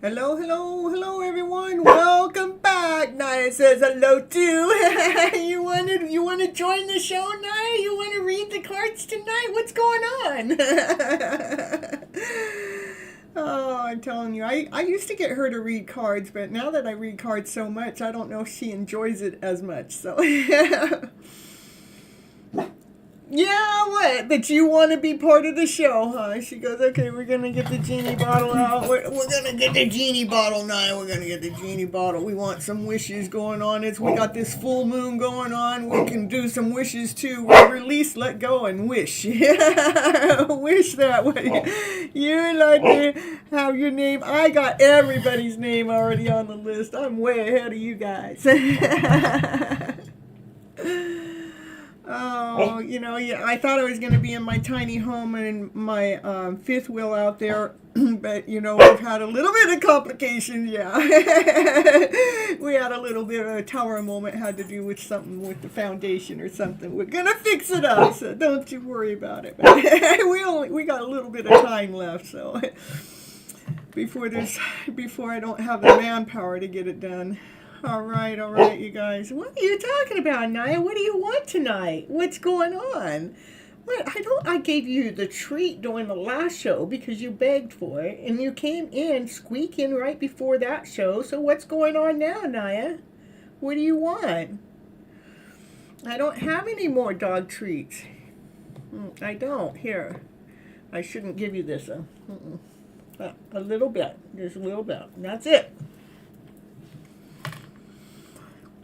Hello, hello, hello, everyone. Welcome back. Naya says hello too. You want to join the show, Naya? You want to read the cards tonight? What's going on? Oh, I'm telling you, I used to get her to read cards, but now that I read cards so much, I don't know if she enjoys it as much. So, yeah, what? But you want to be part of the show, huh? She goes, okay, we're going to get the genie bottle out. We're going to get the genie bottle now. We're going to get the genie bottle. We want some wishes going on. We got this full moon going on. We can do some wishes too. We release, let go, and wish. Wish that way. You like to have your name. I got everybody's name already on the list. I'm way ahead of you guys. Oh, yeah, I thought I was going to be in my tiny home and my fifth wheel out there, but, we've had a little bit of complications, yeah. We had a little bit of a tower moment, had to do with something with the foundation or something. We're going to fix it up, so don't you worry about it. But we got a little bit of time left, so before I don't have the manpower to get it done. All right, you guys. What are you talking about, Naya? What do you want tonight? What's going on? What? I gave you the treat during the last show because you begged for it, and you came in squeaking right before that show. So what's going on now, Naya? What do you want? I don't have any more dog treats. I don't. Here. I shouldn't give you this. A little bit. Just a little bit. And that's it.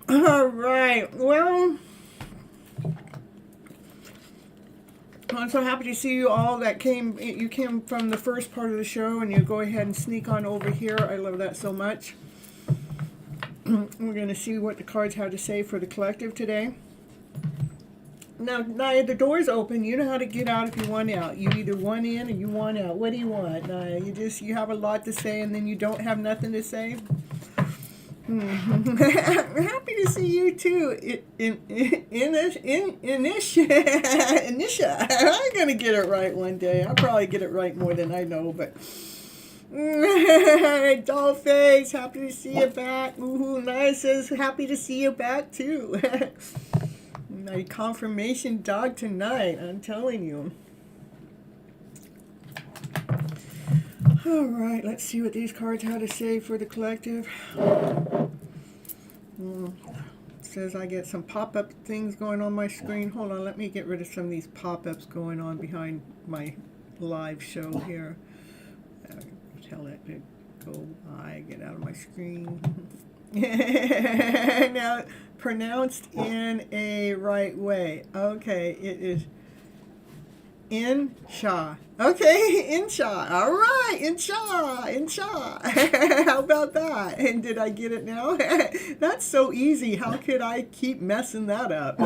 All right, well, I'm so happy to see you all that you came from the first part of the show, and you go ahead and sneak on over here. I love that so much. We're going to see what the cards have to say for the collective today. Now, Naya, the door's open. You know how to get out if you want out. You either want in or you want out. What do you want, Naya? You have a lot to say, and then you don't have nothing to say? I'm happy to see you too, Inisha. I'm gonna get it right one day. I'll probably get it right more than I know, but Dollface, happy to see you back. Ooh, Naya says happy to see you back too. My confirmation dog tonight, I'm telling you. All right, let's see what these cards have to say for the collective. It says I get some pop-up things going on my screen. Hold on, let me get rid of some of these pop-ups going on behind my live show here. Tell it to go by, get out of my screen. Now, pronounced in a right way. Okay, it is Insha. Okay, Insha. All right, Insha. How about that? And did I get it now? That's so easy. How could I keep messing that up?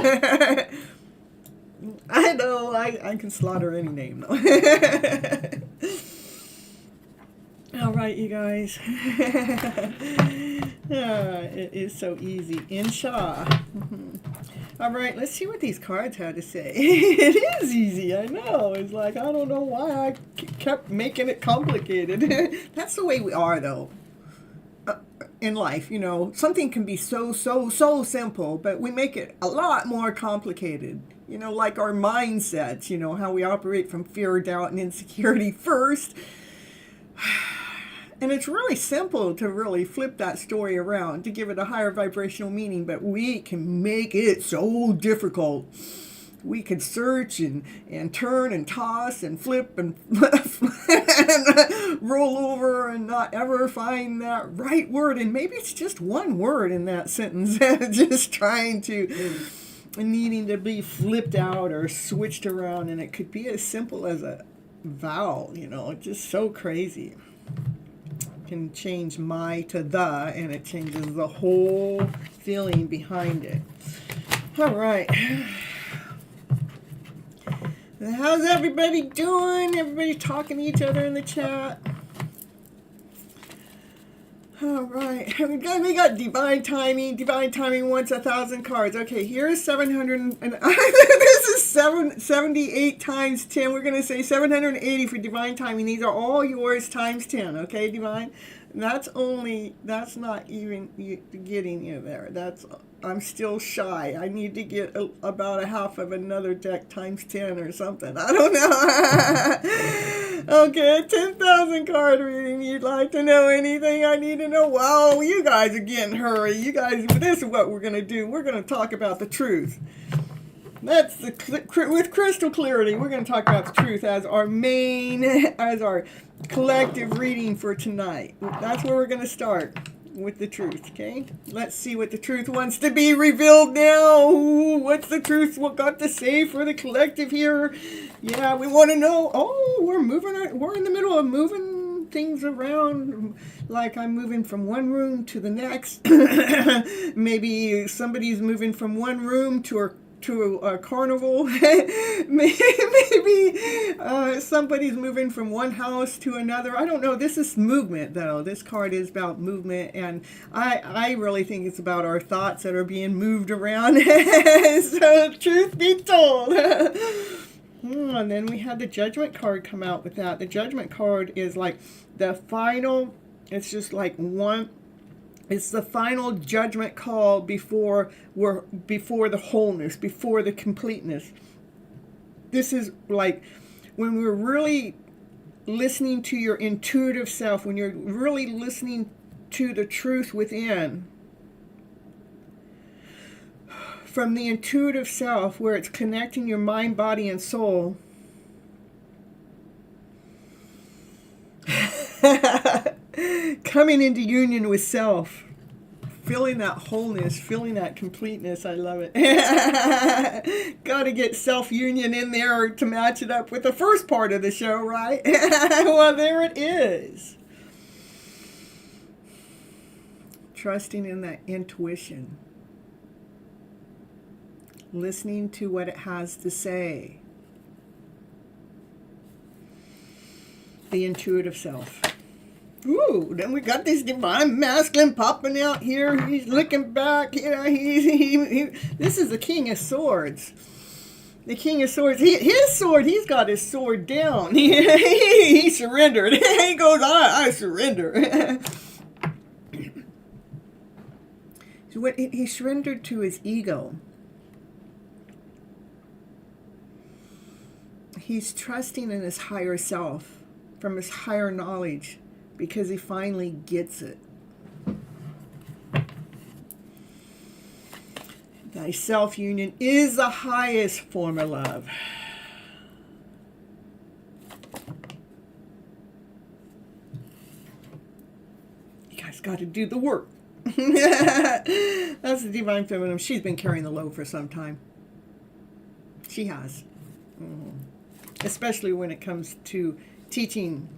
I know, I can slaughter any name though. All right, you guys. It is so easy. Insha. All right, let's see what these cards had to say. It is easy, I know. It's like, I don't know why I kept making it complicated. That's the way we are, though. In life, you know, something can be so simple, but we make it a lot more complicated. You know, like our mindsets, you know, how we operate from fear, doubt, and insecurity first. And it's really simple to really flip that story around to give it a higher vibrational meaning, but we can make it so difficult. We could search and turn and toss and flip and, and roll over and not ever find that right word. And maybe it's just one word in that sentence, just trying to, needing to be flipped out or switched around. And it could be as simple as a vowel, you know, it's just so crazy. Can change my to the, and it changes the whole feeling behind it. All right. How's everybody doing? Everybody talking to each other in the chat? All right. We got divine timing. Divine timing wants 1,000 cards. Okay, here's 700. This is 78 times 10. We're going to say 780 for divine timing. These are all yours times 10. Okay, divine? That's not even getting you there. I'm still shy. I need to get about a half of another deck times 10 or something. I don't know. Okay, 10,000 card reading. You'd like to know anything I need to know? Wow, you guys are getting hurry. You guys, this is what we're going to do. We're going to talk about the truth. That's with crystal clarity. We're going to talk about the truth as our collective reading for tonight. That's where we're going to start. With the truth, okay? Let's see what the truth wants to be revealed now. What's the truth? What got to say for the collective here? Yeah, we want to know. Oh, we're in the middle of moving things around. Like I'm moving from one room to the next. Maybe somebody's moving from one room to a carnival. Maybe somebody's moving from one house to another. I don't know. This is movement, though. This card is about movement, and I really think it's about our thoughts that are being moved around. So, truth be told. And then we had the Judgment card come out with that. The Judgment card is like the final, it's just like one. It's the final judgment call before the wholeness, before the completeness. This is like when we're really listening to your intuitive self, when you're really listening to the truth within, from the intuitive self, where it's connecting your mind, body, and soul. Coming into union with self, feeling that wholeness, feeling that completeness. I love it. Got to get self-union in there to match it up with the first part of the show, right? Well, there it is. Trusting in that intuition. Listening to what it has to say. The intuitive self. Ooh, then we got this divine masculine popping out here. He's looking back. You know, this is the King of Swords. The King of Swords. His sword, he's got his sword down. He surrendered. He goes, I surrender. So what, he surrendered to his ego. He's trusting in his higher self, from his higher knowledge. Because he finally gets it. Thy self-union is the highest form of love. You guys got to do the work. That's the Divine Feminine. She's been carrying the load for some time. She has. Especially when it comes to teaching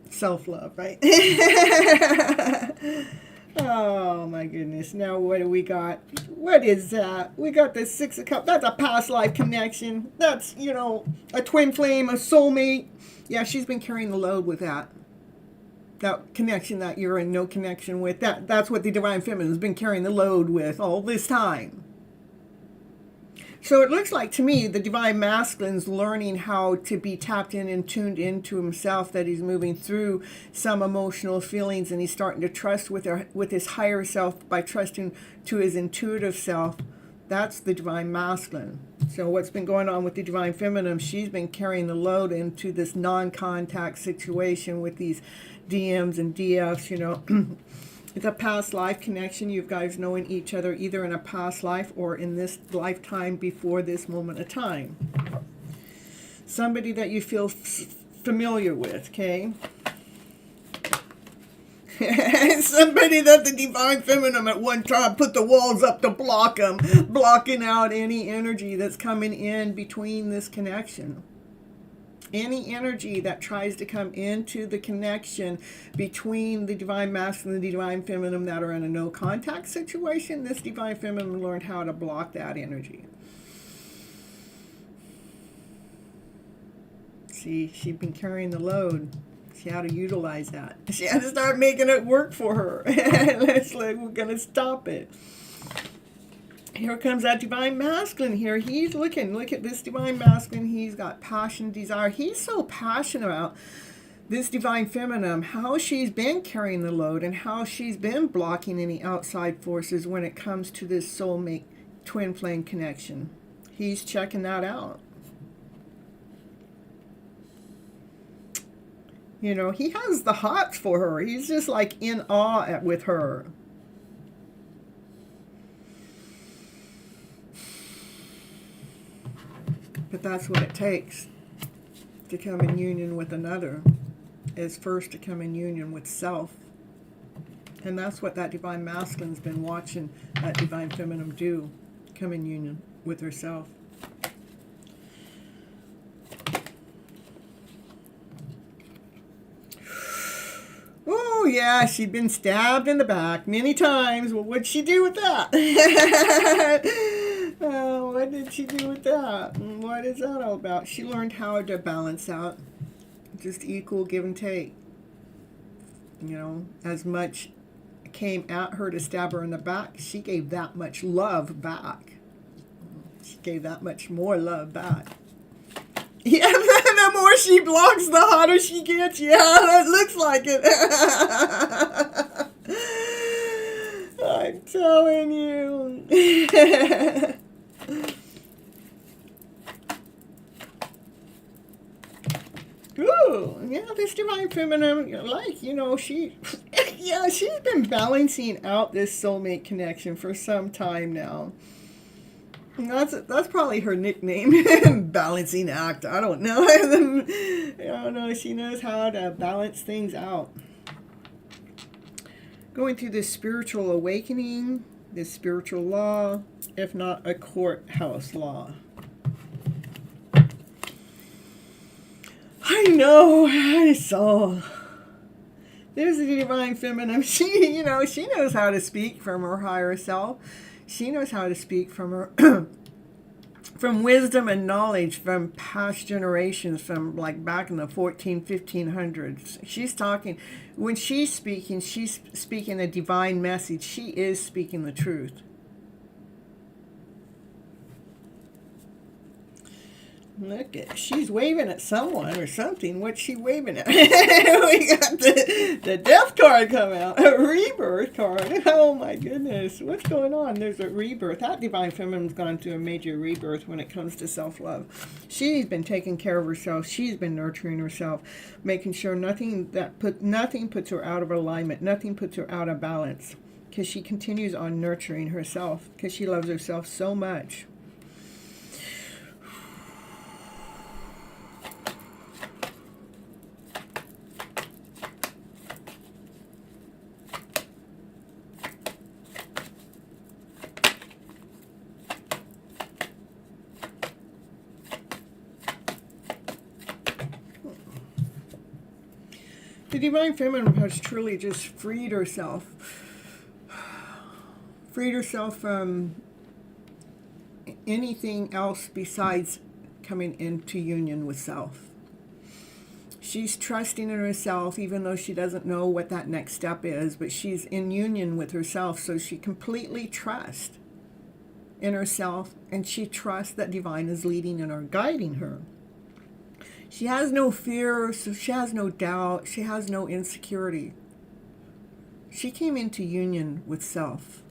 self-love, right? Oh my goodness. Now what do we got? What is that? We got the Six of Cups. That's a past life connection. That's, a twin flame, a soulmate. Yeah, she's been carrying the load with that. That connection that you're in no connection with. That's what the Divine Feminine has been carrying the load with all this time. So it looks like to me the Divine Masculine's learning how to be tapped in and tuned into himself, that he's moving through some emotional feelings, and he's starting to trust with his higher self by trusting to his intuitive self. That's the Divine Masculine. So what's been going on with the Divine Feminine, she's been carrying the load into this non-contact situation with these DMs and DFs, It's a past life connection. You guys knowing each other either in a past life or in this lifetime before this moment of time. Somebody that you feel familiar with, okay? Somebody that the Divine Feminine at one time put the walls up to block them, blocking out any energy that's coming in between this connection. Any energy that tries to come into the connection between the Divine Masculine and the Divine Feminine that are in a no contact situation, this Divine Feminine learned how to block that energy. See, she's been carrying the load. She had to utilize that. She had to start making it work for her. We're going to stop it. Here comes that Divine Masculine here. He's look at this Divine Masculine. He's got passion, desire. He's so passionate about this Divine Feminine, how she's been carrying the load and how she's been blocking any outside forces when it comes to this soulmate twin flame connection. He's checking that out. He has the hots for her. He's just like in awe with her. But that's what it takes to come in union with another, is first to come in union with self. And that's what that Divine Masculine's been watching that Divine Feminine do, come in union with herself. Oh yeah, she'd been stabbed in the back many times. Well, what'd she do with that? What did she do with that? What is that all about? She learned how to balance out, just equal give and take. As much came at her to stab her in the back, she gave that much love back. She gave that much more love back. Yeah, the more she blocks, the hotter she gets. Yeah, that looks like it. I'm telling you. Ooh, yeah, this Divine Feminine, she's been balancing out this soulmate connection for some time now. And that's probably her nickname, balancing act. I don't know. I don't know. She knows how to balance things out. Going through this spiritual awakening, this spiritual law, if not a courthouse law. I know. So there's the Divine Feminine. She knows how to speak from her higher self. She knows how to speak from her from wisdom and knowledge from past generations, from like back in the 1500s. She's talking, when she's speaking a divine message. She is speaking the truth. Look at, she's waving at someone or something. What's she waving at? We got the death card come out. A rebirth card. Oh my goodness. What's going on? There's a rebirth. That Divine Feminine's gone through a major rebirth when it comes to self-love. She's been taking care of herself. She's been nurturing herself, making sure nothing puts her out of alignment. Nothing puts her out of balance. Because she continues on nurturing herself. Because she loves herself so much. The Divine Feminine has truly just freed herself from anything else besides coming into union with self. She's trusting in herself, even though she doesn't know what that next step is, but she's in union with herself, so she completely trusts in herself, and she trusts that Divine is leading and or guiding her. She has no fear, so she has no doubt, she has no insecurity. She came into union with self.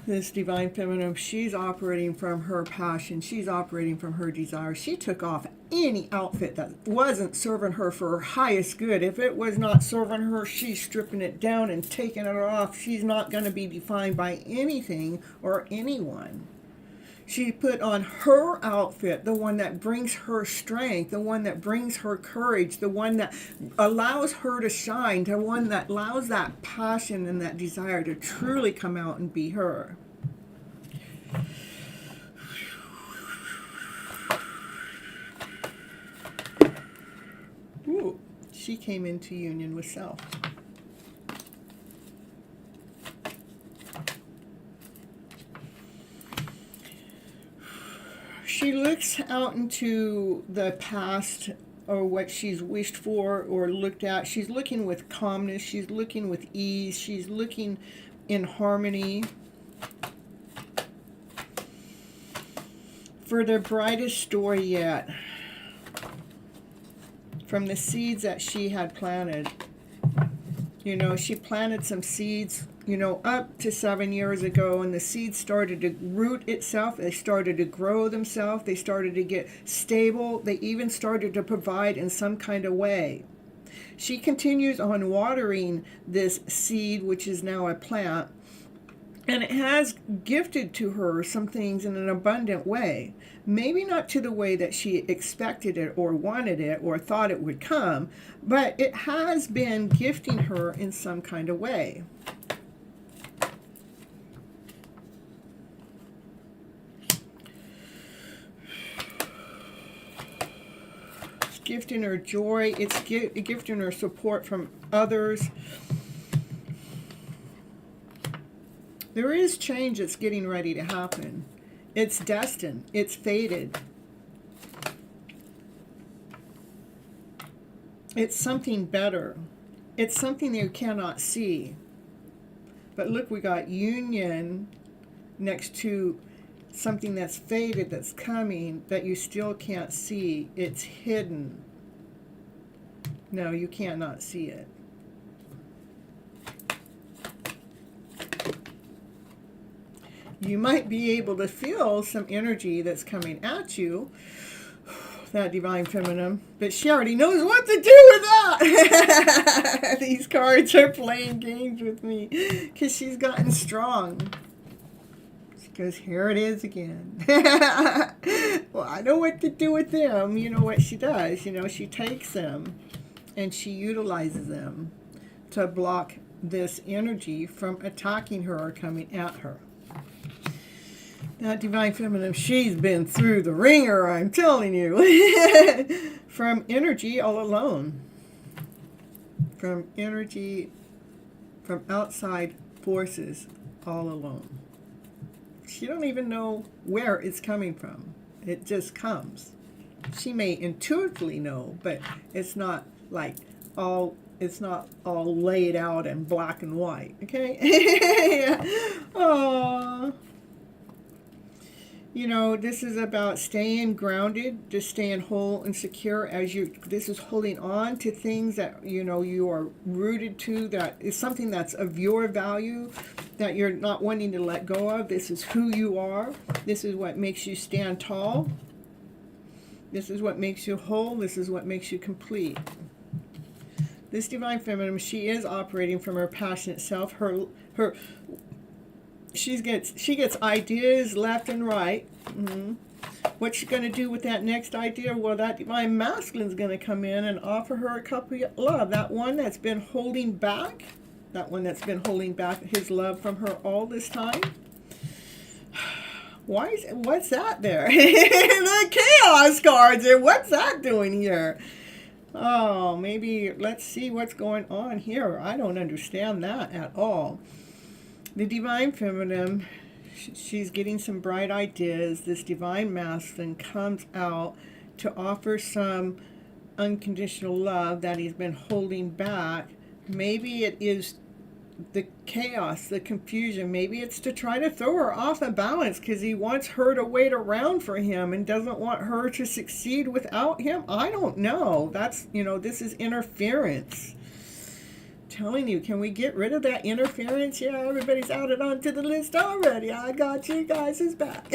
This Divine Feminine, she's operating from her passion. She's operating from her desire. She took off any outfit that wasn't serving her for her highest good. If it was not serving her, she's stripping it down and taking it off. She's not going to be defined by anything or anyone. She put on her outfit, the one that brings her strength, the one that brings her courage, the one that allows her to shine, the one that allows that passion and that desire to truly come out and be her. Ooh, she came into union with self. She looks out into the past or what she's wished for or looked at. She's looking with calmness. She's looking with ease. She's looking in harmony for the brightest story yet. From the seeds that she had planted. You know, she planted some seeds, you know, up to 7 years ago, and the seeds started to root itself. They started to grow themselves. They started to get stable. They even started to provide in some kind of way. She continues on watering this seed, which is now a plant, and it has gifted to her some things in an abundant way. Maybe not to the way that she expected it or wanted it or thought it would come, but it has been gifting her in some kind of way. It's gifting her joy. It's gifting her support from others. There is change that's getting ready to happen. It's destined. It's fated. It's something better. It's something you cannot see. But look, we got union next to something that's fated, that's coming, that you still can't see. It's hidden. No, you cannot see it. You might be able to feel some energy that's coming at you, that Divine Feminine, but she already knows what to do with that. These cards are playing games with me because she's gotten strong. Because here it is again. Well, I know what to do with them. You know what she does. You know, she takes them and she utilizes them to block this energy from attacking her or coming at her. That Divine Feminine, she's been through the ringer, I'm telling you. From energy all alone. From energy, from outside forces all alone. She don't even know where it's coming from. It just comes. She may intuitively know, but it's not like all laid out in black and white. Okay? Yeah. Aww. You know, this is about staying grounded, just staying whole and secure as this is holding on to things that, you know, you are rooted to, that is something that's of your value, that you're not wanting to let go of. This is who you are. This is what makes you stand tall. This is what makes you whole. This is what makes you complete. This Divine Feminine, she is operating from her passionate self. She gets ideas left and right. What's she going to do with that next idea? Well, that Divine Masculine's going to come in and offer her a cup of love. That one that's been holding back, his love from her all this time. What's that there? The chaos cards there. What's that doing here? Oh, maybe let's see what's going on here. I don't understand that at all. The Divine Feminine, she's getting some bright ideas. This Divine Masculine comes out to offer some unconditional love that he's been holding back. Maybe it is the chaos, the confusion. Maybe it's to try to throw her off the balance because he wants her to wait around for him and doesn't want her to succeed without him. I don't know. That's, this is interference. Telling you, can we get rid of that interference? Yeah, everybody's added onto the list already. I got you guys' back.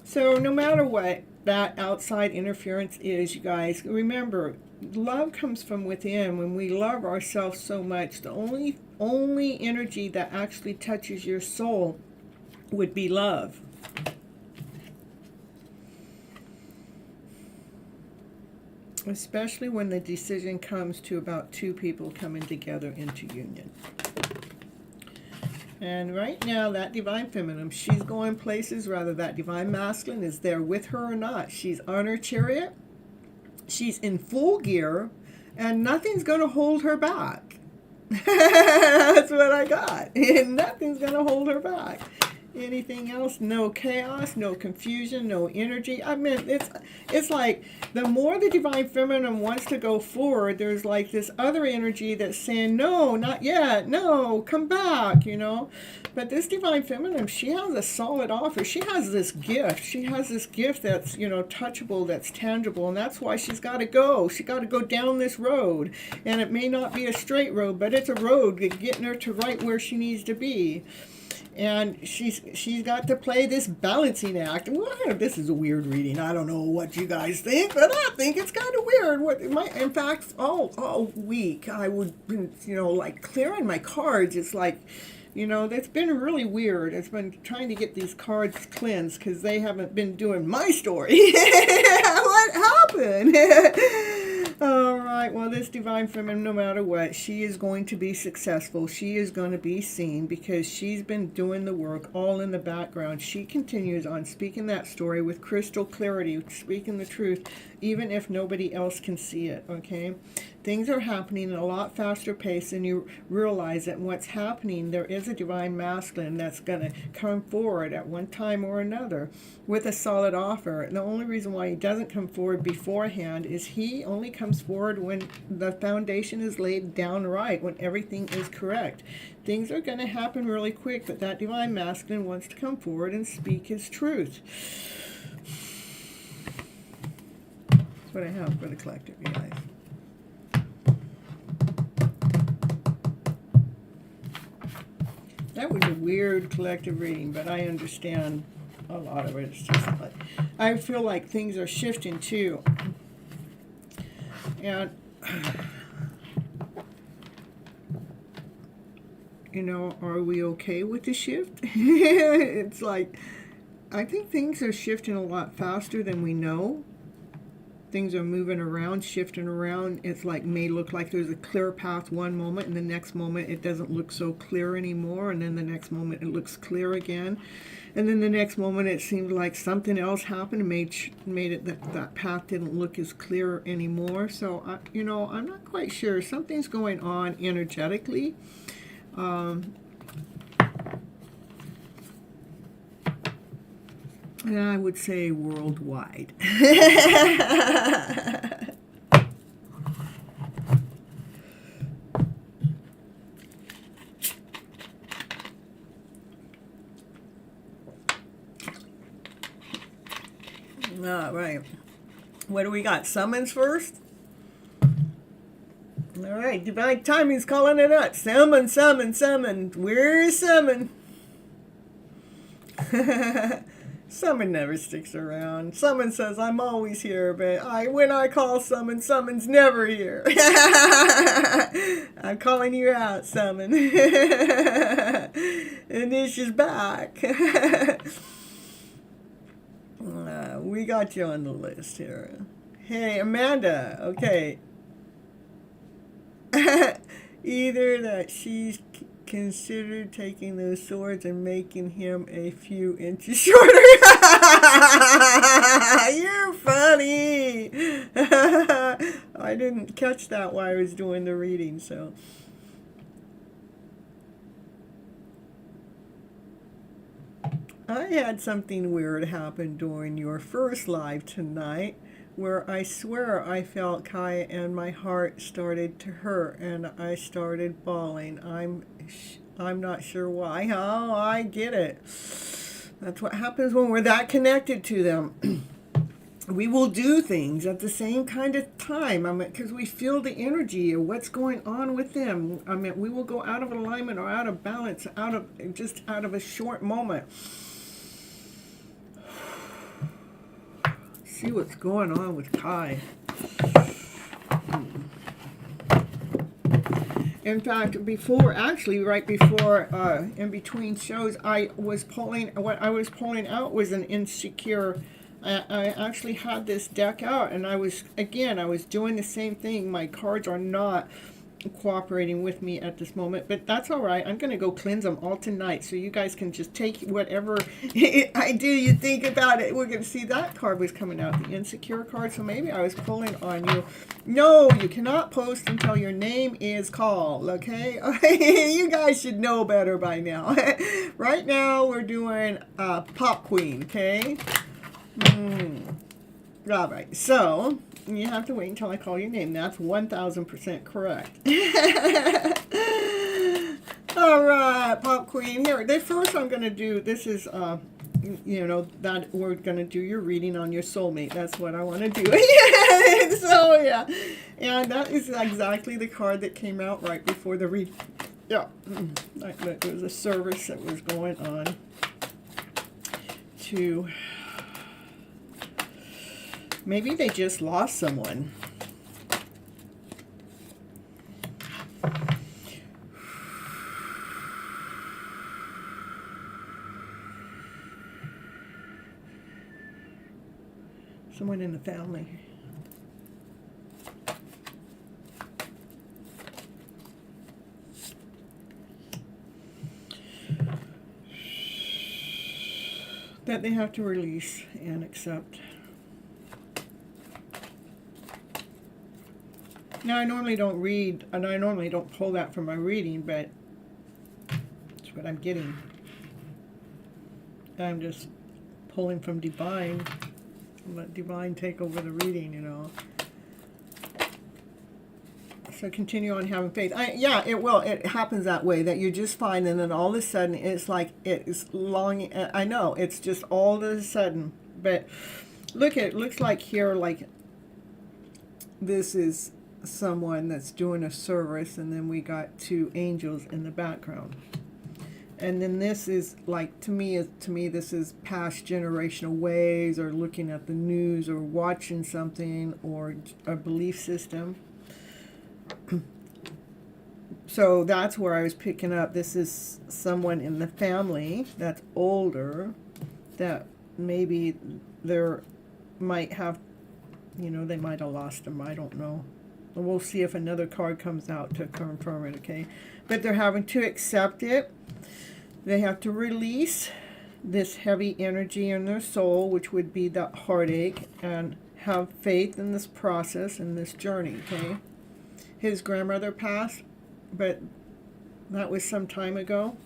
So no matter what that outside interference is, you guys, remember, love comes from within. When we love ourselves so much, the only energy that actually touches your soul would be love. Especially when the decision comes to about two people coming together into union. And right now, that Divine Feminine, she's going places, rather that Divine Masculine is there with her or not. She's on her chariot. She's in full gear, and nothing's going to hold her back. That's what I got. Nothing's going to hold her back. Anything else? No chaos, no confusion, no energy. I mean, it's like the more the Divine Feminine wants to go forward, there's like this other energy that's saying, no, not yet, no, come back, But this Divine Feminine, she has a solid offer. She has this gift. She has this gift that's, touchable, that's tangible, and that's why she's got to go. She got to go down this road, and it may not be a straight road, but it's a road getting her to right where she needs to be. And she's got to play this balancing act. Well, this is a weird reading. I don't know what you guys think, but I think it's kind of weird. In fact, all week I would been, like clearing my cards. It's like, that's been really weird. It's been trying to get these cards cleansed because they haven't been doing my story. What happened? All right, well, this Divine Feminine, no matter what, she is going to be successful. She is going to be seen because she's been doing the work all in the background. She continues on speaking that story with crystal clarity, speaking the truth, even if nobody else can see it, okay? Things are happening at a lot faster pace than you realize. That what's happening, there is a Divine Masculine that's going to come forward at one time or another with a solid offer. And the only reason why he doesn't come forward beforehand is he only comes forward when the foundation is laid down right, when everything is correct. Things are going to happen really quick, but that Divine Masculine wants to come forward and speak his truth. That's what I have for the collective, you guys. That was a weird collective reading, but I understand a lot of it. It's just like, I feel like things are shifting too. And, are we okay with the shift? It's like, I think things are shifting a lot faster than we know. Things are moving around, shifting around. It's like, may look like there's a clear path one moment, and the next moment it doesn't look so clear anymore, and then the next moment it looks clear again, and then the next moment it seemed like something else happened and made it that path didn't look as clear anymore. So I'm not quite sure. Something's going on energetically. And I would say worldwide. All right. What do we got? Summons first? All right. Divine Timing's calling it out. Summon, summon, summon. Where's summon? Summon never sticks around. Summon says, I'm always here, but when I call summon, summon's never here. I'm calling you out, summon. Anisha's back. We got you on the list here. Hey, Amanda, okay. Either that she's considered taking those swords and making him a few inches shorter. You're funny. I didn't catch that while I was doing the reading, so. I had something weird happen during your first live tonight, where I swear I felt Kai and my heart started to hurt and I started bawling. I'm not sure why. Oh, I get it. That's what happens when we're that connected to them. We will do things at the same kind of time. Because we feel the energy of what's going on with them. We will go out of alignment or out of balance, out of a short moment. See what's going on with Kai. In fact, right before, in between shows, what I was pulling out was an insecure. I actually had this deck out, and I was doing the same thing. My cards are not cooperating with me at this moment, but that's all right. I'm going to go cleanse them all tonight, so you guys can just take whatever I do you think about it. We're going to see that card was coming out, the insecure card, so maybe I was pulling on you. No, you cannot post until your name is called, okay? You guys should know better by now. Right now, we're doing Pop Queen, okay? All right, so you have to wait until I call your name. That's 1000% correct. All right, Pop Queen. Here, the first I'm going to do, this is, that we're going to do your reading on your soulmate. That's what I want to do. So, yeah. And that is exactly the card that came out right before the read. Yeah. There was a service that was going on to... Maybe they just lost someone. Someone in the family. That they have to release and accept. Now, I normally don't read, and I normally don't pull that from my reading, but that's what I'm getting. I'm just pulling from Divine. Let Divine take over the reading, you know. So continue on having faith. Yeah, it will. It happens that way, that you just find, and then all of a sudden, it's like, it's long. I know, it's just all of a sudden. But look, it looks like here, like this is someone that's doing a service, and then we got two angels in the background, and then this is like, to me this is past generational ways, or looking at the news, or watching something, or a belief system. So that's where I was picking up. This is someone in the family that's older, that maybe there might have, they might have lost them. I don't know. We'll see if another card comes out to confirm it, okay? But they're having to accept it. They have to release this heavy energy in their soul, which would be that heartache, and have faith in this process, in this journey, okay? His grandmother passed, but that was some time ago.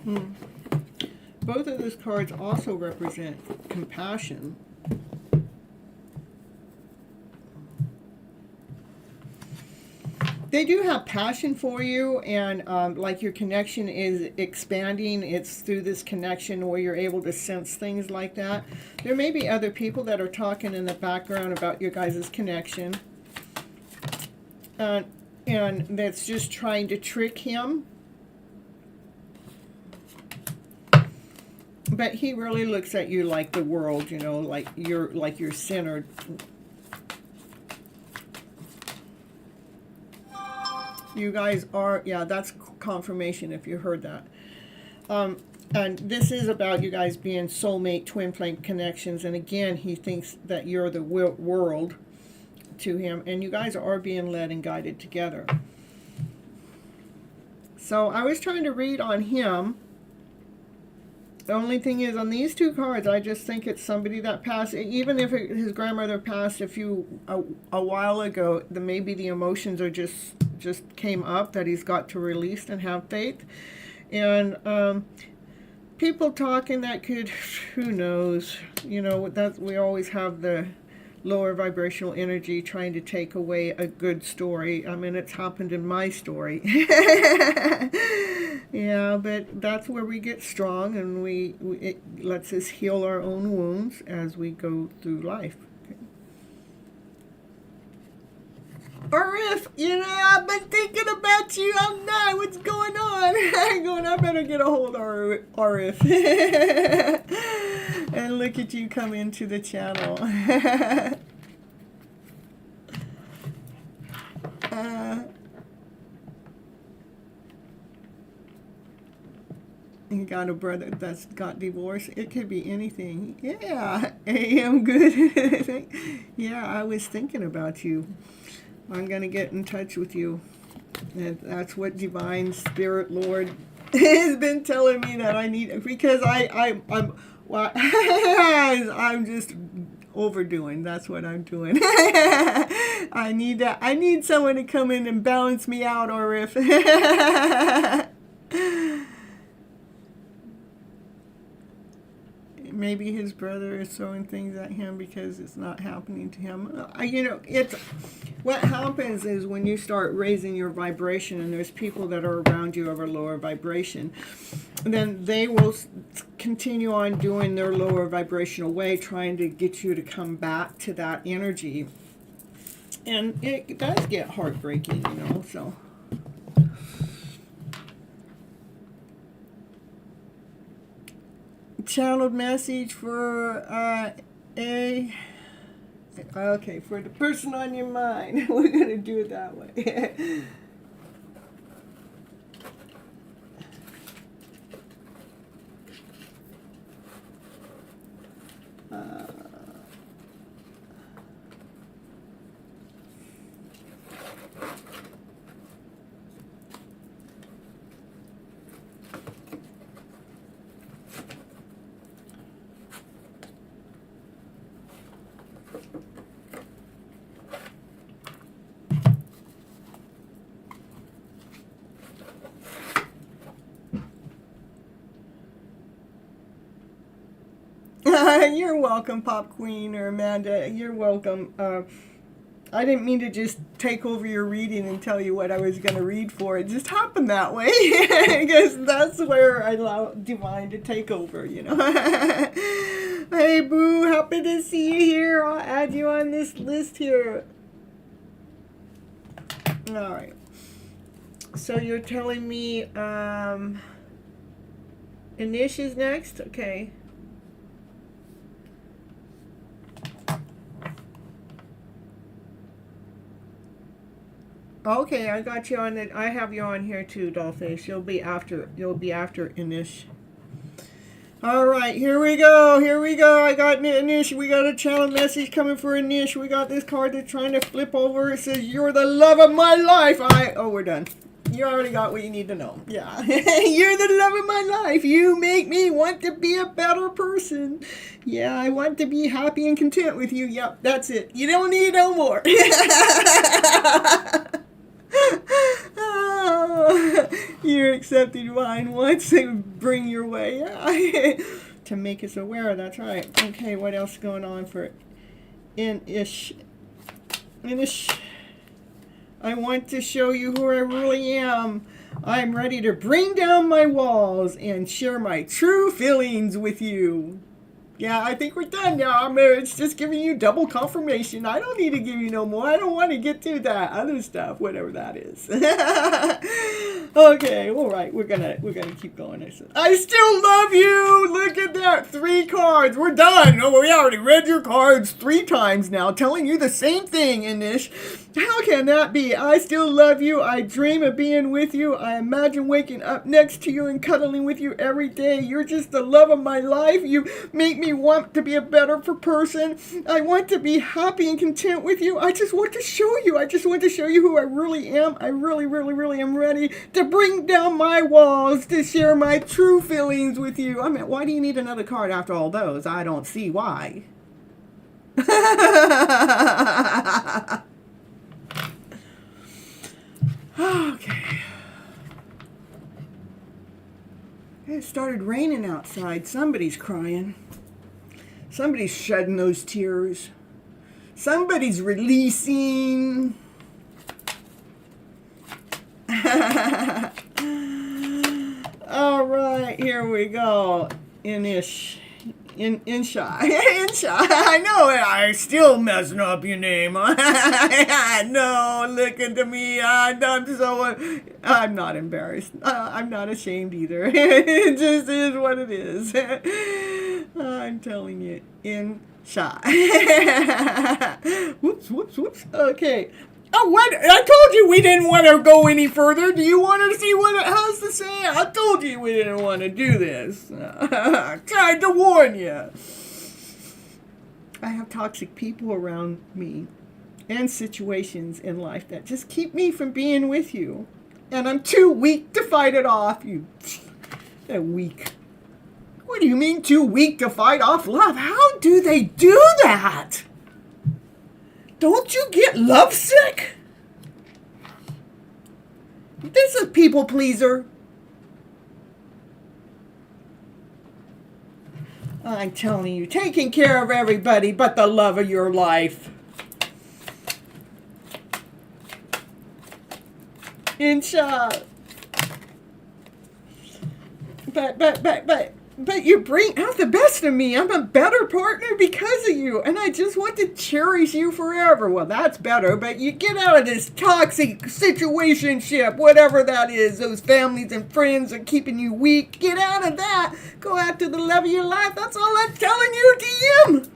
Both of those cards also represent compassion. They do have passion for you, and like your connection is expanding. It's through this connection where you're able to sense things like that. There may be other people that are talking in the background about your guys' connection. And that's just trying to trick him. But he really looks at you like the world, you know, like you're centered. You guys are, yeah, that's confirmation if you heard that. And this is about you guys being soulmate, twin flame connections. And again, he thinks that you're the world to him. And you guys are being led and guided together. So I was trying to read on him. The only thing is, on these two cards, I just think it's somebody that passed. Even if his grandmother passed a while ago, maybe the emotions are just came up that he's got to release and have faith. And people talking that could, who knows, you know, that we always have the lower vibrational energy trying to take away a good story. I mean, it's happened in my story. Yeah, but that's where we get strong, and it lets us heal our own wounds as we go through life. Or if, you know, I've been thinking about you all night. What's going on? I'm going, I better get a hold of Arif. And look at you come into the channel. You got a brother that's got divorced. It could be anything. Yeah, I am good. Yeah, I was thinking about you. I'm going to get in touch with you. And that's what Divine Spirit Lord has been telling me that I need, because I'm just overdoing. That's what I'm doing. I need that. I need someone to come in and balance me out, or if maybe his brother is throwing things at him because it's not happening to him. You know, it's what happens is when you start raising your vibration, and there's people that are around you of a lower vibration, then they will continue on doing their lower vibrational way, trying to get you to come back to that energy. And it does get heartbreaking, you know, so. Channeled message for okay, for the person on your mind. We're going to do it that way. You're welcome, Pop Queen or Amanda. You're welcome. I didn't mean to just take over your reading and tell you what I was going to read for. It just happened that way. Because that's where I allow Divine to take over, you know. Hey, Boo. Happy to see you here. I'll add you on this list here. All right. So you're telling me Anish is next? Okay. Okay, I got you on it. I have you on here too, Dollface. You'll be after Anish. All right, here we go. I got Anish. We got a channel message coming for Anish. We got this card that's trying to flip over. It says, "You're the love of my life." Oh, we're done. You already got what you need to know. Yeah. You're the love of my life. You make me want to be a better person. Yeah, I want to be happy and content with you. Yep, that's it. You don't need no more. Oh, Your accepted divine wants to bring your way. Yeah. To make us aware, that's right. Okay, what else is going on for Inish? I want to show you who I really am. I'm ready to bring down my walls and share my true feelings with you. Yeah, I think we're done now. It's just giving you double confirmation. I don't need to give you no more. I don't want to get to that other stuff, whatever that is. Okay, all right, we're gonna keep going. I still love you. Look at that, 3 cards. We're done. Oh, we already read your cards 3 times now, telling you the same thing, Inish. How can that be? I still love you. I dream of being with you. I imagine waking up next to you and cuddling with you every day. You're just the love of my life. You make me want to be a better person. I want to be happy and content with you. I just want to show you. I just want to show you who I really am. I really, really, really am ready to bring down my walls, to share my true feelings with you. I mean, why do you need another card after all those? I don't see why. Okay. It started raining outside. Somebody's crying. Somebody's shedding those tears. Somebody's releasing. All right, here we go. Insha. I know I still messing up your name. No, look at me. I'm not embarrassed. I'm not ashamed either. It just is what it is. I'm telling you. Insha. Whoops. Okay. Oh, what? I told you we didn't want to go any further. Do you want to see what it has to say? I told you we didn't want to do this. I tried to warn you. I have toxic people around me and situations in life that just keep me from being with you. And I'm too weak to fight it off. They're weak. What do you mean too weak to fight off love? How do they do that? Don't you get lovesick? This is a people pleaser. I'm telling you, taking care of everybody but the love of your life. Insha. But you bring out the best of me. I'm a better partner because of you. And I just want to cherish you forever. Well, that's better. But you get out of this toxic situationship, whatever that is. Those families and friends are keeping you weak. Get out of that. Go after the love of your life. That's all I'm telling you, DM.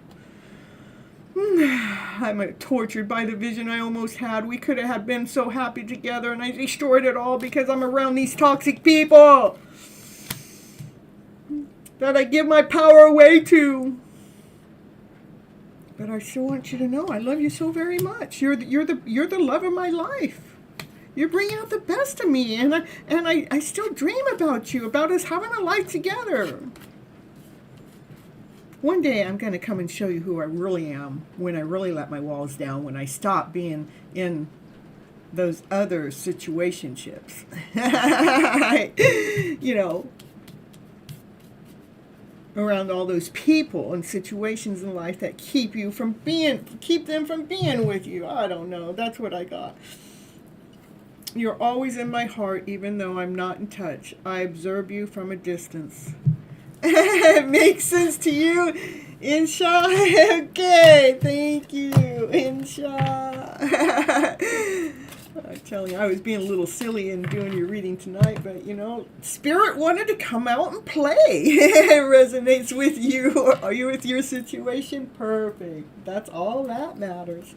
I'm tortured by the vision I almost had. We could have been so happy together. And I destroyed it all because I'm around these toxic people that I give my power away to. But I still want you to know I love you so very much. You're the love of my life. You bring out the best of me, and I still dream about you, about us having a life together. One day I'm going to come and show you who I really am when I really let my walls down, when I stop being in those other situationships. You know, around all those people and situations in life that keep them from being with you. I don't know. That's what I got. You're always in my heart, even though I'm not in touch. I observe you from a distance. It makes sense to you? Insha? Okay, thank you. Insha. I'm telling you, I was being a little silly in doing your reading tonight, but, you know, Spirit wanted to come out and play. It resonates with you. Are you with your situation? Perfect. That's all that matters.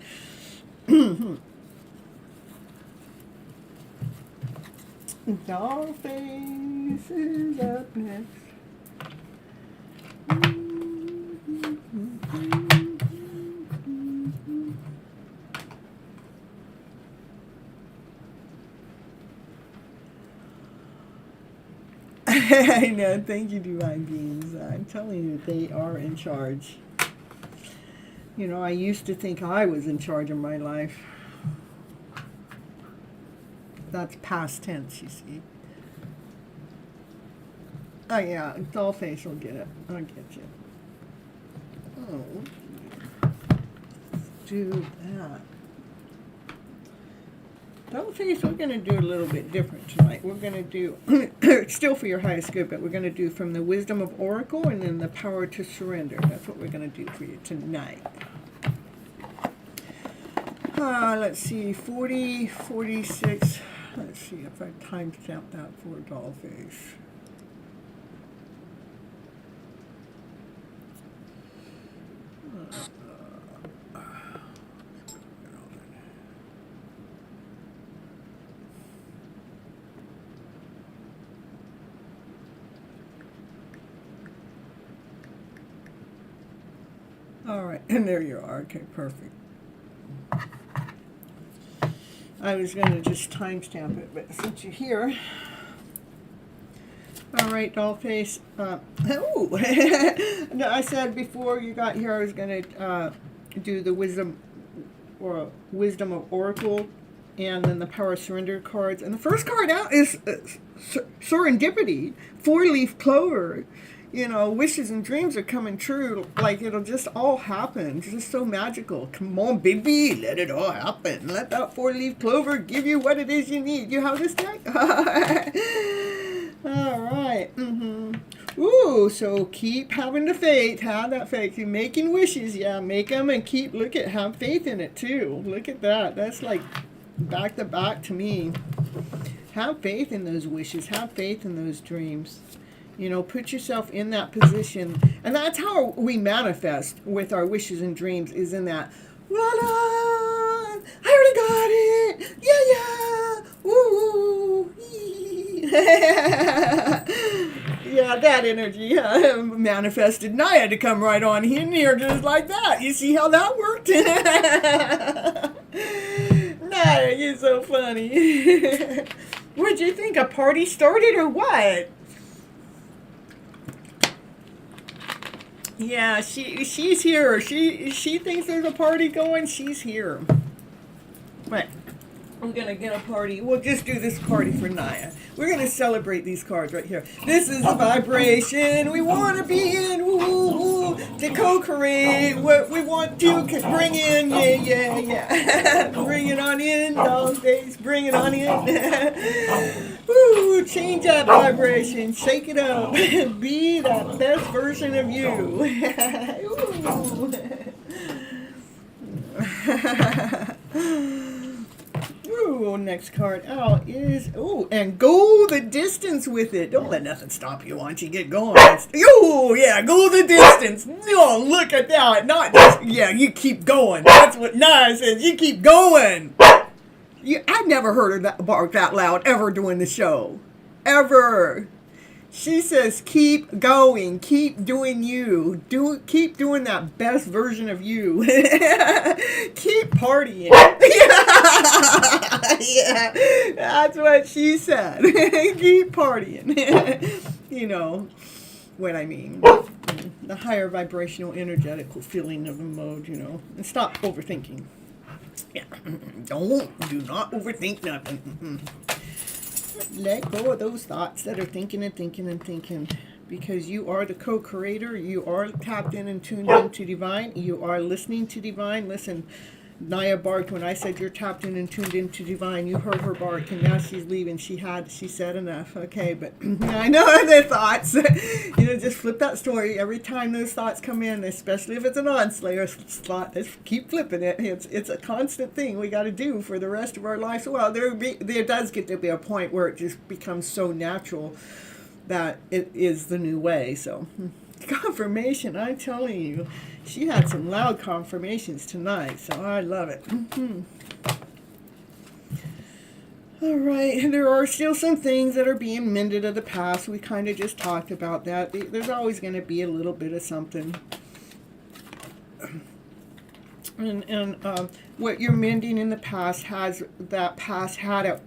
Dollface is up next. I know. Thank you, divine beings. I'm telling you, they are in charge. You know, I used to think I was in charge of my life. That's past tense, you see. Oh yeah, Dollface will get it. I'll get you. Oh, do that. Dollface, we're going to do a little bit different tonight. We're going to do, still for your highest good, but we're going to do from the Wisdom of Oracle and then the Power to Surrender. That's what we're going to do for you tonight. Let's see, 40, 46. Let's see if I timestamp that for Dollface. All right, and there you are. Okay, perfect. I was going to just timestamp it, but since you're here. All right, Dollface. No, I said before you got here I was going to do the Wisdom of Oracle and then the Power of Surrender cards. And the first card out is Serendipity, 4-leaf clover. You know, wishes and dreams are coming true. Like, it'll just all happen. It's just so magical. Come on, baby. Let it all happen. Let that 4-leaf clover give you what it is you need. You have this deck? All right. Ooh, so keep having the faith. Have that faith. You're making wishes. Yeah, make them and have faith in it, too. Look at that. That's like back to back to me. Have faith in those wishes. Have faith in those dreams. You know, put yourself in that position. And that's how we manifest with our wishes and dreams, is in that, voila, I already got it. Yeah, yeah. Ooh. Yeah, that energy manifested. And I had to come right on in here just like that. You see how that worked? Naya, you're so funny. What'd you think? A party started or what? Yeah, she's here. She thinks there's a party going. She's here. Right. We're going to get a party. We'll just do this party for Naya. We're going to celebrate these cards right here. This is the vibration we want to be in. Ooh, to co-create what we want to bring in. Yeah. Bring it on in, Dollface. Bring it on in. Ooh, change that vibration. Shake it up. Be that best version of you. Ooh, next card out is, and go the distance with it. Don't let nothing stop you once you get going. Yeah, go the distance. Oh, look at that. Not just, yeah, you keep going. That's what Naya says. You keep going. I've never heard her bark that loud ever doing the show. Ever. She says, keep going. Keep doing you. Keep doing that best version of you. Keep partying. Yeah, that's what she said. Keep partying. You know what I mean. The higher vibrational, energetical feeling of the mode, you know. And stop overthinking. Yeah. Do not overthink nothing. Let go of those thoughts that are thinking, because you are the co-creator. You are tapped in and tuned into divine. You are listening to divine. Listen, Naya barked when I said you're tapped in and tuned into divine. You heard her bark, and now she's leaving. She said enough. Okay, but I know the thoughts. You know, just flip that story every time those thoughts come in, especially if it's an onslayer thought. Just keep flipping it. It's a constant thing we got to do for the rest of our lives. Well, there does get to be a point where it just becomes so natural that it is the new way. So, confirmation, I'm telling you. She had some loud confirmations tonight, so I love it. All right, and there are still some things that are being mended of the past. We kind of just talked about that. There's always going to be a little bit of something. And what you're mending in the past had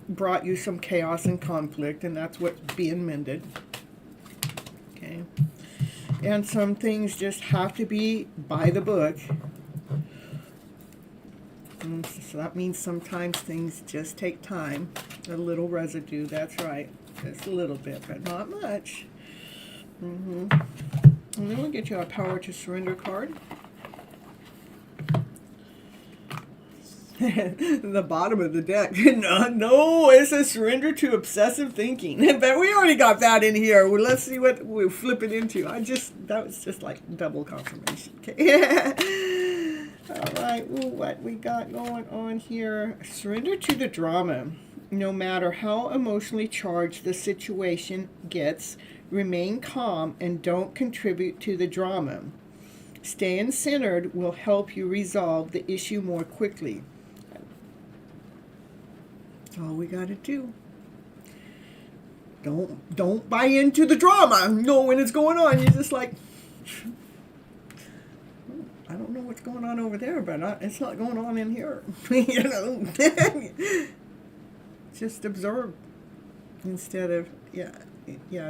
brought you some chaos and conflict, and that's what's being mended. Okay. And some things just have to be by the book. And so that means sometimes things just take time. A little residue, that's right. Just a little bit, but not much. And then we'll get you a Power to Surrender card. The bottom of the deck. No, it's a surrender to obsessive thinking. But we already got that in here. Well, let's see what we flip it into. That was just like double confirmation. Okay. All right. Ooh, what we got going on here? Surrender to the drama. No matter how emotionally charged the situation gets, remain calm and don't contribute to the drama. Staying centered will help you resolve the issue more quickly. That's all we got to do. Don't buy into the drama. No, when it's going on, you're just like, I don't know what's going on over there, but it's not going on in here. You know, just observe instead of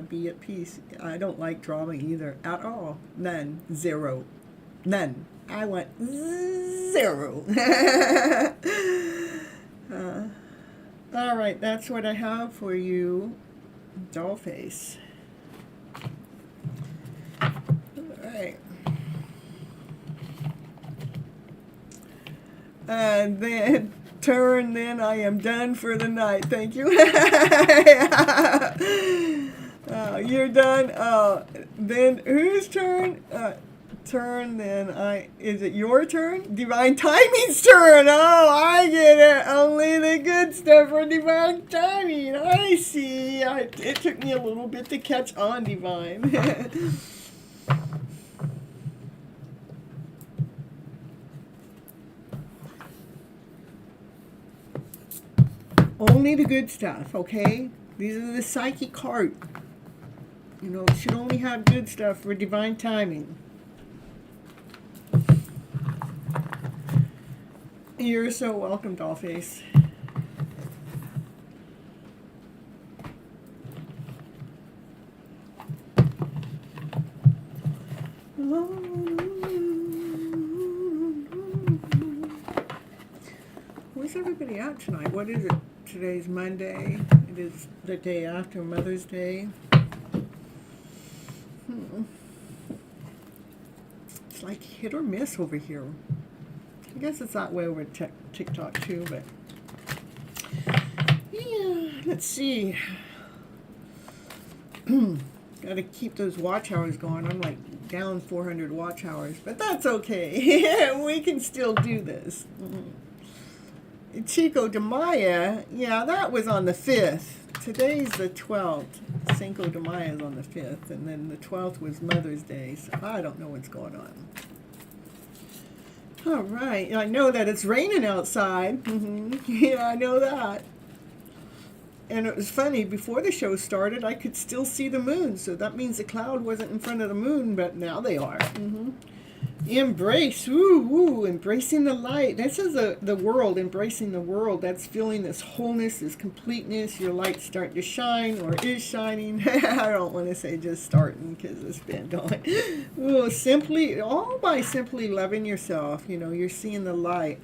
be at peace. I don't like drama either at all. None. Zero. None. I want 0. All right, that's what I have for you, Dollface. All right. And then turn, then I am done for the night. Thank you. You're done. Then whose turn? Turn, then is it your turn? Divine Timing's turn. Oh, I get it. Only the good stuff for Divine Timing. I see. It took me a little bit to catch on, Divine. Only the good stuff, okay? These are the psychic card. You know, it should only have good stuff for Divine Timing. You're so welcome, Dollface. Where's everybody at tonight? What is it? Today's Monday. It is the day after Mother's Day. It's like hit or miss over here. I guess it's that way over TikTok too, but yeah, let's see. Got to keep those watch hours going. I'm like down 400 watch hours, but that's okay. We can still do this. Chico de Maya, yeah, that was on the 5th. Today's the 12th. Cinco de Mayo is on the 5th, and then the 12th was Mother's Day, so I don't know what's going on. All right, I know that it's raining outside. Yeah, I know that. And it was funny, before the show started, I could still see the moon, so that means the cloud wasn't in front of the moon, but now they are. Embrace, embracing the light. This is the world, embracing the world. That's feeling this wholeness, this completeness. Your light's starting to shine, or is shining. I don't want to say just starting, because it's been going. All by simply loving yourself. You know, you're seeing the light.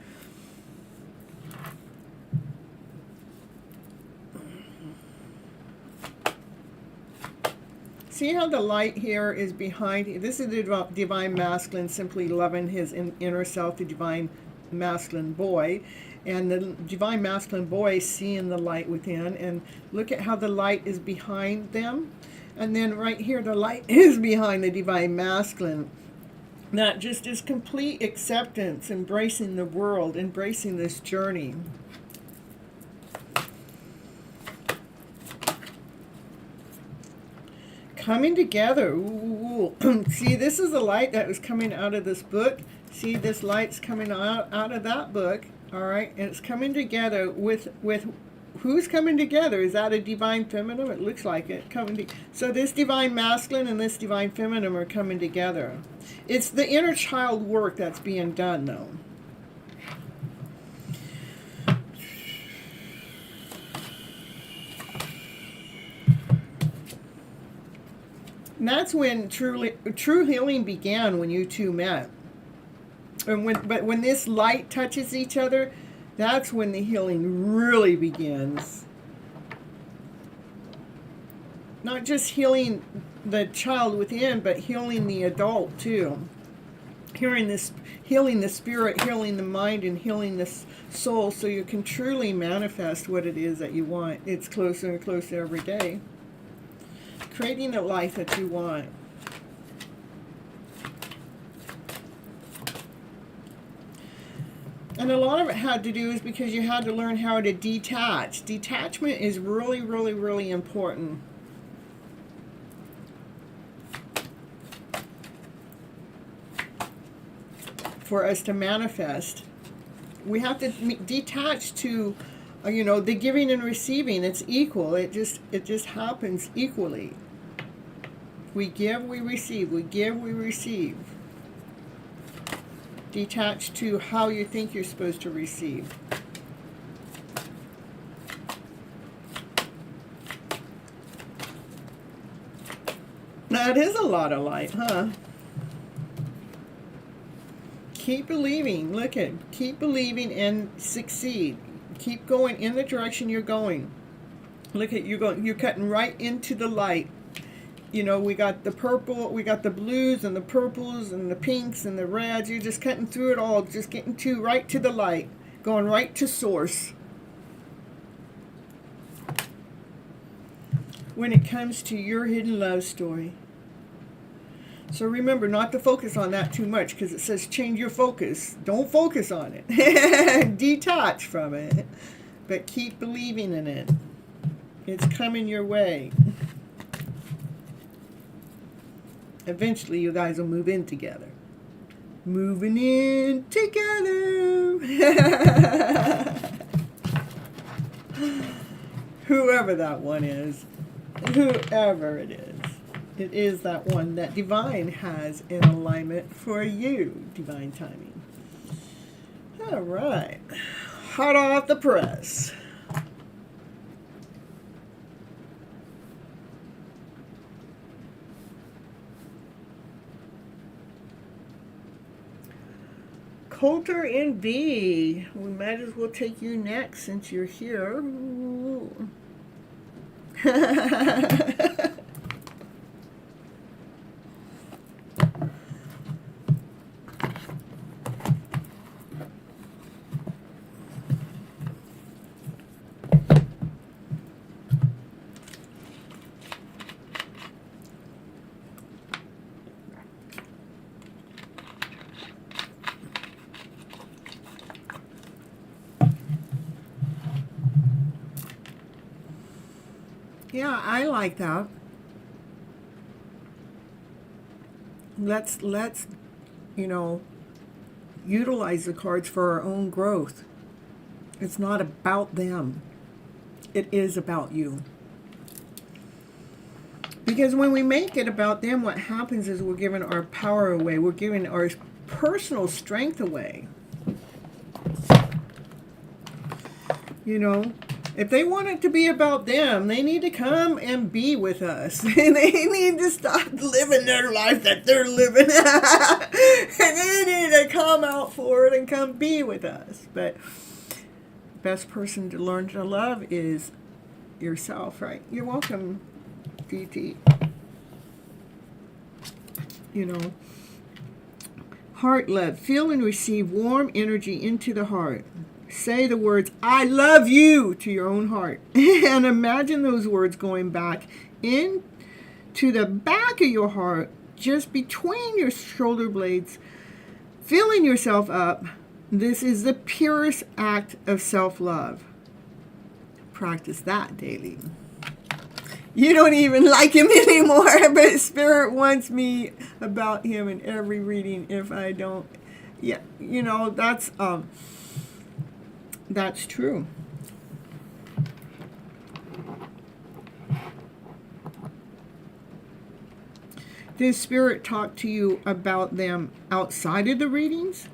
See how the light here is behind? This is the divine masculine, simply loving his inner self, the divine masculine boy. And the divine masculine boy seeing the light within. And look at how the light is behind them. And then right here, the light is behind the divine masculine. That just is complete acceptance, embracing the world, embracing this journey. Coming together. Ooh. See, this is the light that was coming out of this book. See, this light's coming out of that book. All right, and it's coming together with who's coming together? Is that a divine feminine? It looks like it. So this divine masculine and this divine feminine are coming together. It's the inner child work that's being done, though. And that's when true healing began, when you two met. And when this light touches each other, that's when the healing really begins. Not just healing the child within, but healing the adult too. Healing the spirit, healing the mind, and healing the soul, so you can truly manifest what it is that you want. It's closer and closer every day. Creating the life that you want. And a lot of it had to do is because you had to learn how to detach. Detachment is really, really, really important. For us to manifest, we have to detach to, the giving and receiving. It's equal. It just happens equally. We give, we receive. We give, we receive. Detach to how you think you're supposed to receive. That is a lot of light, huh? Keep believing. Look at, keep believing and succeed. Keep going in the direction you're going. Look at you going. You're cutting right into the light. We got the purple, we got the blues and the purples and the pinks and the reds. You're just cutting through it all, just getting right to the light, going right to source. When it comes to your hidden love story. So remember not to focus on that too much, because it says change your focus. Don't focus on it. Detach from it. But keep believing in it. It's coming your way. Eventually you guys will move in together. Moving in together. Whoever that one is. Whoever it is. It is that one that Divine has in alignment for you, Divine Timing. All right. Hot off the press. Coulter and B. We might as well take you next since you're here. Yeah, I like that. Let's utilize the cards for our own growth. It's not about them. It is about you. Because when we make it about them, what happens is we're giving our power away. We're giving our personal strength away. If they want it to be about them, they need to come and be with us. They need to stop living their life that they're living. And they need to come out for it and come be with us. But the best person to learn to love is yourself, right? You're welcome, DT. Heart love. Feel and receive warm energy into the heart. Say the words, I love you, to your own heart. And imagine those words going back into the back of your heart, just between your shoulder blades, filling yourself up. This is the purest act of self-love. Practice that daily. You don't even like him anymore, but Spirit wants me about him in every reading. If I don't, that's true. Does Spirit talk to you about them outside of the readings?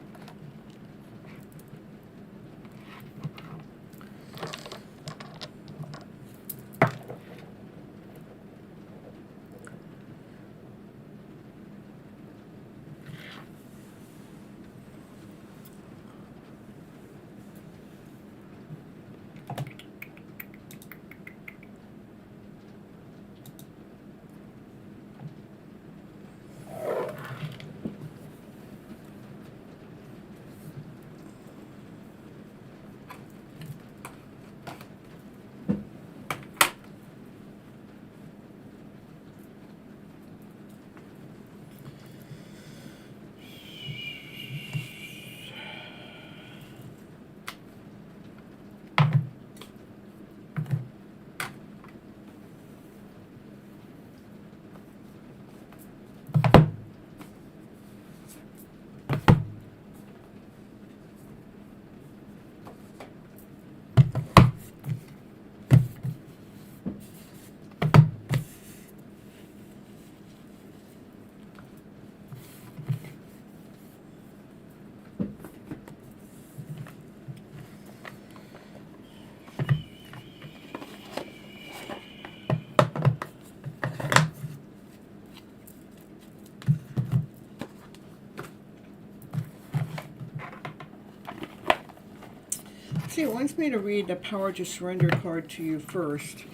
see, it wants me to read the Power to Surrender card to you first.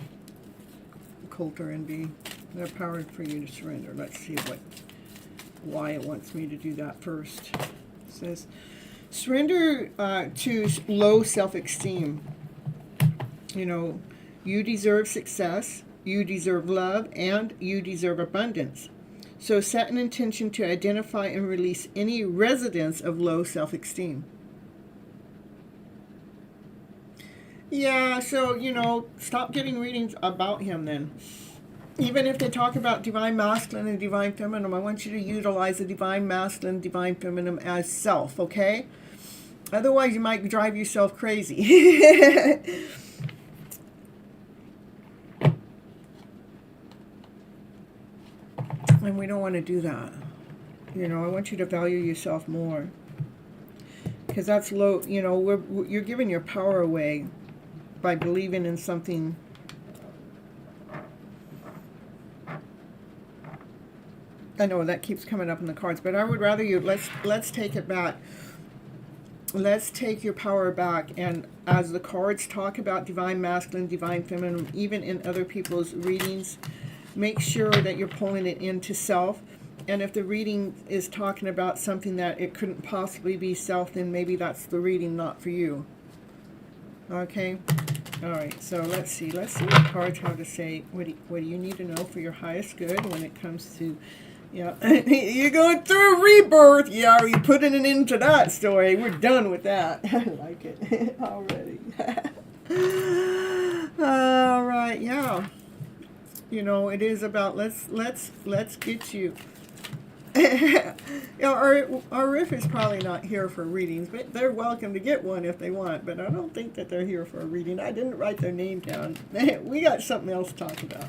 Coulter and B. The power for you to surrender. Let's see why it wants me to do that first. It says, surrender to low self-esteem. You know, you deserve success, you deserve love, and you deserve abundance. So set an intention to identify and release any residence of low self-esteem. Yeah, so, you know, stop getting readings about him then. Even if they talk about divine masculine and divine feminine, I want you to utilize the divine masculine, divine feminine as self, okay? Otherwise, you might drive yourself crazy. And we don't want to do that. You know, I want you to value yourself more. Because that's low, you know, you're giving your power away by believing in something. I know that keeps coming up in the cards, but I would rather you, let's take it back. Let's take your power back, and as the cards talk about divine masculine, divine feminine, even in other people's readings, make sure that you're pulling it into self. And if the reading is talking about something that it couldn't possibly be self, then maybe that's the reading not for you. Okay? All right, so let's see what cards have to say. What do you need to know for your highest good when it comes to, yeah, you're going through a rebirth. Yeah, you putting it into that story. We're done with that. I like it already. All right, yeah. You know, it is about let's get you. You know, our riff is probably not here for readings, but they're welcome to get one if they want. But I don't think that they're here for a reading. I didn't write their name down. We got something else to talk about.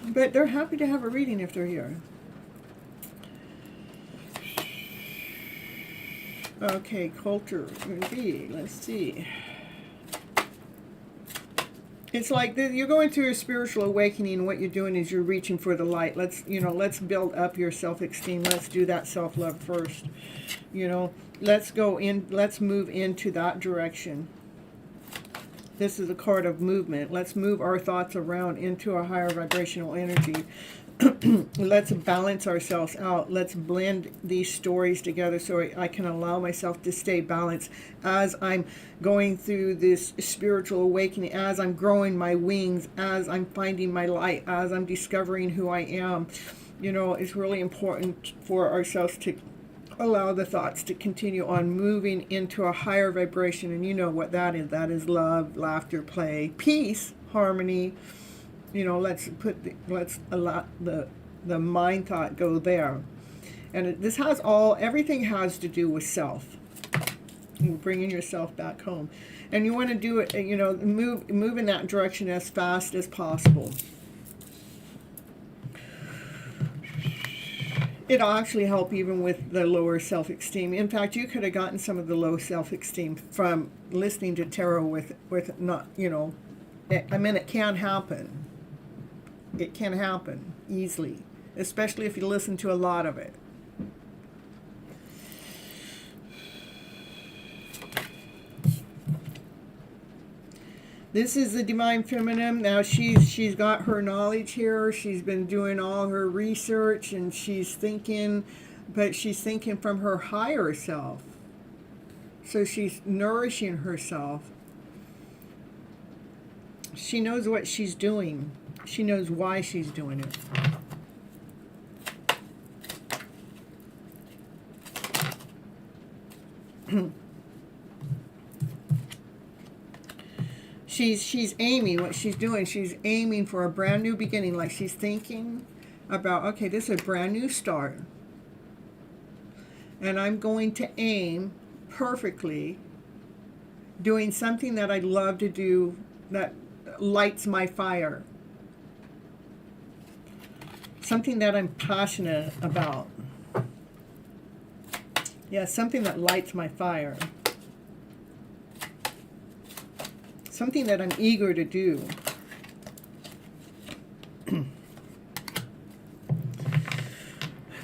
But they're happy to have a reading if they're here. Okay, Coulter, B, let's see. It's like you're going through a spiritual awakening, and what you're doing is you're reaching for the light. Let's build up your self-esteem. Let's do that self-love first. You know, let's move into that direction. This is a card of movement. Let's move our thoughts around into a higher vibrational energy. Let's balance ourselves out. Let's blend these stories together so I can allow myself to stay balanced as I'm going through this spiritual awakening, as I'm growing my wings, as I'm finding my light, as I'm discovering who I am. You know, it's really important for ourselves to allow the thoughts to continue on moving into a higher vibration. And you know what that is. That is love, laughter, play, peace, harmony. You know, let's allow the mind thought go there. And this has everything has to do with self. You're bringing yourself back home. And you want to do it, you know, move in that direction as fast as possible. It'll actually help even with the lower self-esteem. In fact, you could have gotten some of the low self-esteem from listening to tarot with not, you know, I mean, it can happen. It can happen easily, especially if you listen to a lot of it. This is the divine feminine. Now she's got her knowledge here. She's been doing all her research, and she's thinking, but she's thinking from her higher self. So she's nourishing herself. She knows what she's doing. She knows why she's doing it. She's aiming what she's doing. She's aiming for a brand new beginning. Like she's thinking about, okay, this is a brand new start. And I'm going to aim perfectly doing something that I love to do that lights my fire. Something that I'm passionate about. Yeah, something that lights my fire. Something that I'm eager to do.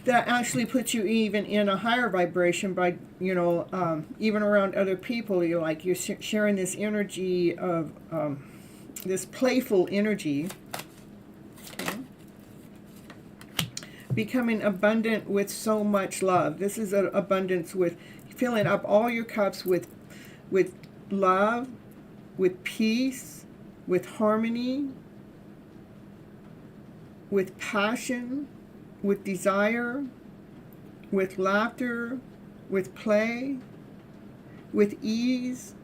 that actually puts you even in a higher vibration by, even around other people. You're sharing this energy of this playful energy. Okay. Becoming abundant with so much love. This is an abundance with filling up all your cups with love, with peace, with harmony, with passion, with desire, with laughter, with play, with ease.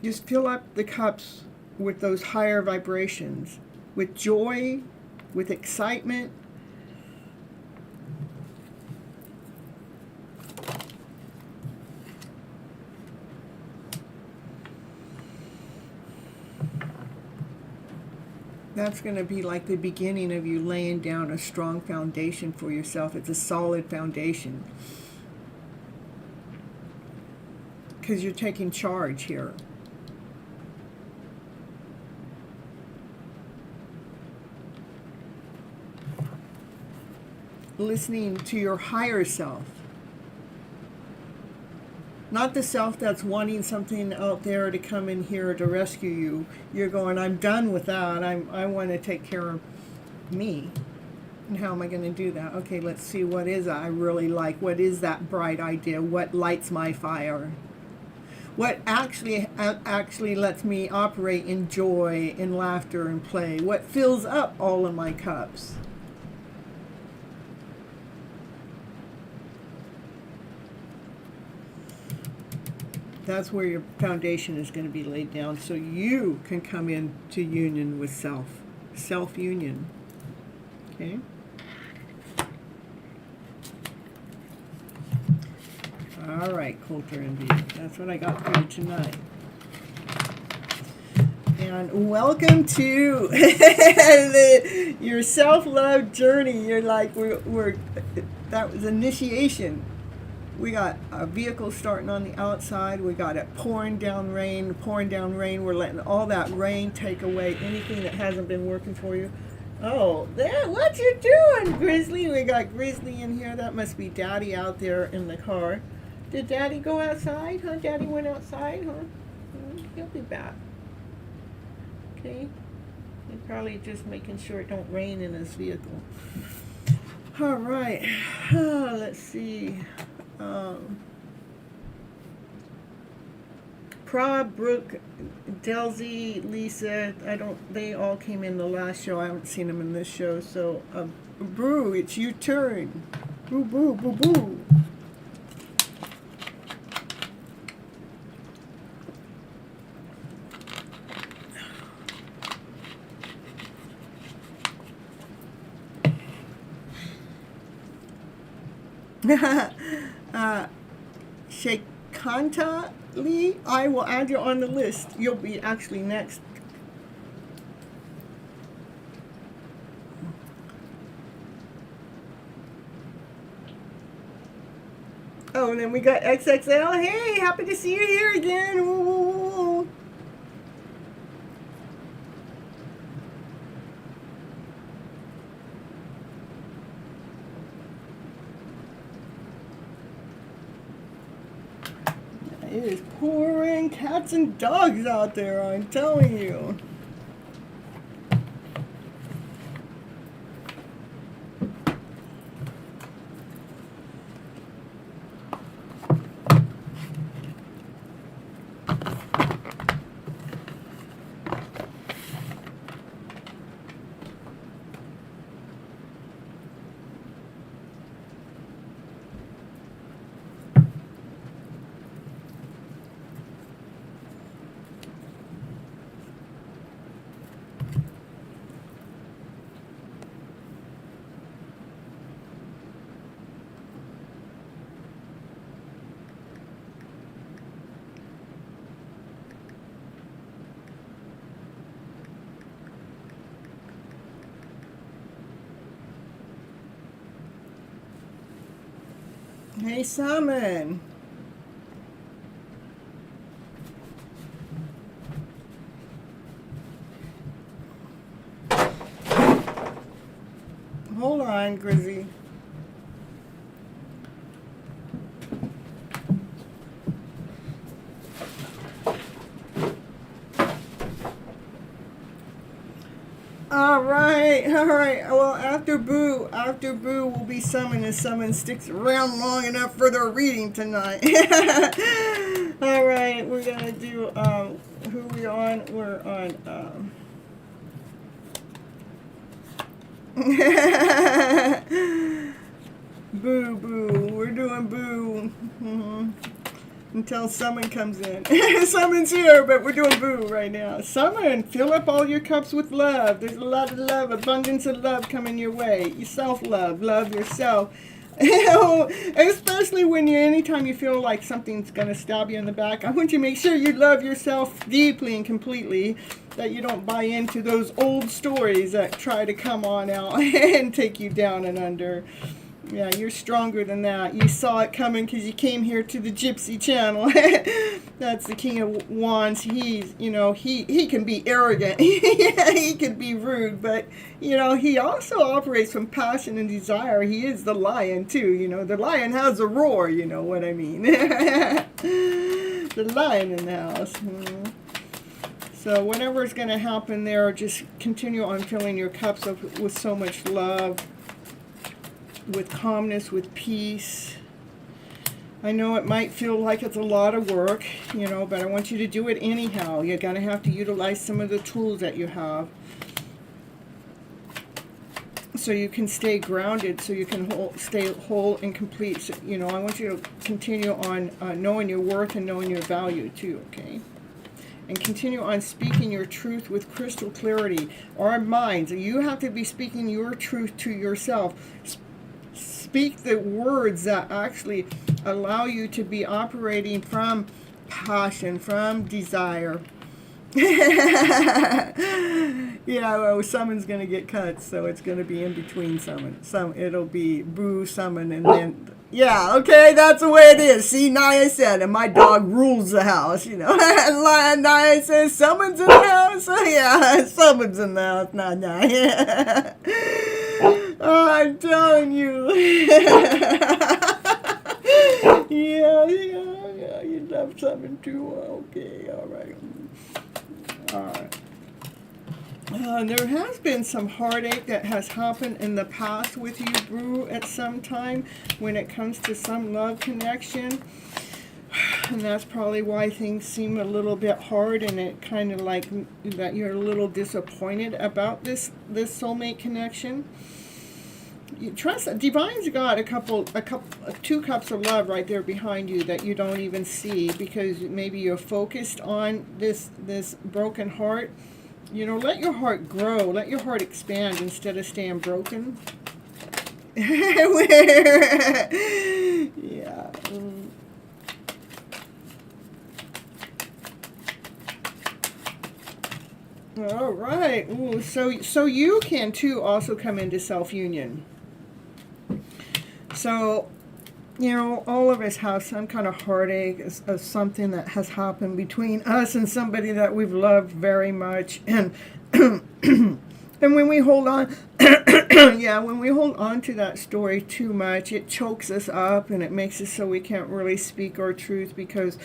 Just fill up the cups with those higher vibrations, with joy, with excitement. That's going to be like the beginning of you laying down a strong foundation for yourself. It's a solid foundation. Because you're taking charge here. Listening to your higher self. Not the self that's wanting something out there to come in here to rescue you. You're going, I'm done with that. I want to take care of me. And how am I going to do that? Okay, let's see, what is I really like? What is that bright idea? What lights my fire? What actually lets me operate in joy, in laughter, and play? What fills up all of my cups? That's where your foundation is going to be laid down, so you can come into union with self. Self-union. Okay? All right, Coulter Envy. That's what I got for you tonight. And welcome to your self-love journey. You're like, that was initiation. We got a vehicle starting on the outside. We got it pouring down rain. We're letting all that rain take away anything that hasn't been working for you. Oh, there, what you doing, Grizzly? We got Grizzly in here. That must be Daddy out there in the car. Did Daddy go outside? Huh? Daddy went outside, huh? He'll be back. Okay. He's probably just making sure it don't rain in his vehicle. All right. Let's see. Prob, Brooke, Delzy, Lisa, they all came in the last show. I haven't seen them in this show. So, Brew, it's your turn. Boo, boo, boo, boo. Shekanta Lee, I will add you on the list. You'll be actually next. Oh, and then we got XXL. Hey, happy to see you here again. Ooh. It is pouring cats and dogs out there, I'm telling you. Hey, Simon. Hold on, Grizzy. All right. Well, after Boo will be summoned, and summon sticks around long enough for their reading tonight. All right, we're gonna do who we on? We're on Boo. We're doing Boo. Until Summon comes in. Summon's here, but we're doing Boo right now. Summon, fill up all your cups with love. There's a lot of love, abundance of love coming your way. You self-love, love yourself. Especially when anytime you feel like something's going to stab you in the back, I want you to make sure you love yourself deeply and completely, that you don't buy into those old stories that try to come on out and take you down and under. Yeah, you're stronger than that. You saw it coming because you came here to the Gypsy channel. That's the King of Wands. He's, he can be arrogant. He can be rude, but, he also operates from passion and desire. He is the lion, too. The lion has a roar, you know what I mean. The lion in the house. So whatever is going to happen there, just continue on filling your cups up with so much love, with calmness, with peace. I know it might feel like it's a lot of work, but I want you to do it anyhow. You're going to have to utilize some of the tools that you have so you can stay grounded, so you can stay whole and complete. So, I want you to continue on knowing your worth and knowing your value too, okay? And continue on speaking your truth with crystal clarity. Our minds, you have to be speaking your truth to yourself. Speak the words that actually allow you to be operating from passion, from desire. Yeah, well, Summon's going to get cut, so it's going to be in between Summon. It'll be Boo, Summon, and then... Yeah, okay, that's the way it is. See, Naya said, and my dog rules the house, Naya says, Summon's in the house. Yeah, Summon's in the house, not Naya. Oh, I'm telling you. Yeah, you love Summon too. Okay, all right. There has been some heartache that has happened in the past with you, Boo, at some time when it comes to some love connection. And that's probably why things seem a little bit hard, and it kind of like that you're a little disappointed about this soulmate connection. You trust Divine's got two cups of love right there behind you that you don't even see, because maybe you're focused on this broken heart. Let your heart grow, let your heart expand instead of staying broken. Yeah. All right. Ooh, so you can too also come into self-union. So, all of us have some kind of heartache of something that has happened between us and somebody that we've loved very much. And and when we hold on, when we hold on to that story too much, it chokes us up and it makes us so we can't really speak our truth, because,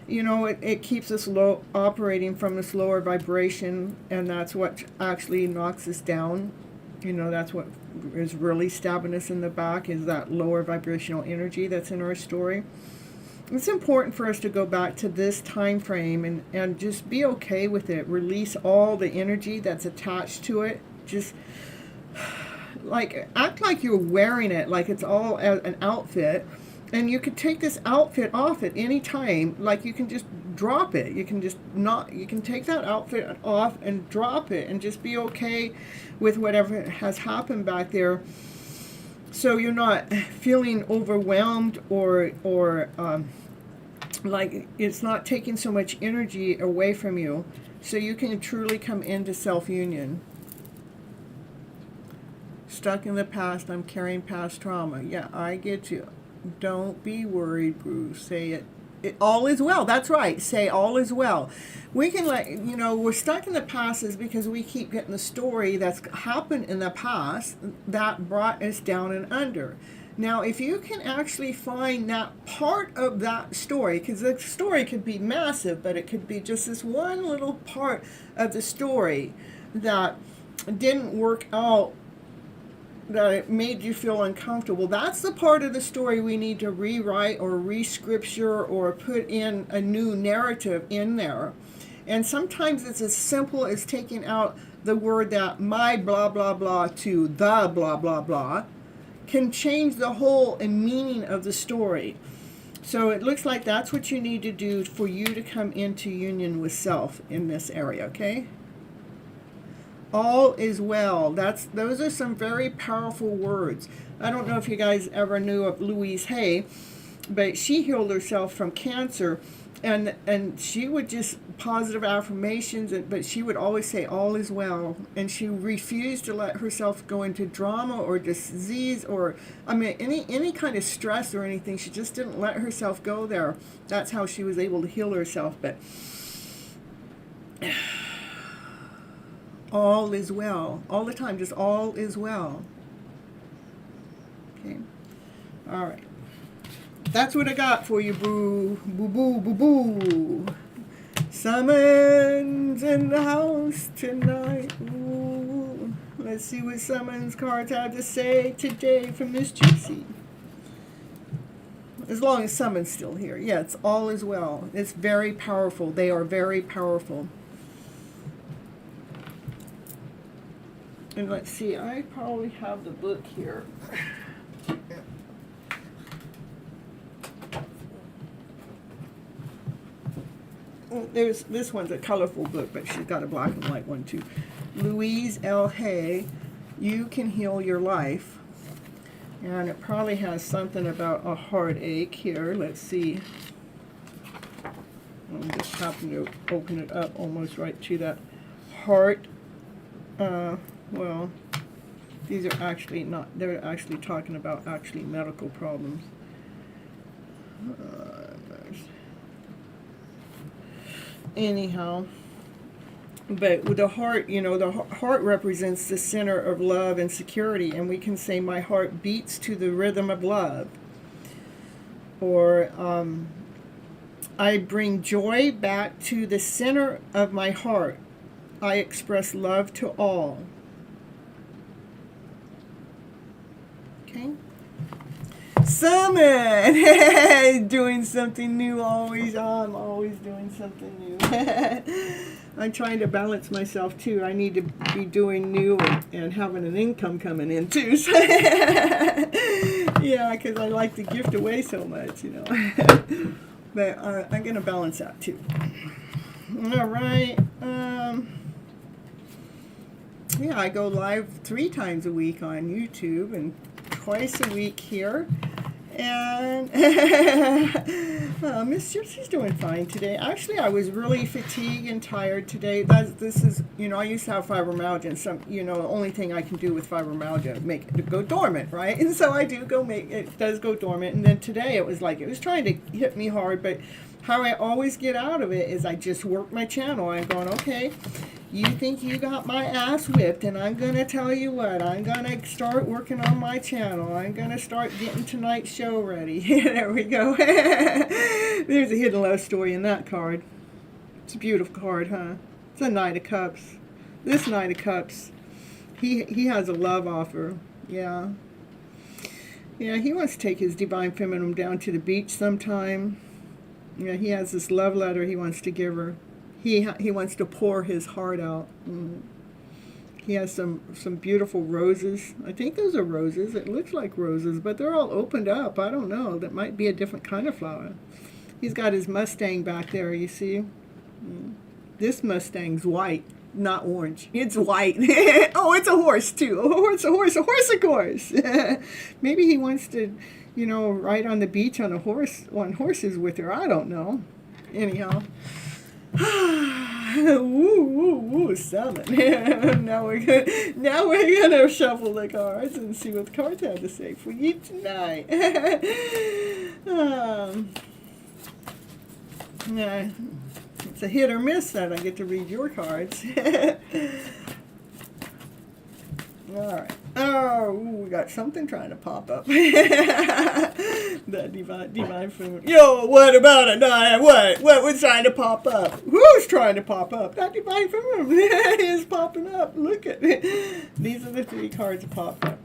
it keeps us operating from this lower vibration, and that's what actually knocks us down. That's what is really stabbing us in the back, is that lower vibrational energy that's in our story. It's important for us to go back to this time frame and just be okay with it. Release all the energy that's attached to it. Just act like you're wearing it, like it's all an outfit. And you could take this outfit off at any time. Like, you can just drop it. You can take that outfit off and drop it and just be okay with whatever has happened back there. So you're not feeling overwhelmed or like it's not taking so much energy away from you. So you can truly come into self-union. Stuck in the past, I'm carrying past trauma. Yeah, I get you. Don't be worried, Bruce. Say it. all is well. That's right. Say all is well. We can we're stuck in the past is because we keep getting the story that's happened in the past that brought us down and under. Now, if you can actually find that part of that story, because the story could be massive, but it could be just this one little part of the story that didn't work out, that it made you feel uncomfortable. That's the part of the story we need to rewrite or re-scripture or put in a new narrative in there. And sometimes it's as simple as taking out the word that my blah blah blah to the blah blah blah can change the whole meaning of the story. So it looks like that's what you need to do for you to come into union with self in this area, okay? All is well. Those are some very powerful words. I don't know if you guys ever knew of Louise Hay, but she healed herself from cancer, and she would just positive affirmations, but she would always say all is well, and she refused to let herself go into drama or disease or any kind of stress or anything. She just didn't let herself go there. That's how she was able to heal herself. But all is well all the time. Just all is well. Okay. All right. That's what I got for you, boo. Boo, boo, boo, boo. Summons in the house tonight. Ooh. Let's see what summons cards have to say today from Miss Gypsy. As long as someone's still here. Yeah, it's all is well. It's very powerful. They are very powerful. And let's see, I probably have the book here. This one's a colorful book, but she's got a black and white one too. Louise L. Hay, You Can Heal Your Life. And it probably has something about a heartache here. Let's see. I'm just happen to open it up almost right to that heart. Well, these are actually not, they're actually talking about actually medical problems. Anyhow, but with the heart, the heart represents the center of love and security, and we can say my heart beats to the rhythm of love, or I bring joy back to the center of my heart. I express love to all. Okay. Summon! Doing something new always. I'm always doing something new. I'm trying to balance myself too. I need to be doing new and having an income coming in too. Yeah, because I like to gift away so much, But I'm going to balance that too. All right. Yeah, I go live 3 times a week on YouTube and twice a week here. And Miss Gypsy's doing fine today. Actually, I was really fatigued and tired today. This is, I used to have fibromyalgia, and the only thing I can do with fibromyalgia, make it go dormant, right? And so I do it does go dormant. And then today it was trying to hit me hard, but how I always get out of it is I just work my channel. I'm going, okay, you think you got my ass whipped, and I'm going to tell you what, I'm going to start working on my channel. I'm going to start getting tonight's show ready. There we go. There's a hidden love story in that card. It's a beautiful card, huh? It's a Knight of Cups. This Knight of Cups, he has a love offer. Yeah. Yeah, he wants to take his divine feminine down to the beach sometime. Yeah, he has this love letter he wants to give her. He wants to pour his heart out. He has some beautiful roses. I think those are roses. It looks like roses, but they're all opened up. I don't know. That might be a different kind of flower. He's got his Mustang back there, you see. This Mustang's white, not orange. It's white. Oh, it's a horse, too. It's a horse, of course. Maybe he wants to, ride on the beach on horses with her. I don't know. Anyhow. Woo, summon. Now we're gonna shuffle the cards and see what the cards have to say for you tonight. Yeah, it's a hit or miss that I get to read your cards. All right. Oh, we got something trying to pop up. That divine feminine. Yo, what about it? What was trying to pop up? Who's trying to pop up? That divine feminine is popping up. Look at it. These are the 3 cards that popped up.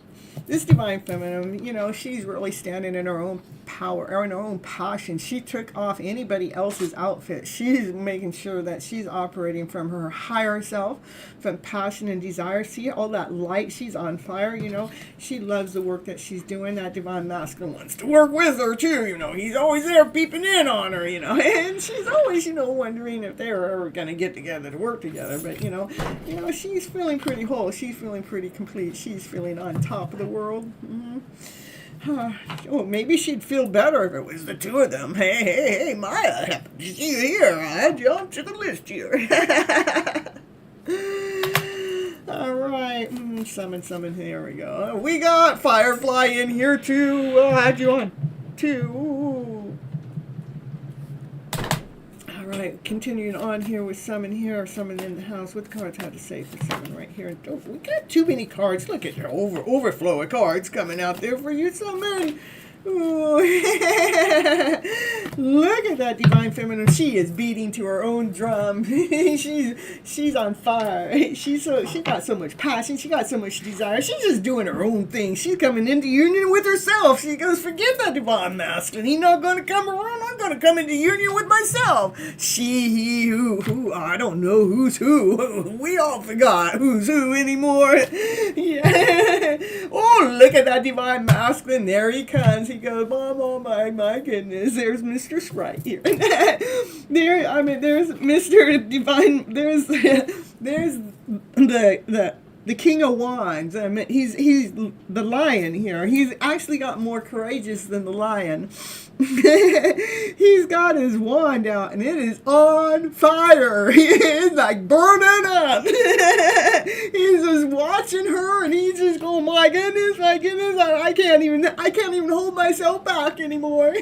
This divine feminine, you know, she's really standing in her own power or in her own passion. She took off anybody else's outfit. She's making sure that she's operating from her higher self, from passion and desire. See all that light? She's on fire, you know. She loves the work that she's doing. That divine masculine wants to work with her too, you know. He's always there peeping in on her, you know. And she's always, you know, wondering if they're ever going to get together to work together. But, you know, she's feeling pretty whole. She's feeling pretty complete. She's feeling on top of the world. Oh, maybe she'd feel better if it was the 2 of them. Hey, Maya, happened to see you here. I jumped to the list here. All right, summon. Here we go. We got Firefly in here too. Had you on 2. All right, continuing on here with summon in the house. What the cards had to say for summon right here? Oh, we got too many cards. Look at your overflow of cards coming out there for you, summon. Ooh. Look at that divine feminine. She is beating to her own drum. she's on fire. She got so much passion. She got so much desire. She's just doing her own thing. She's coming into union with herself. She goes, forget that divine masculine. He's not going to come around. I'm going to come into union with myself. She, he, who. I don't know who's who. We all forgot who's who anymore. Yeah. Oh, look at that divine masculine. There he comes. He goes, oh my goodness, there's Mr. Sprite here. There's Mr. Divine, there's the King of Wands. I mean, he's the lion here. He's actually got more courageous than the lion. He's got his wand out and it is on fire. He's like burning up. He's just watching her and he's just going, my goodness, I can't even hold myself back anymore.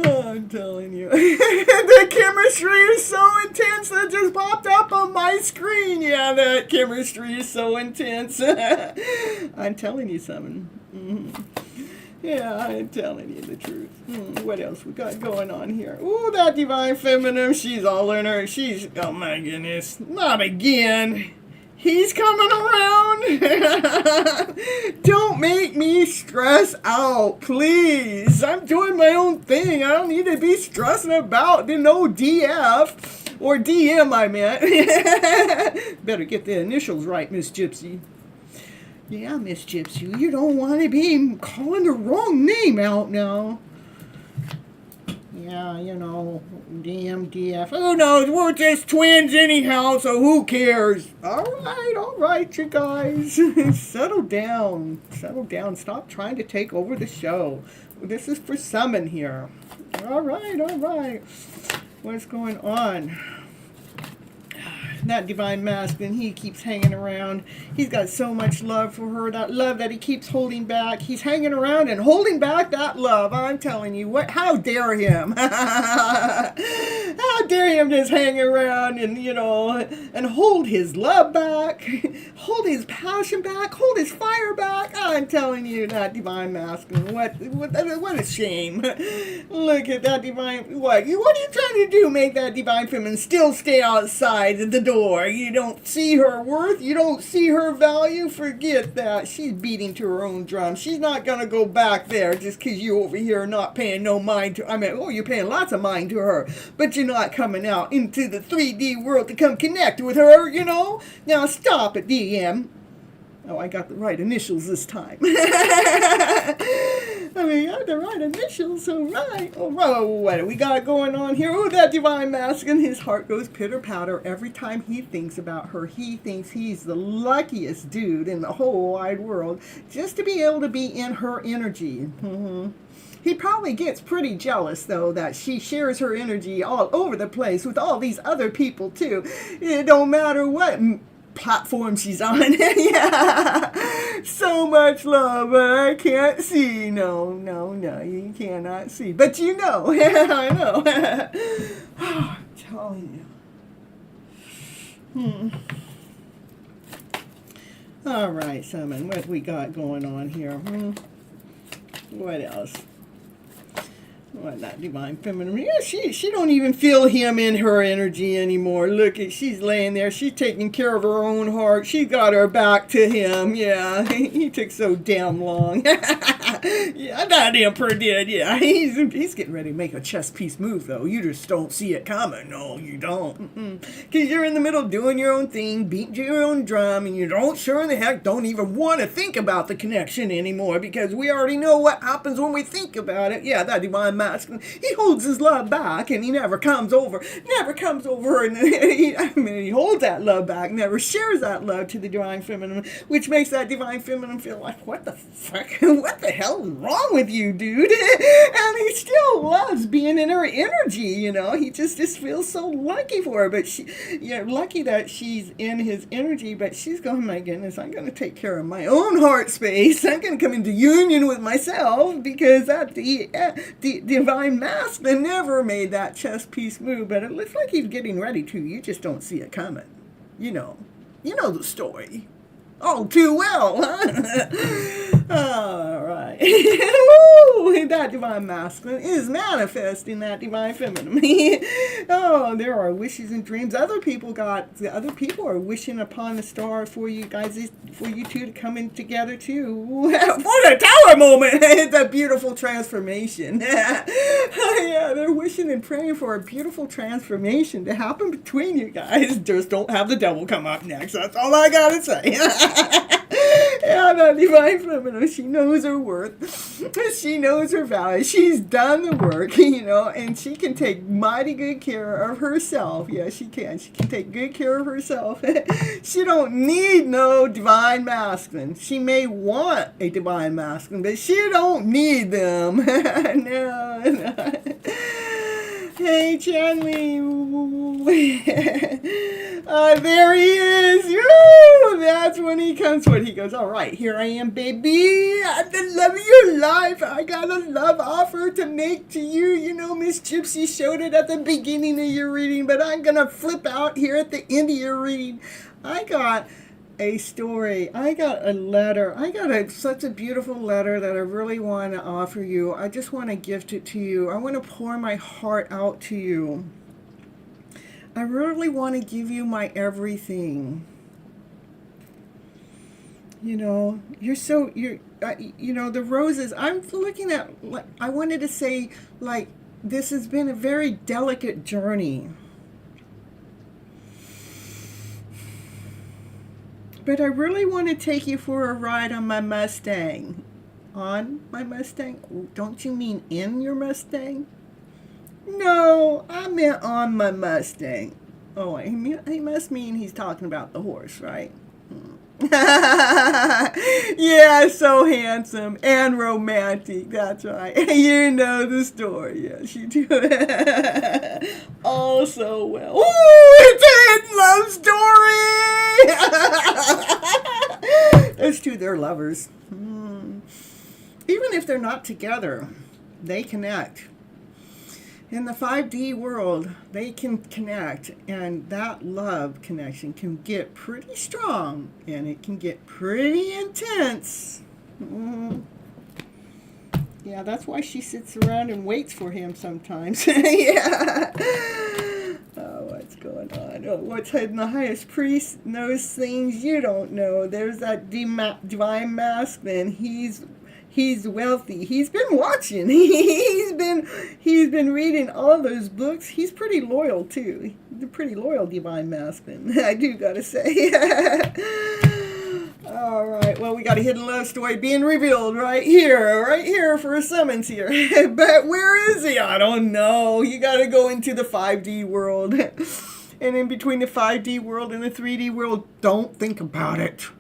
Oh, I'm telling you. The chemistry is so intense that just popped up on my screen. Yeah, that chemistry is so intense. I'm telling you something. Mm-hmm. Yeah, I'm telling you the truth. What else we got going on here? Ooh, that divine feminine. She's all in her. Oh my goodness. Not again. He's coming around. Don't make me stress out, please. I'm doing my own thing. I don't need to be stressing about the no DF or DM, I meant. Better get the initials right, Miss Gypsy. Yeah, Miss Gypsy, you don't want to be calling the wrong name out now. Yeah, you know, DM, DF. Who knows? We're just twins anyhow, so who cares? All right, you guys. Settle down. Stop trying to take over the show. This is for summon here. All right. What's going on? That divine masculine, he keeps hanging around. He's got so much love for her, that love that he keeps holding back. He's hanging around and holding back that love. I'm telling you, how dare him? How dare him just hang around and, and hold his love back, hold his passion back, hold his fire back. I'm telling you, that divine masculine, what a shame. Look at that divine, what are you trying to do? Make that divine feminine still stay outside the door. You don't see her worth. You don't see her value. Forget that. She's beating to her own drum. She's not going to go back there just because you over here are not paying no mind to, you're paying lots of mind to her, but you're not coming out into the 3D world to come connect with her, Now stop it, DM. Oh, I got the right initials this time. I got the right initials, so right. Oh, what do we got going on here? Oh, that divine masculine, his heart goes pitter-patter every time he thinks about her. He thinks he's the luckiest dude in the whole wide world just to be able to be in her energy. Mm-hmm. He probably gets pretty jealous, though, that she shares her energy all over the place with all these other people, too. It don't matter what platform she's on. Yeah. So much love, but I can't see. No, no, no, you cannot see. But you know, I know. I'm telling you. All right, Simon, what we got going on here? What else? What, that divine feminine? Yeah, she don't even feel him in her energy anymore. Look, she's laying there. She's taking care of her own heart. She got her back to him. Yeah, he took so damn long. Yeah, that emperor did. Yeah, he's getting ready to make a chess piece move, though. You just don't see it coming. No, you don't. Because you're in the middle doing your own thing, beating your own drum, and you sure in the heck don't even want to think about the connection anymore, because we already know what happens when we think about it. Yeah, that divine masculine, he holds his love back, and he never comes over, and he holds that love back, never shares that love to the divine feminine, which makes that divine feminine feel like, what the fuck, what the hell is wrong with you, dude? And he still loves being in her energy, he just feels so lucky for her, but lucky that she's in his energy, but she's going, my goodness, I'm going to take care of my own heart space, I'm going to come into union with myself, because that the divine masculine never made that chess piece move, but it looks like he's getting ready to. You just don't see it coming. You know the story. Oh, too well, huh? All right. Ooh, that divine masculine is manifesting that divine feminine. Oh, there are wishes and dreams. Other people are wishing upon the star for you guys, for you two to come in together too. For the tower moment. It's a beautiful transformation. Yeah, they're wishing and praying for a beautiful transformation to happen between you guys. Just don't have the devil come up next. That's all I gotta say. Yeah, that divine feminine, she knows her worth. She knows her value. She's done the work, and she can take mighty good care of herself. Yeah, she can. She can take good care of herself. She don't need no divine masculine. She may want a divine masculine, but she don't need them. No. Hey, Chanley. There he is. Woo! That's when he comes. When he goes, all right, here I am, baby. I'm the love of your life. I got a love offer to make to you. Miss Gypsy showed it at the beginning of your reading, but I'm going to flip out here at the end of your reading. I got a story. I got a letter. I got such a beautiful letter that I really want to offer you. I just want to gift it to you. I want to pour my heart out to you. I really want to give you my everything. The roses, I'm looking at, I wanted to say, this has been a very delicate journey. But I really want to take you for a ride on my Mustang. On my Mustang? Don't you mean in your Mustang? No, I meant on my Mustang. Oh, he must mean he's talking about the horse, right? Yeah, so handsome and romantic. That's right. You know the story. Yes, you do. Oh, so well. Ooh, it's a hidden love story. Those two, they're lovers. Even if they're not together, they connect. In the 5D world, they can connect, and that love connection can get pretty strong, and it can get pretty intense. Yeah, that's why she sits around and waits for him sometimes. Yeah. Oh, what's going on? Oh, what's hidden? The highest priest knows things you don't know. There's that divine masculine. He's wealthy. He's been watching. He's been reading all those books. He's pretty loyal too. He's a pretty loyal divine masculine, I do gotta say. All right. Well, we got a hidden love story being revealed right here for a summons here. But where is he? I don't know. You gotta go into the 5D world, and in between the 5D world and the 3D world, don't think about it.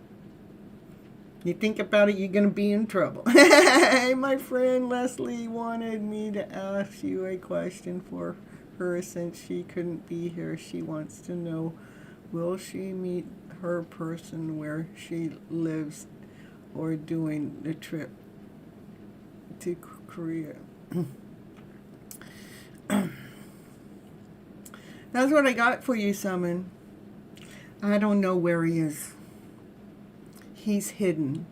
You think about it, you're going to be in trouble. Hey, my friend Leslie wanted me to ask you a question for her since she couldn't be here. She wants to know, will she meet her person where she lives or doing the trip to Korea. That's what I got for you, Summon. I don't know where he is. He's hidden.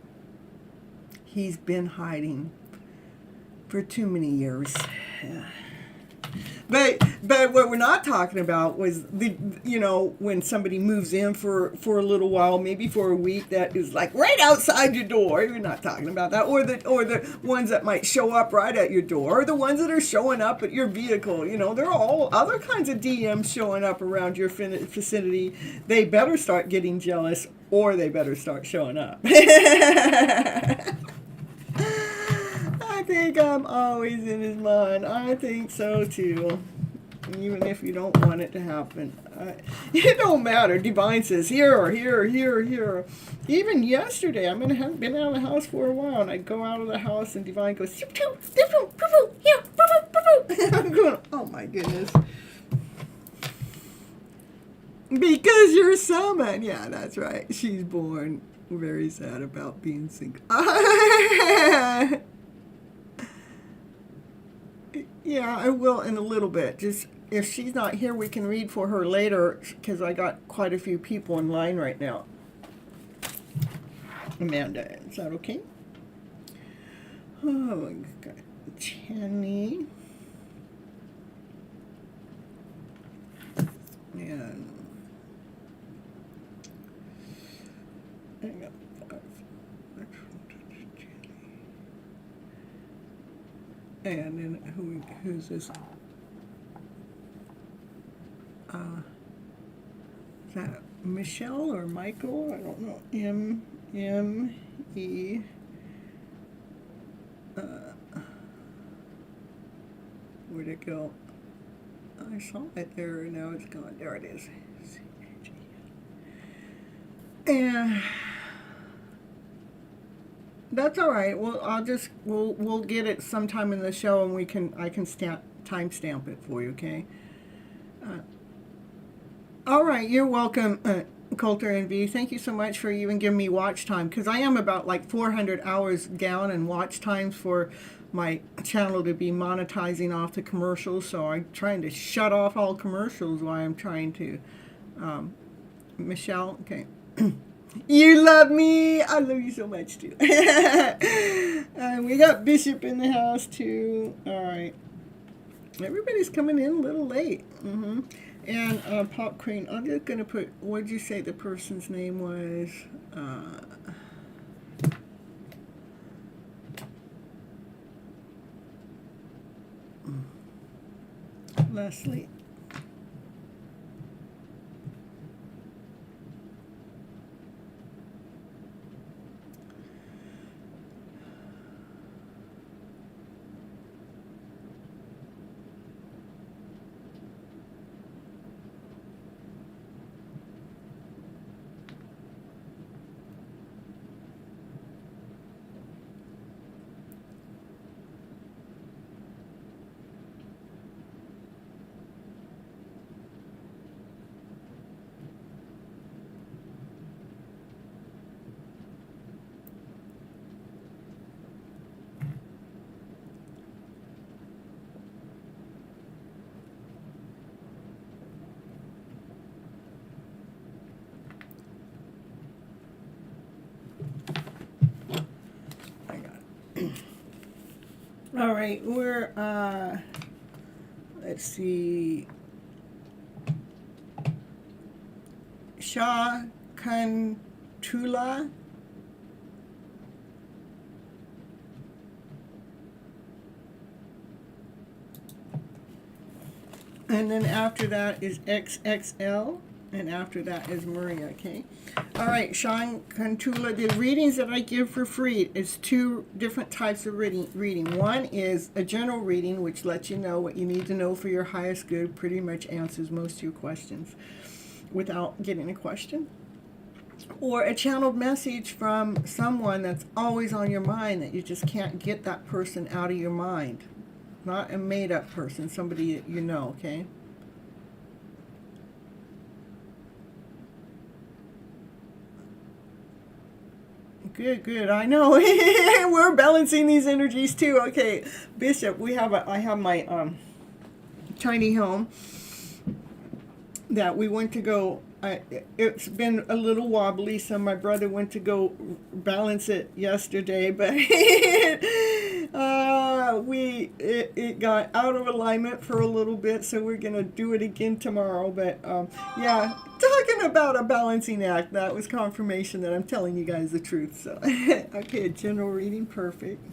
He's been hiding for too many years. Yeah. But what we're not talking about was when somebody moves in for a little while, maybe for a week, that is like right outside your door. We're not talking about that, or the ones that might show up right at your door, or the ones that are showing up at your vehicle. There are all other kinds of DMs showing up around your vicinity. They better start getting jealous, or they better start showing up. I think I'm always in his mind. I think so too. Even if you don't want it to happen. It don't matter. Divine says here or here, here, here. Even yesterday, I haven't been out of the house for a while, and I go out of the house and Divine goes, here, I'm going, oh my goodness. Because you're Summon. Yeah, that's right. She's born very sad about being single. Yeah, I will in a little bit. Just if she's not here, we can read for her later, because I got quite a few people in line right now. Amanda, is that okay? Oh, I got Channy. And I got and then who's this? Is that Michelle or Michael? I don't know. M-E. Where'd it go? I saw it there, and now it's gone. There it is. And that's all right. Well, we'll get it sometime in the show, and I can timestamp it for you. Okay. All right. You're welcome, Coulter and V. Thank you so much for even giving me watch time, because I am about like 400 hours down in watch times for my channel to be monetizing off the commercials. So I'm trying to shut off all commercials while I'm trying to. Michelle, okay. You love me. I love you so much too. We got Bishop in the house too. All right. Everybody's coming in a little late. And Pop Queen, I'm just going to put, what did you say the person's name was? Leslie. All right, we're, let's see, Shah Kantula. And then after that is XXL. And after that is Maria, okay? All right, Sean Cantula, the readings that I give for free is two different types of reading. One is a general reading, which lets you know what you need to know for your highest good, pretty much answers most of your questions without getting a question. Or a channeled message from someone that's always on your mind that you just can't get that person out of your mind. Not a made-up person, somebody that you know, okay? Good, good. I know. We're balancing these energies too. Okay, Bishop, I have my tiny home that we went to go. It's been a little wobbly, so my brother went to go balance it yesterday, but it got out of alignment for a little bit, so we're gonna do it again tomorrow. But yeah, talking about a balancing act, that was confirmation that I'm telling you guys the truth. So okay, general reading, perfect.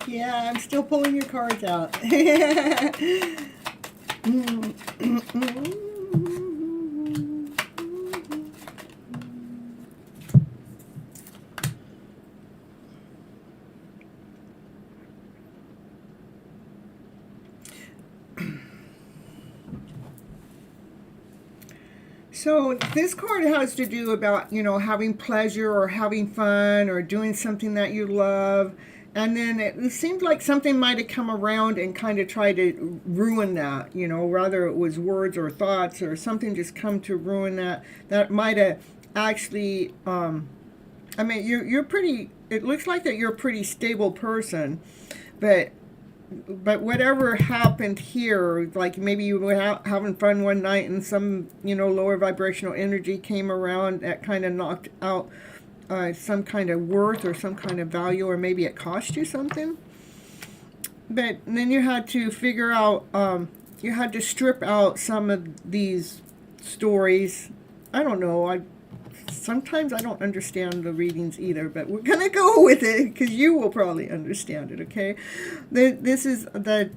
Yeah, I'm still pulling your cards out. So this card has to do about, having pleasure or having fun or doing something that you love. And then it seemed like something might have come around and kind of tried to ruin that, whether it was words or thoughts or something just come to ruin that. That might have actually, you're pretty, it looks like that you're a pretty stable person, but whatever happened here, like maybe you were having fun one night and some, lower vibrational energy came around that kind of knocked out some kind of worth or some kind of value, or maybe it cost you something. But then you had to figure out, you had to strip out some of these stories. I don't know. Sometimes I don't understand the readings either, but we're going to go with it because you will probably understand it, okay? This is that,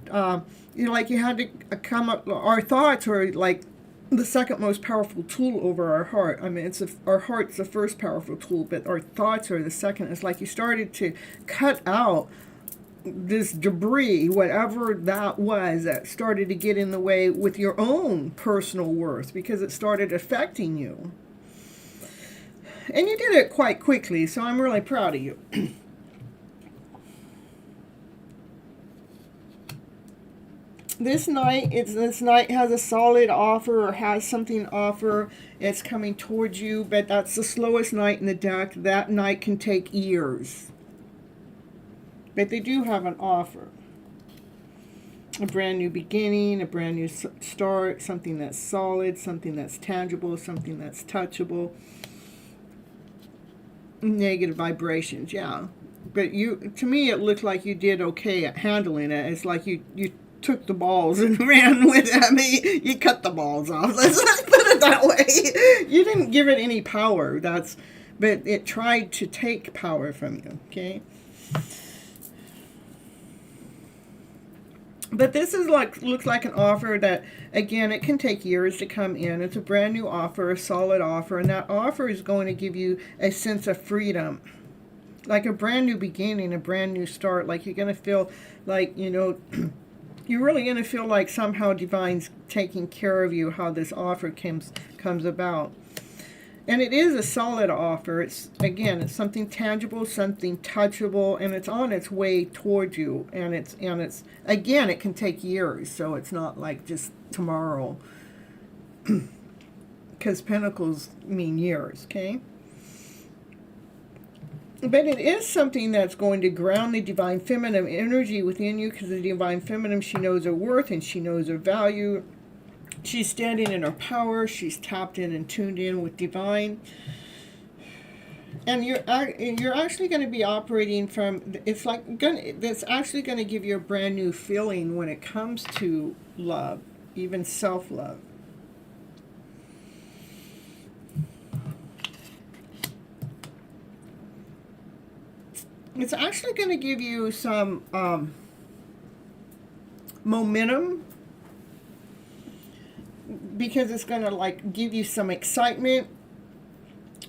like you had to come up, our thoughts are like the second most powerful tool over our heart. I mean, our heart's the first powerful tool, but our thoughts are the second. It's like you started to cut out this debris, whatever that was, that started to get in the way with your own personal worth because it started affecting you. And you did it quite quickly, so I'm really proud of you. This night has a solid offer or has something to offer. It's coming towards you, but that's the slowest night in the deck. That night can take years. But they do have an offer. A brand new beginning, a brand new start, something that's solid, something that's tangible, something that's touchable. Negative vibrations, yeah. But to me, it looked like you did okay at handling it. It's like you took the balls and ran with it. I mean, you cut the balls off. Let's put it that way. You didn't give it any power. But it tried to take power from you, okay? But this is looks like an offer that, again, it can take years to come in. It's a brand new offer, a solid offer, and that offer is going to give you a sense of freedom. Like a brand new beginning, a brand new start. Like you're going to feel like, you're really going to feel like somehow Divine's taking care of you, how this offer comes about. And it is a solid offer. It's something tangible, something touchable, and it's on its way towards you. And it's again, it can take years, so it's not like just tomorrow. Because pentacles mean years, okay? But it is something that's going to ground the divine feminine energy within you, because the divine feminine, she knows her worth and she knows her value. She's standing in her power. She's tapped in and tuned in with divine. And you're actually going to be operating from, it's actually going to give you a brand new feeling when it comes to love, even self-love. It's actually going to give you some momentum, because it's going to give you some excitement,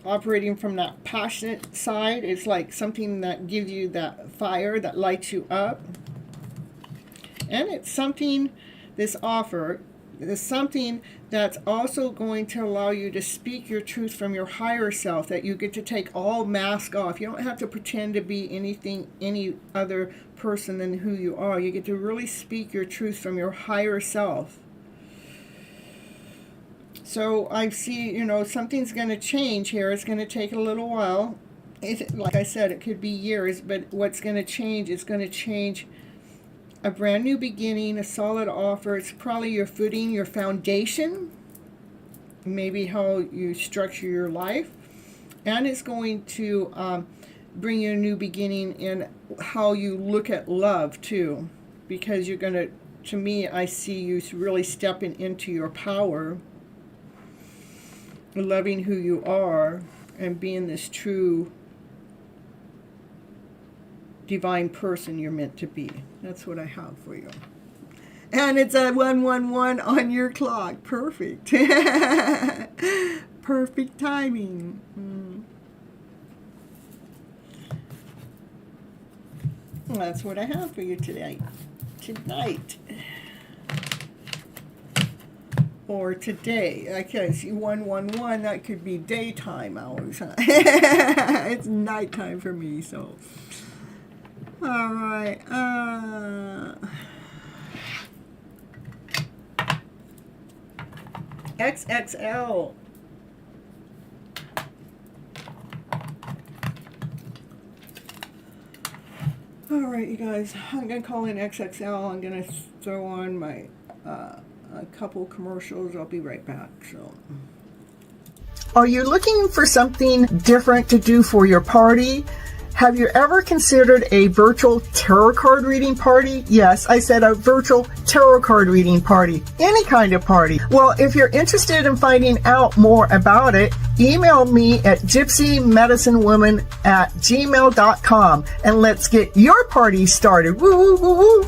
operating from that passionate side. It's like something that gives you that fire that lights you up. And it's something, this offer is something that's also going to allow you to speak your truth from your higher self, that you get to take all mask off. You don't have to pretend to be any other person than who you are. You get to really speak your truth from your higher self. So I see, something's going to change here. It's going to take a little while. Like I said, it could be years, but what's going to change is going to change a brand new beginning, a solid offer. It's probably your footing, your foundation, maybe how you structure your life. And it's going to bring you a new beginning in how you look at love, too. Because you're going to me, I see you really stepping into your power, loving who you are, and being this true divine person you're meant to be. That's what I have for you. And it's a 111 on your clock. Perfect. Perfect timing. That's what I have for you tonight. Or today. Because 111, that could be daytime hours. Huh? It's nighttime for me, so. All right. XXL. All right, you guys. I'm going to call in XXL. I'm going to throw on my a couple commercials. I'll be right back. So. Are you looking for something different to do for your party? Have you ever considered a virtual tarot card reading party? Yes, I said a virtual tarot card reading party. Any kind of party. Well, if you're interested in finding out more about it, email me at gypsymedicinewoman@gmail.com and let's get your party started. Woo, woo, woo, woo.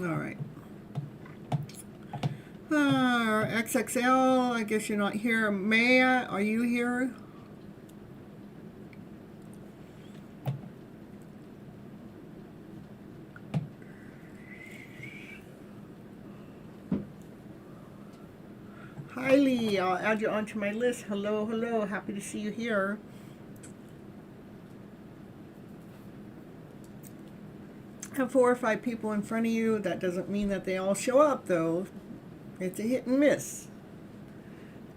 All right. XXL, I guess you're not here. Maya, are you here? Hi Lee, I'll add you onto my list. Hello, hello, happy to see you here. Have 4 or 5 people in front of you. That doesn't mean that they all show up though. It's a hit and miss.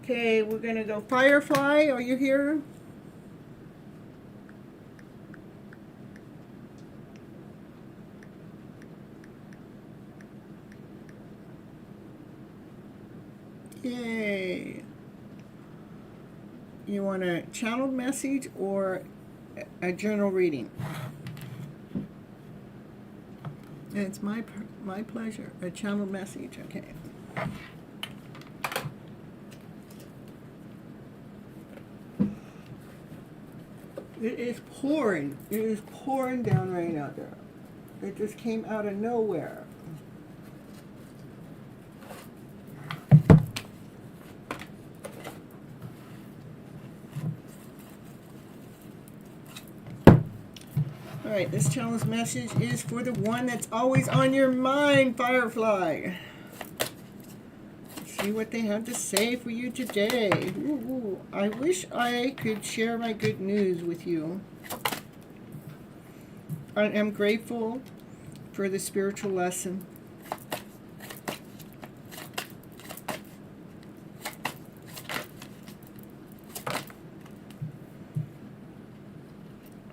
Okay, we're gonna go Firefly, are you here? Yay. You want a channeled message or a journal reading? It's my pleasure. A channeled message, okay. It is pouring. It is pouring down rain out there. It just came out of nowhere. All right, this challenge message is for the one that's always on your mind, Firefly. Let's see what they have to say for you today. Ooh, I wish I could share my good news with you. I am grateful for the spiritual lesson.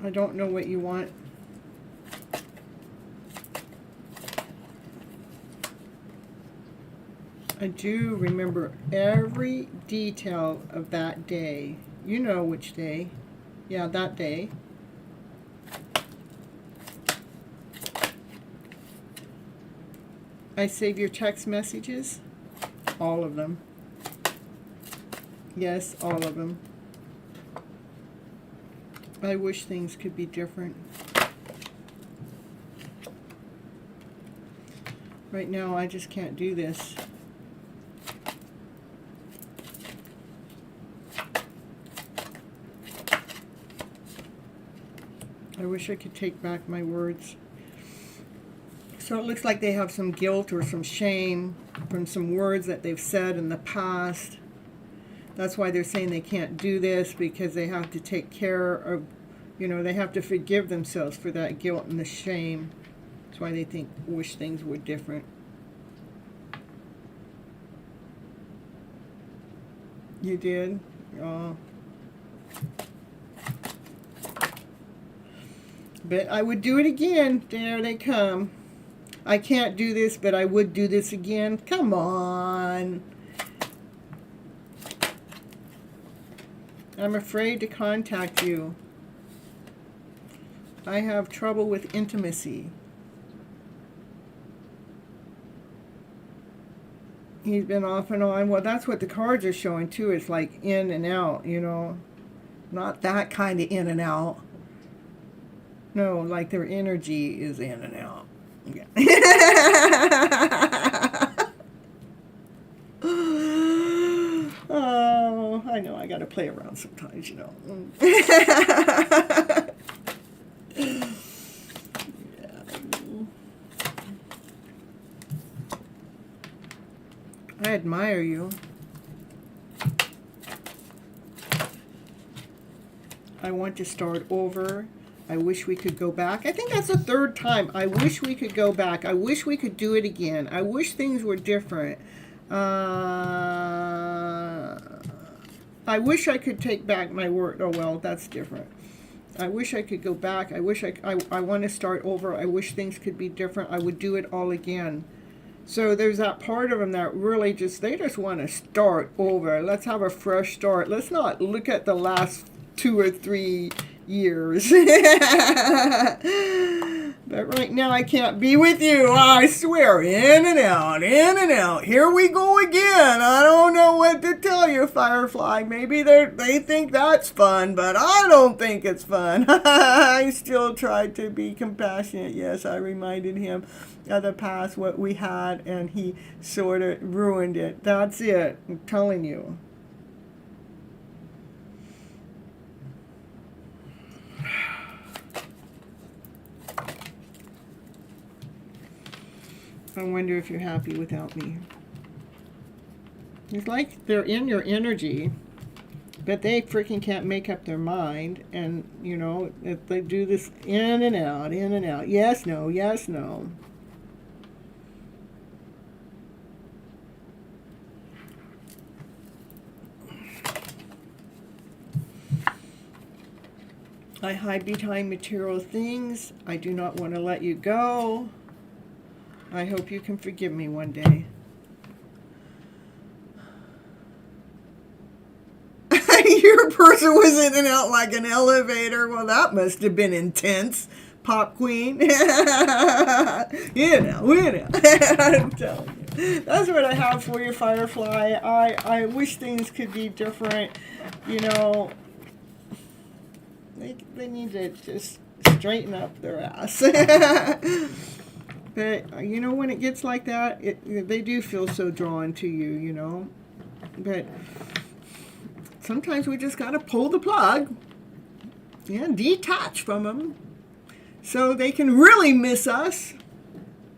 I don't know what you want. I do remember every detail of that day. You know which day. Yeah, that day. I save your text messages. All of them. Yes, all of them. I wish things could be different. Right now, I just can't do this. I wish I could take back my words. So it looks like they have some guilt or some shame from some words that they've said in the past. That's why they're saying they can't do this, because they have to take care of, you know, they have to forgive themselves for that guilt and the shame. That's why they wish things were different. You did? Oh. But I would do it again. There they come. I can't do this, but I would do this again. Come on. I'm afraid to contact you. I have trouble with intimacy. He's been off and on. Well, that's what the cards are showing too. It's like in and out, you know. Not that kind of in and out. No, like their energy is in and out. Yeah. Oh, I know. I got to play around sometimes, you know. Yeah. I admire you. I want to start over. I wish we could go back. I think that's the 3rd time. I wish we could go back. I wish we could do it again. I wish things were different. I wish I could take back my word. Oh, well, that's different. I wish I could go back. I wish I want to start over. I wish things could be different. I would do it all again. So there's that part of them that really they just want to start over. Let's have a fresh start. Let's not look at the last 2 or 3 years. But right now I can't be with you. I swear. In and out, in and out. Here we go again. I don't know what to tell you, Firefly. Maybe they think that's fun, but I don't think it's fun. I still tried to be compassionate. Yes, I reminded him of the past, what we had, and he sort of ruined it. That's it. I'm telling you. I wonder if you're happy without me. It's like they're in your energy, but they freaking can't make up their mind. And, you know, if they do this in and out, in and out. Yes, no, yes, no. I hide behind material things. I do not want to let you go. I hope you can forgive me one day. Your person was in and out like an elevator. Well, that must have been intense. Pop Queen. You know. I'm telling you. That's what I have for you, Firefly. I wish things could be different. You know, they need to just straighten up their ass. But, you know, when it gets like that, they do feel so drawn to you, you know. But sometimes we just got to pull the plug and detach from them so they can really miss us.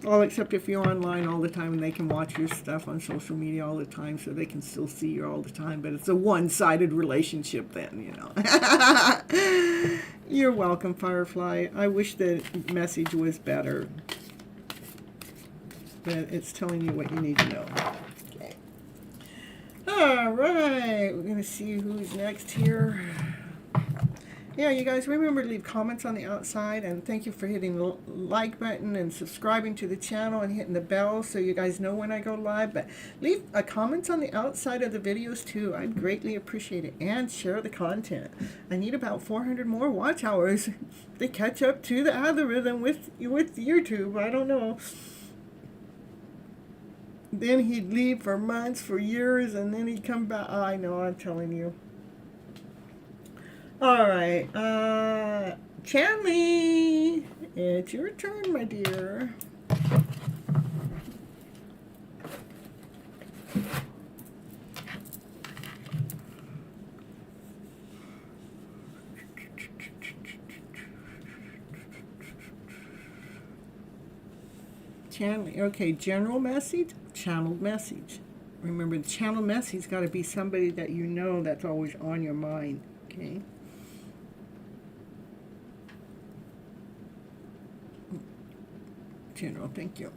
Well, except if you're online all the time and they can watch your stuff on social media all the time, so they can still see you all the time. But it's a one-sided relationship then, you know. You're welcome, Firefly. I wish the message was better. But it's telling you what you need to know. Okay. All right. We're going to see who's next here. Yeah, you guys, remember to leave comments on the outside. And thank you for hitting the like button and subscribing to the channel and hitting the bell so you guys know when I go live. But leave comments on the outside of the videos, too. I'd greatly appreciate it. And share the content. I need about 400 more watch hours to catch up to the algorithm with YouTube. I don't know. Then he'd leave for months, for years, and then he'd come back. Oh, I know, I'm telling you. All right. Chanley, it's your turn, my dear. Channeling. Okay, general message, channeled message. Remember, the channel message got to be somebody that you know that's always on your mind. Okay. General, thank you.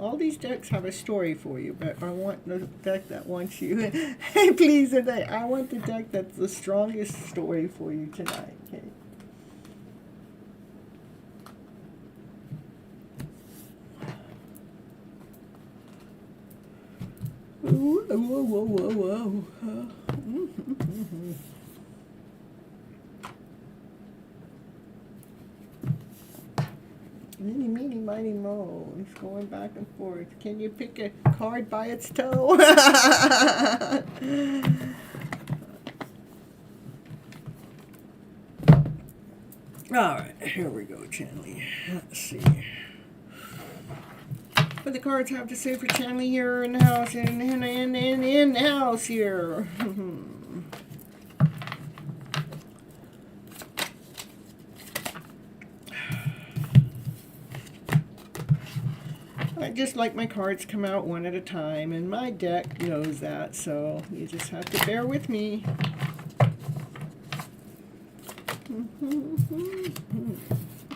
All these decks have a story for you, but I want the deck that wants you. Hey, please, I want the deck that's the strongest story for you tonight. Okay. Whoa, whoa, whoa, whoa, whoa. Meeny, meeny, miny, mo. It's going back and forth. Can you pick a card by its toe? All right, here we go, Chanley. Let's see what the cards have to say for Chanley here in the house, in the house here. I just like my cards come out one at a time, and my deck knows that, so you just have to bear with me.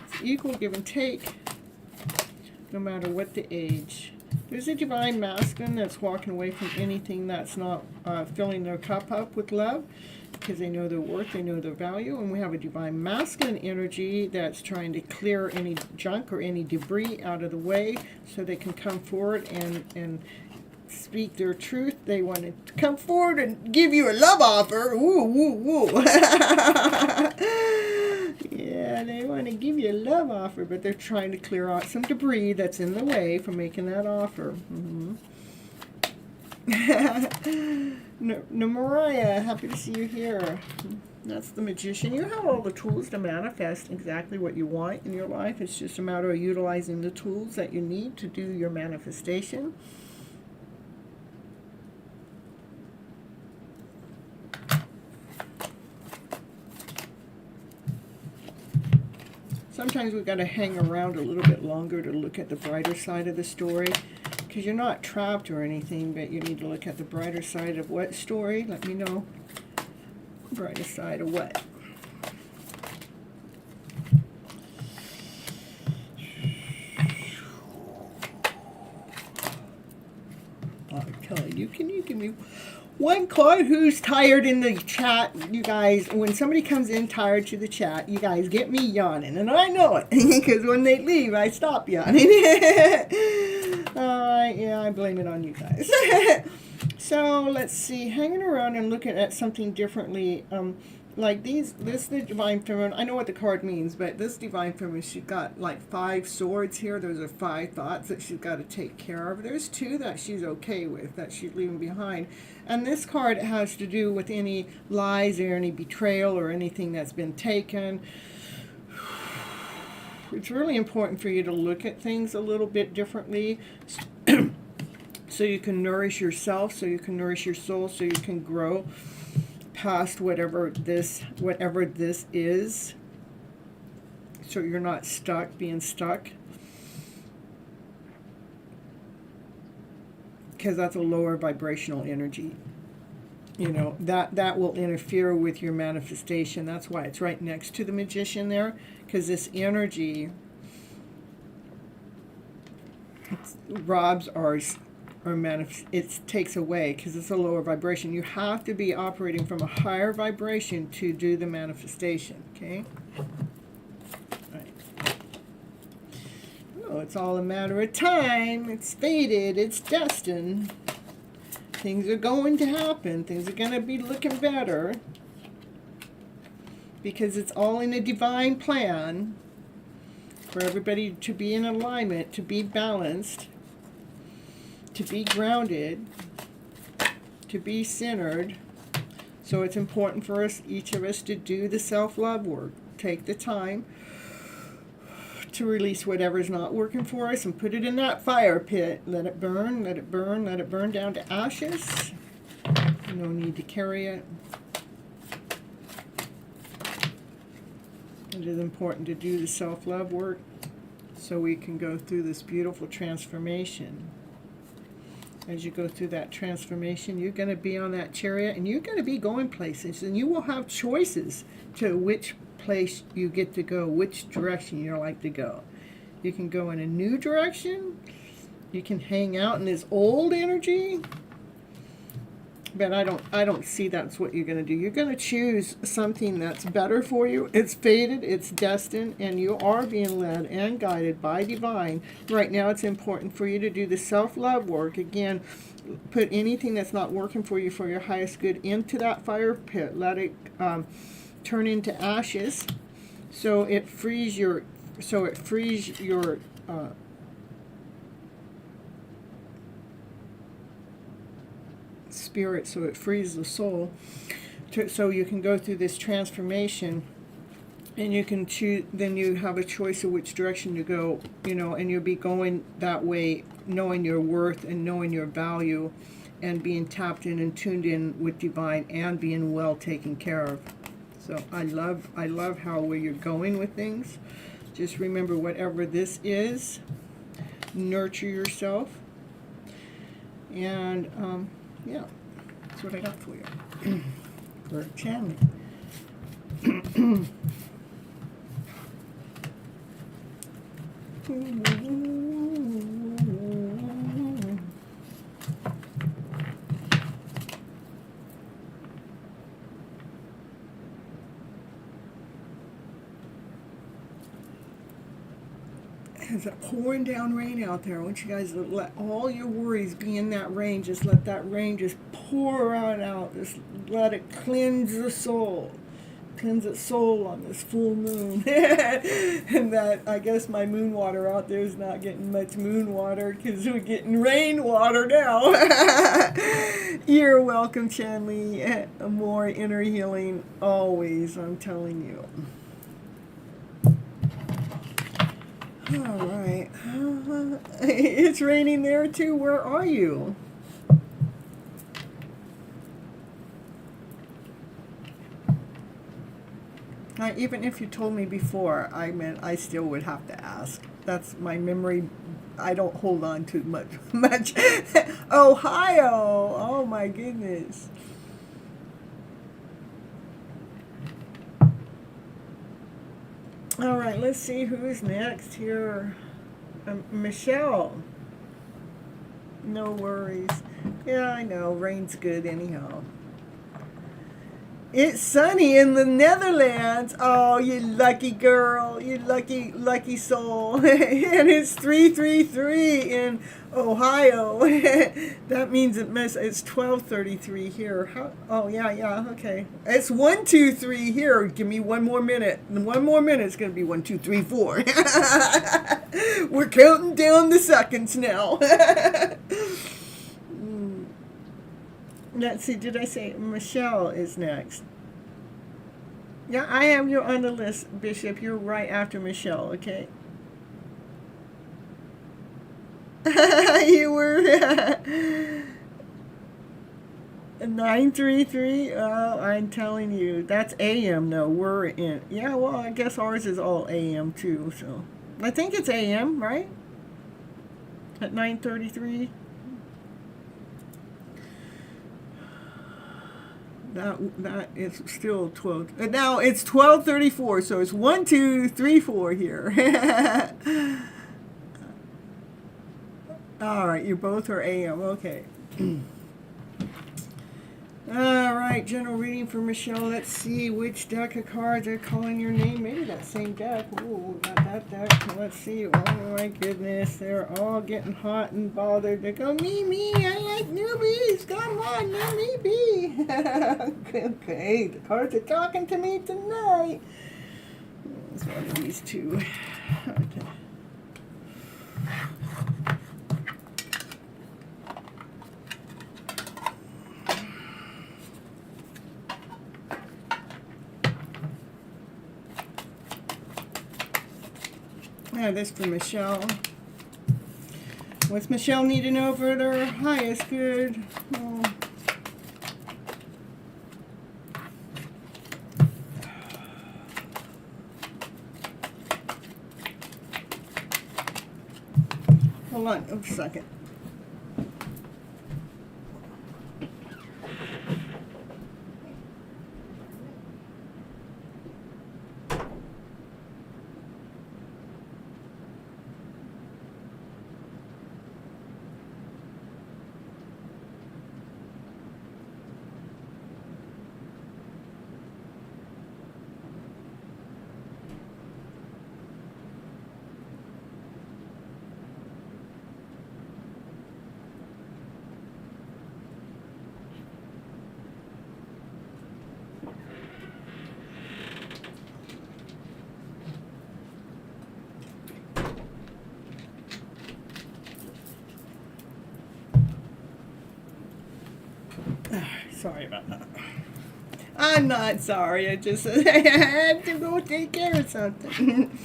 It's equal give and take, no matter what the age. There's a divine masculine that's walking away from anything that's not filling their cup up with love, because they know their worth, they know their value. And we have a divine masculine energy that's trying to clear any junk or any debris out of the way so they can come forward and speak their truth. They want to come forward and give you a love offer. Woo, woo, woo. Yeah, they want to give you a love offer, but they're trying to clear out some debris that's in the way from making that offer. No, Mariah, happy to see you here. That's the Magician. You have all the tools to manifest exactly what you want in your life. It's just a matter of utilizing the tools that you need to do your manifestation. Sometimes we've got to hang around a little bit longer to look at the brighter side of the story, because you're not trapped or anything, but you need to look at the brighter side of what story? Let me know. Brighter side of what? I'll tell you, can you give me one card? Who's tired in the chat? You guys, when somebody comes in tired to the chat, you guys get me yawning, and I know it, because when they leave, I stop yawning. Alright, yeah, I blame it on you guys. So, let's see, hanging around and looking at something differently, like this the Divine Feminine, I know what the card means, but this Divine Feminine, she's got like 5 swords here. Those are 5 thoughts that she's got to take care of. There's 2 that she's okay with, that she's leaving behind. And this card has to do with any lies or any betrayal or anything that's been taken. It's really important for you to look at things a little bit differently so you can nourish yourself, so you can nourish your soul, so you can grow past whatever this is, so you're not being stuck, because that's a lower vibrational energy. You know, that will interfere with your manifestation. That's why it's right next to the Magician there, because this energy robs ours. It takes away, because it's a lower vibration. You have to be operating from a higher vibration to do the manifestation, okay? Right. Oh, it's all a matter of time. It's fated. It's destined. Things are going to happen. Things are going to be looking better, because it's all in a divine plan for everybody to be in alignment, to be balanced, to be grounded, to be centered. So it's important for us, each of us, to do the self-love work. Take the time to release whatever's not working for us and put it in that fire pit. Let it burn, let it burn, let it burn down to ashes. No need to carry it. It is important to do the self-love work so we can go through this beautiful transformation. As you go through that transformation, you're going to be on that chariot, and you're going to be going places, and you will have choices to which place you get to go, which direction you like to go. You can go in a new direction. You can hang out in this old energy. But I don't see that's what you're going to do. You're going to choose something that's better for you. It's fated, it's destined, and you are being led and guided by divine. Right now, it's important for you to do the self-love work. Again, put anything that's not working for you for your highest good into that fire pit. Let it turn into ashes, so it frees your spirit, so it frees the soul, so you can go through this transformation, and you can choose. Then you have a choice of which direction to go, you know, and you'll be going that way, knowing your worth and knowing your value, and being tapped in and tuned in with divine, and being well taken care of. So I love how where you're going with things. Just remember, whatever this is, nurture yourself, and yeah, that's what I got for you for channeling. It's pouring down rain out there. I want you guys to let all your worries be in that rain. Just let that rain just pour out. Just let it cleanse the soul. Cleanse its soul on this full moon. And that, I guess my moon water out there is not getting much moon water because we're getting rain water now. You're welcome, Chanley. More inner healing always, I'm telling you. All right. It's raining there too. Where are you? Even if you told me before, I still would have to ask. That's my memory. I don't hold on to much. Ohio. Oh my goodness. All right, let's see who's next here. Michelle. No worries. Yeah, I know. Rain's good anyhow. It's sunny in the Netherlands. Oh, you lucky girl. You lucky soul. And it's 3:33 in Ohio. That means it's 12:33 here. Oh, yeah, okay. It's 1, 2, 3 here. Give me one more minute. In 1 more minute, it's going to be 1, 2, 3, 4. We're counting down the seconds now. Let's see, did I say Michelle is next? Yeah, I have you on the list, Bishop. You're right after Michelle, okay? You were 933. Oh, I'm telling you, that's AM. No, we're in. Yeah, well, I guess ours is all AM too. So I think it's AM, right? At 9:33. That is still 12. Now it's 12:34, so it's 1, 2, 3, 4 here. All right, you both are AM. Okay. All right, general reading for Michelle. Let's see which deck of cards are calling your name. Maybe that same deck. Ooh, not that deck. Let's see. Oh my goodness, they're all getting hot and bothered. They go, me, I like newbies. Come on, let me be. Okay, the cards are talking to me tonight. It's one of these two. Okay. Yeah, this for Michelle. What's Michelle need to know for their highest good? Oh. Hold on, a second. Sorry about that. I'm not sorry. I just I had to go take care of something.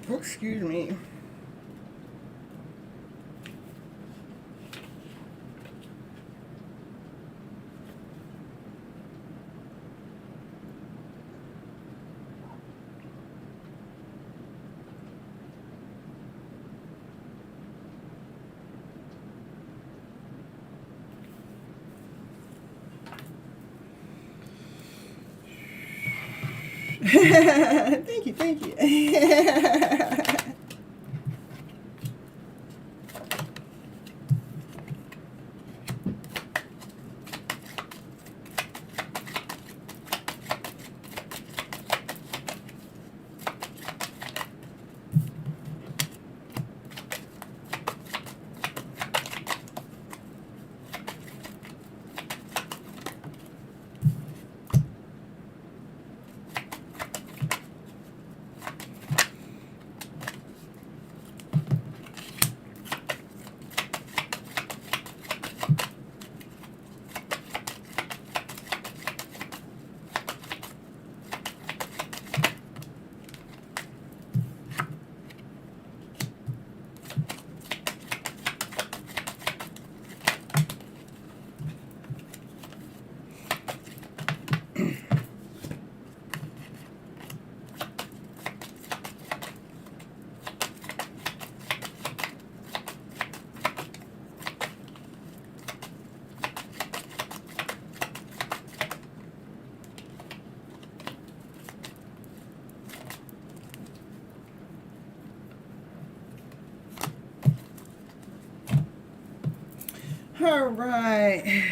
Oh, excuse me. Thank you, thank you. All right.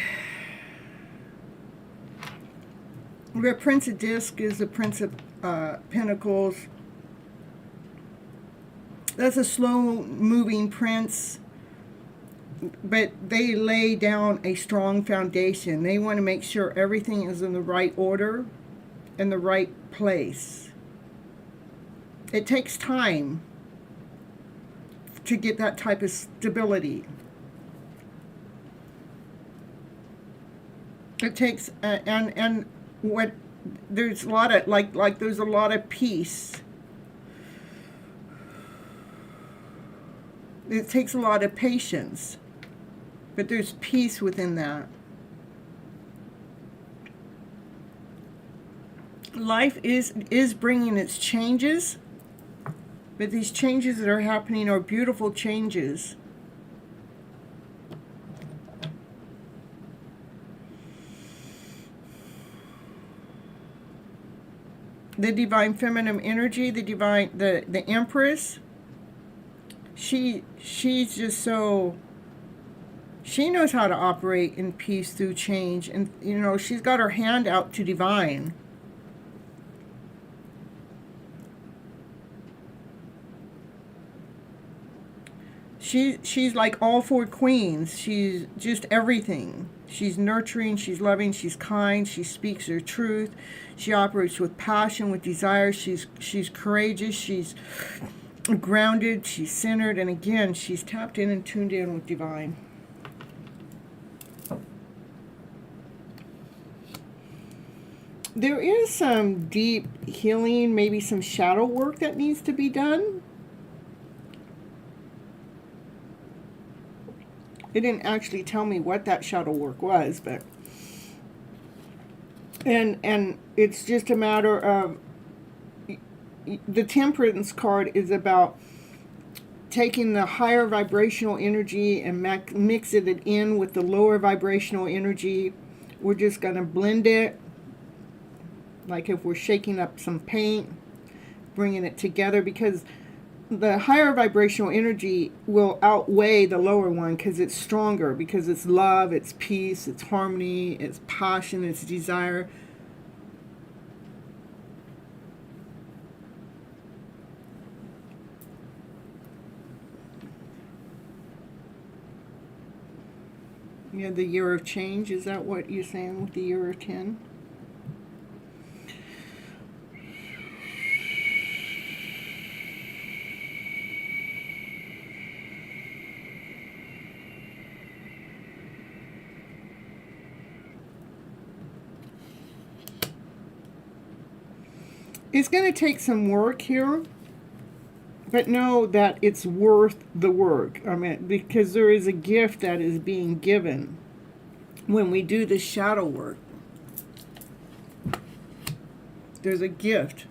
The Prince of Disc is the Prince of Pentacles. That's a slow-moving prince, but they lay down a strong foundation. They want to make sure everything is in the right order, in the right place. It takes time to get that type of stability. It takes and what there's a lot of like there's a lot of peace. It takes a lot of patience, but there's peace within that. Life is bringing its changes, but these changes that are happening are beautiful changes. The divine feminine energy, the Empress, she's just so, she knows how to operate in peace through change, and you know, she's got her hand out to divine. She's like all four queens. She's just everything. She's nurturing, she's loving, she's kind, she speaks her truth. She operates with passion, with desire. She's courageous, she's grounded, she's centered, and again, she's tapped in and tuned in with divine. There is some deep healing, maybe some shadow work that needs to be done. It didn't actually tell me what that shadow work was, but and it's just a matter of, the Temperance card is about taking the higher vibrational energy and mixing it in with the lower vibrational energy. We're just going to blend it, like if we're shaking up some paint, bringing it together, because the higher vibrational energy will outweigh the lower one because it's stronger, because it's love, it's peace, it's harmony, it's passion, it's desire. Yeah, the year of change, is that what you're saying with the year of 10? It's going to take some work here, but know that it's worth the work. I mean, because there is a gift that is being given when we do the shadow work. There's a gift.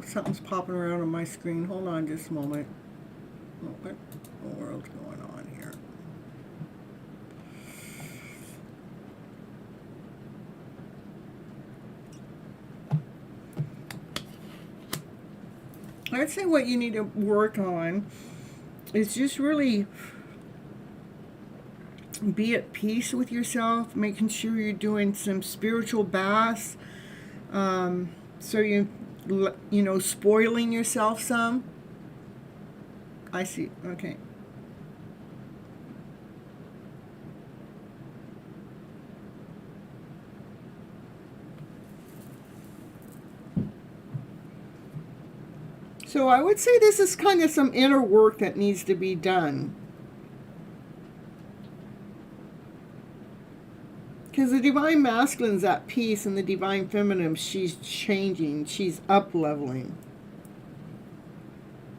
Something's popping around on my screen. Hold on just a moment. What in the world's going on here? I'd say what you need to work on is just really be at peace with yourself, making sure you're doing some spiritual baths, so you know, spoiling yourself some. I see. Okay. So I would say this is kind of some inner work that needs to be done. Because the Divine Masculine's at peace and the Divine Feminine, she's changing. She's up-leveling.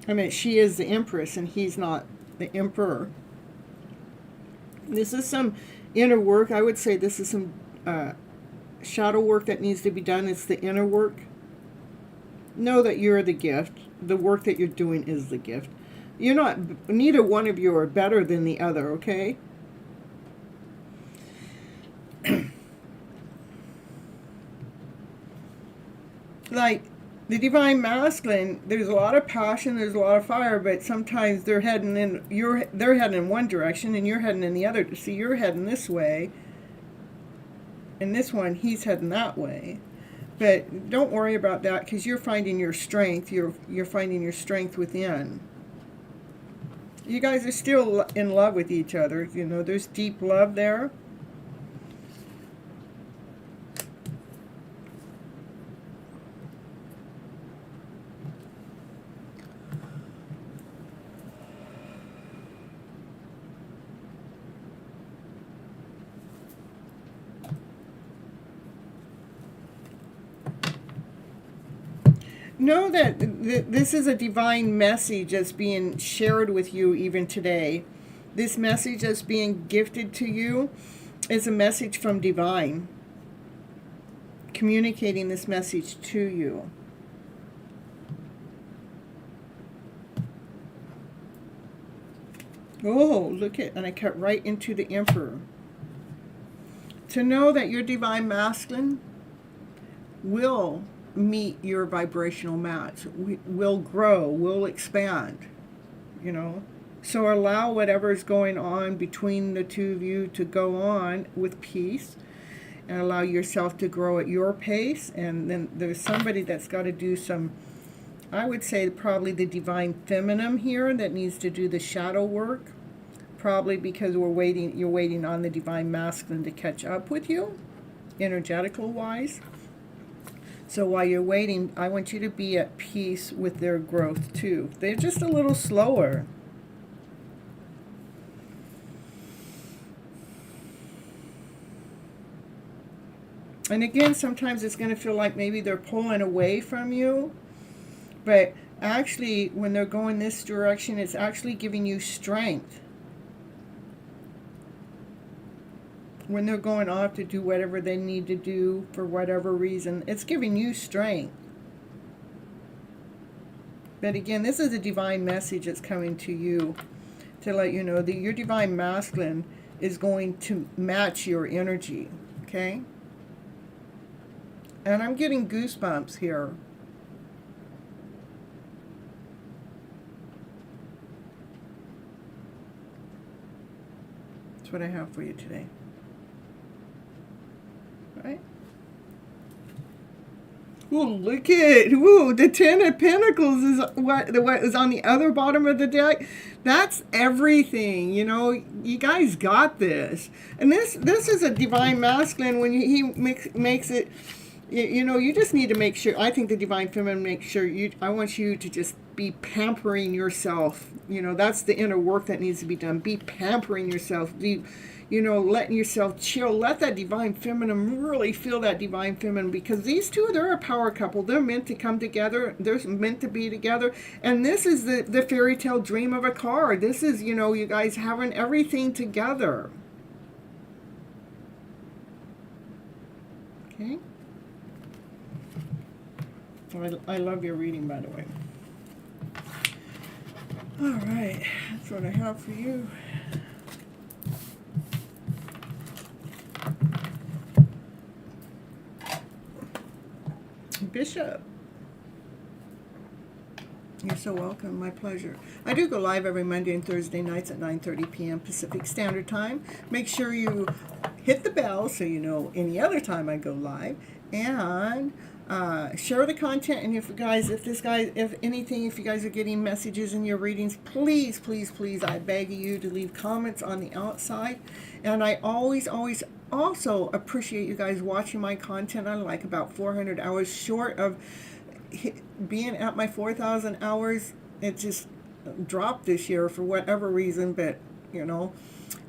I mean, she is the Empress and he's not the Emperor. This is some inner work. I would say this is some shadow work that needs to be done. It's the inner work. Know that you're the gift. The work that you're doing is the gift. You're not, neither one of you are better than the other, okay? Like the Divine Masculine, there's a lot of passion, there's a lot of fire, but sometimes they're heading in one direction and you're heading in the other. See, you're heading this way, and this one, he's heading that way. But don't worry about that, because you're finding your strength. You're finding your strength within. You guys are still in love with each other. You know, there's deep love there. Know that this is a divine message that's being shared with you even today. This message that's being gifted to you is a message from Divine, communicating this message to you. Oh, look at, and I cut right into the Emperor. To know that your Divine Masculine will meet your vibrational match, will grow, will expand, you know. So allow whatever's going on between the two of you to go on with peace, and allow yourself to grow at your pace. And then there's somebody that's got to do some, I would say probably the Divine Feminine here that needs to do the shadow work, probably because you're waiting on the Divine Masculine to catch up with you, energetical wise. So while you're waiting, I want you to be at peace with their growth too. They're just a little slower. And again, sometimes it's going to feel like maybe they're pulling away from you. But actually, when they're going this direction, it's actually giving you strength. When they're going off to do whatever they need to do for whatever reason, it's giving you strength. But again, this is a divine message that's coming to you to let you know that your Divine Masculine is going to match your energy, okay? And I'm getting goosebumps here. That's what I have for you today. Right? Ooh, look at, ooh, the Ten of Pentacles is what is on the other bottom of the deck. That's everything, you know. You guys got this. And this is a Divine Masculine. When he makes it, you know, you just need to make sure. I think the Divine Feminine makes sure I want you to just be pampering yourself. You know, that's the inner work that needs to be done. Be pampering yourself. Be, you know, letting yourself chill. Let that Divine Feminine, really feel that Divine Feminine, because these two, they're a power couple. They're meant to come together. They're meant to be together. And this is the fairy tale dream of a card. This is, you know, you guys having everything together. Okay? I love your reading, by the way. All right, that's what I have for you. Bishop. You're so welcome. My pleasure. I do go live every Monday and Thursday nights at 9:30 p.m. Pacific Standard Time. Make sure you hit the bell so you know any other time I go live. And share the content. And if you guys are getting messages in your readings, please, please, please, I beg you to leave comments on the outside. And I always also appreciate you guys watching my content. I'm like about 400 hours short of being at my 4,000 hours. It just dropped this year for whatever reason, but you know.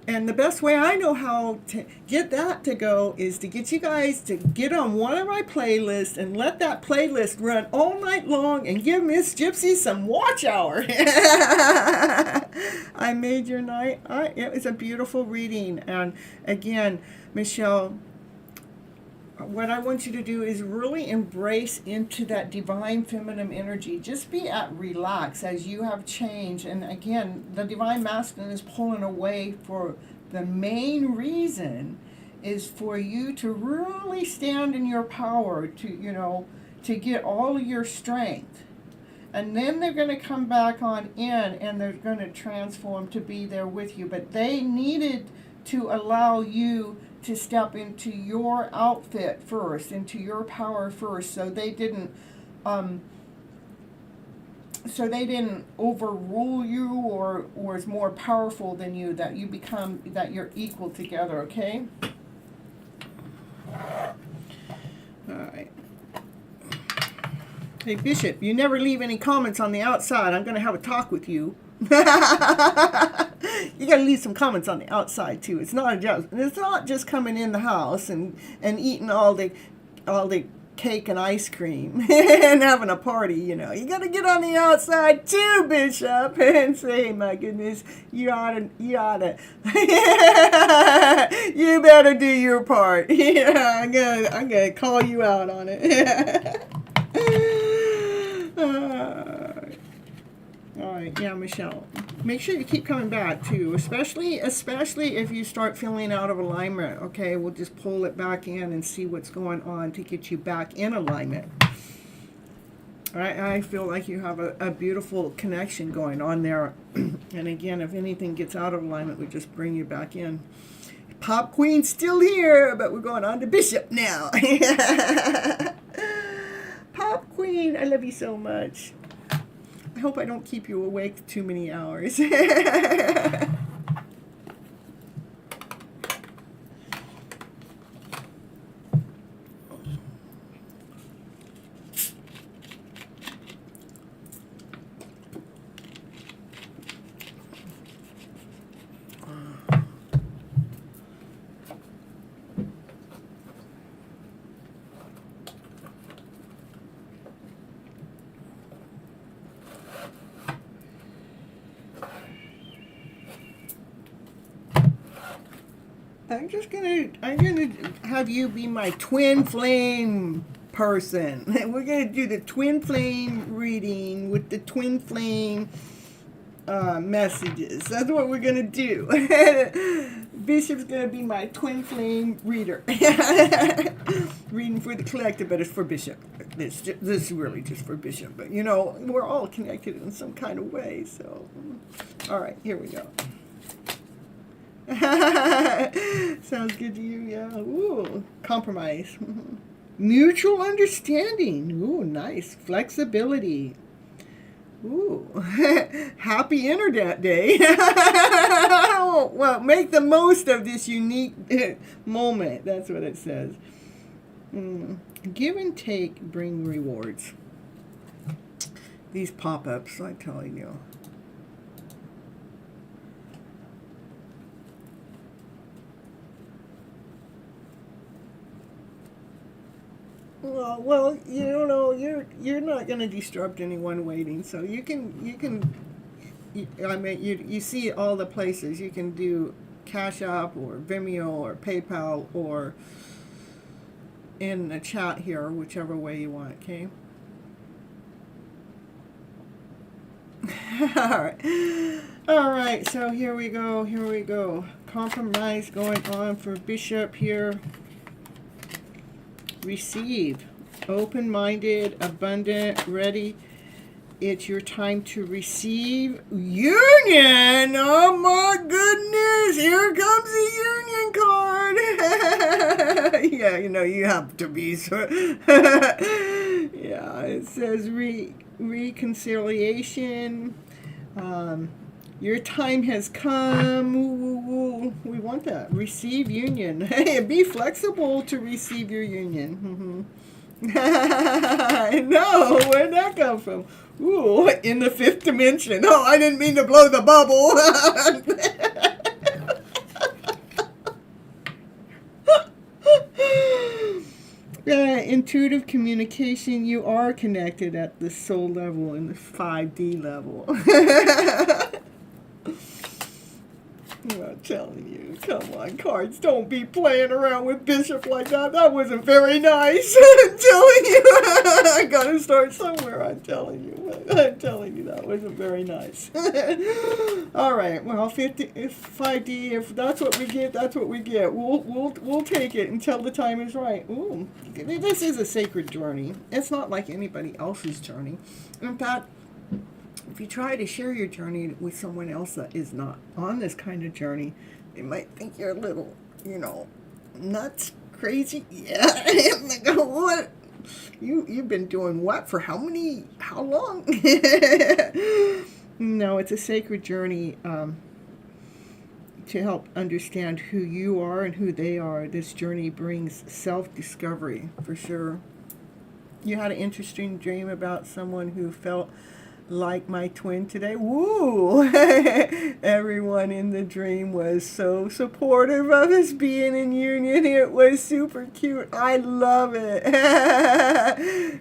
And the best way I know how to get that to go is to get you guys to get on one of my playlists and let that playlist run all night long and give Miss Gypsy some watch hour. I made your night. It was a beautiful reading. And again, Michelle, what I want you to do is really embrace into that divine feminine energy. Just be at relax as you have changed. And again, the divine masculine is pulling away for the main reason is for you to really stand in your power to get all of your strength. And then they're going to come back on in and they're going to transform to be there with you. But they needed to allow you to step into your outfit first, into your power first, so they didn't overrule you or is more powerful than you, that you're equal together, okay? All right. Hey, Bishop, you never leave any comments on the outside. I'm going to have a talk with you. You got to leave some comments on the outside too. It's not just coming in the house and eating all the cake and ice cream and having a party. You got to get on the outside too, Bishop, and say, my goodness, you oughta you better do your part. Yeah, I'm gonna call you out on it. All right, yeah, Michelle. Make sure you keep coming back too, especially if you start feeling out of alignment. Okay, we'll just pull it back in and see what's going on to get you back in alignment. All right, I feel like you have a beautiful connection going on there. And again, if anything gets out of alignment, we just bring you back in. Pop Queen's still here, but we're going on to Bishop now. Pop Queen, I love you so much. I hope I don't keep you awake too many hours. I'm gonna have you be my twin flame person. We're gonna do the twin flame reading with the twin flame messages. That's what we're gonna do. Bishop's gonna be my twin flame reader. Reading for the collective, but it's for Bishop. This is really just for Bishop. But we're all connected in some kind of way. So, all right, here we go. Sounds good to you, yeah. Ooh, compromise. Mutual understanding. Ooh, nice. Flexibility. Ooh, happy Internet Day. Well, make the most of this unique moment. That's what it says. Give and take bring rewards. These pop-ups, I'm telling you. Well, you're not going to disrupt anyone waiting, so you see all the places. You can do CashApp or Venmo or PayPal or in the chat here, whichever way you want, okay? All right, so here we go. Compromise going on for Bishop here. Receive. Open-minded, abundant, ready. it's your time to receive union. Oh my goodness, here comes the union card. Yeah, you know, you have to be so. Yeah, it says reconciliation. Your time has come. Ooh, we want that. Receive union. Hey, be flexible to receive your union. No, where'd that come from? Ooh, in the fifth dimension. Oh, I didn't mean to blow the bubble. Intuitive communication, you are connected at the soul level and the 5D level. I'm telling you, come on, cards, don't be playing around with Bishop like that. That wasn't very nice. I'm telling you. I gotta start somewhere, I'm telling you. I'm telling you, that wasn't very nice. All right, well, 5D, if that's what we get, that's what we get. We'll take it until the time is right. Ooh, this is a sacred journey. It's not like anybody else's journey. In fact, if you try to share your journey with someone else that is not on this kind of journey, they might think you're a little, you know, nuts, crazy. Yeah, like, what? You've been doing what for how long? No, it's a sacred journey to help understand who you are and who they are. This journey brings self-discovery, for sure. You had an interesting dream about someone who felt like my twin today. Woo! Everyone in the dream was so supportive of us being in union. It was super cute. I love it.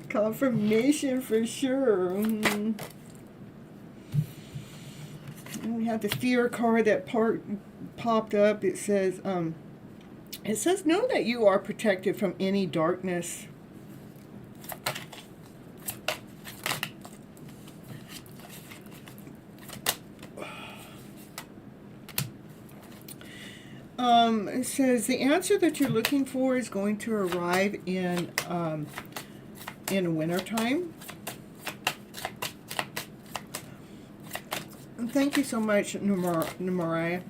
Confirmation for sure. We had the fear card that popped up. It says, know that you are protected from any darkness. It says the answer that you're looking for is going to arrive in wintertime. And thank you so much, Namariah.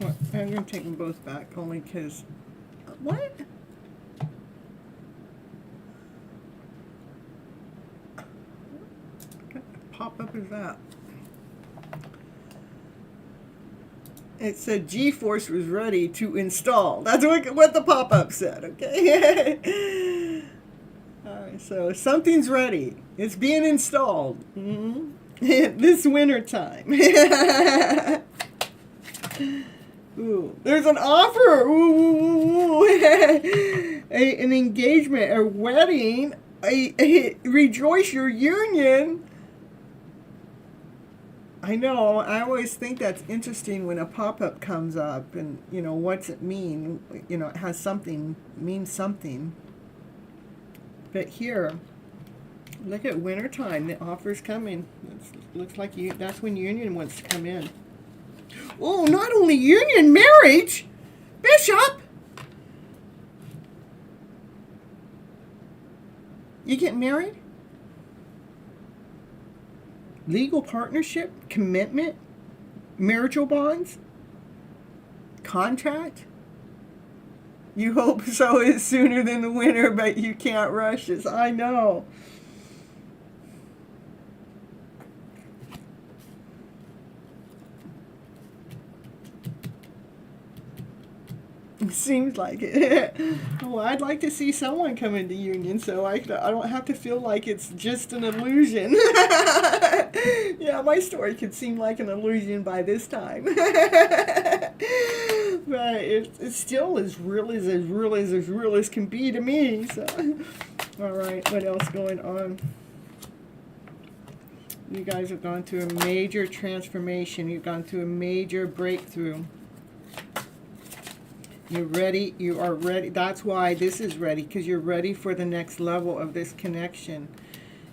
Well, I'm going to take them both back only because... What? Pop-up is that? It said G-Force was ready to install. That's what the pop-up said, okay? All right, so something's ready. It's being installed. This winter time. Ooh, there's an offer. Ooh. An engagement, a wedding, rejoice your union. I know, I always think that's interesting when a pop-up comes up and, you know, what's it mean? You know, it has something, means something. But here, look at wintertime, the offer's coming. Looks like that's when union wants to come in. Oh, not only union, marriage! Bishop! You getting married? Legal partnership, commitment, marital bonds, contract. You hope so is sooner than the winter, but you can't rush this. I know. It seems like it. Well, I'd like to see someone come into union so I don't have to feel like it's just an illusion. Yeah, my story could seem like an illusion by this time. But it's still as real as can be to me. So, all right, what else going on? You guys have gone through a major transformation. You've gone through a major breakthrough. You're ready. You are ready. That's why this is ready, because you're ready for the next level of this connection.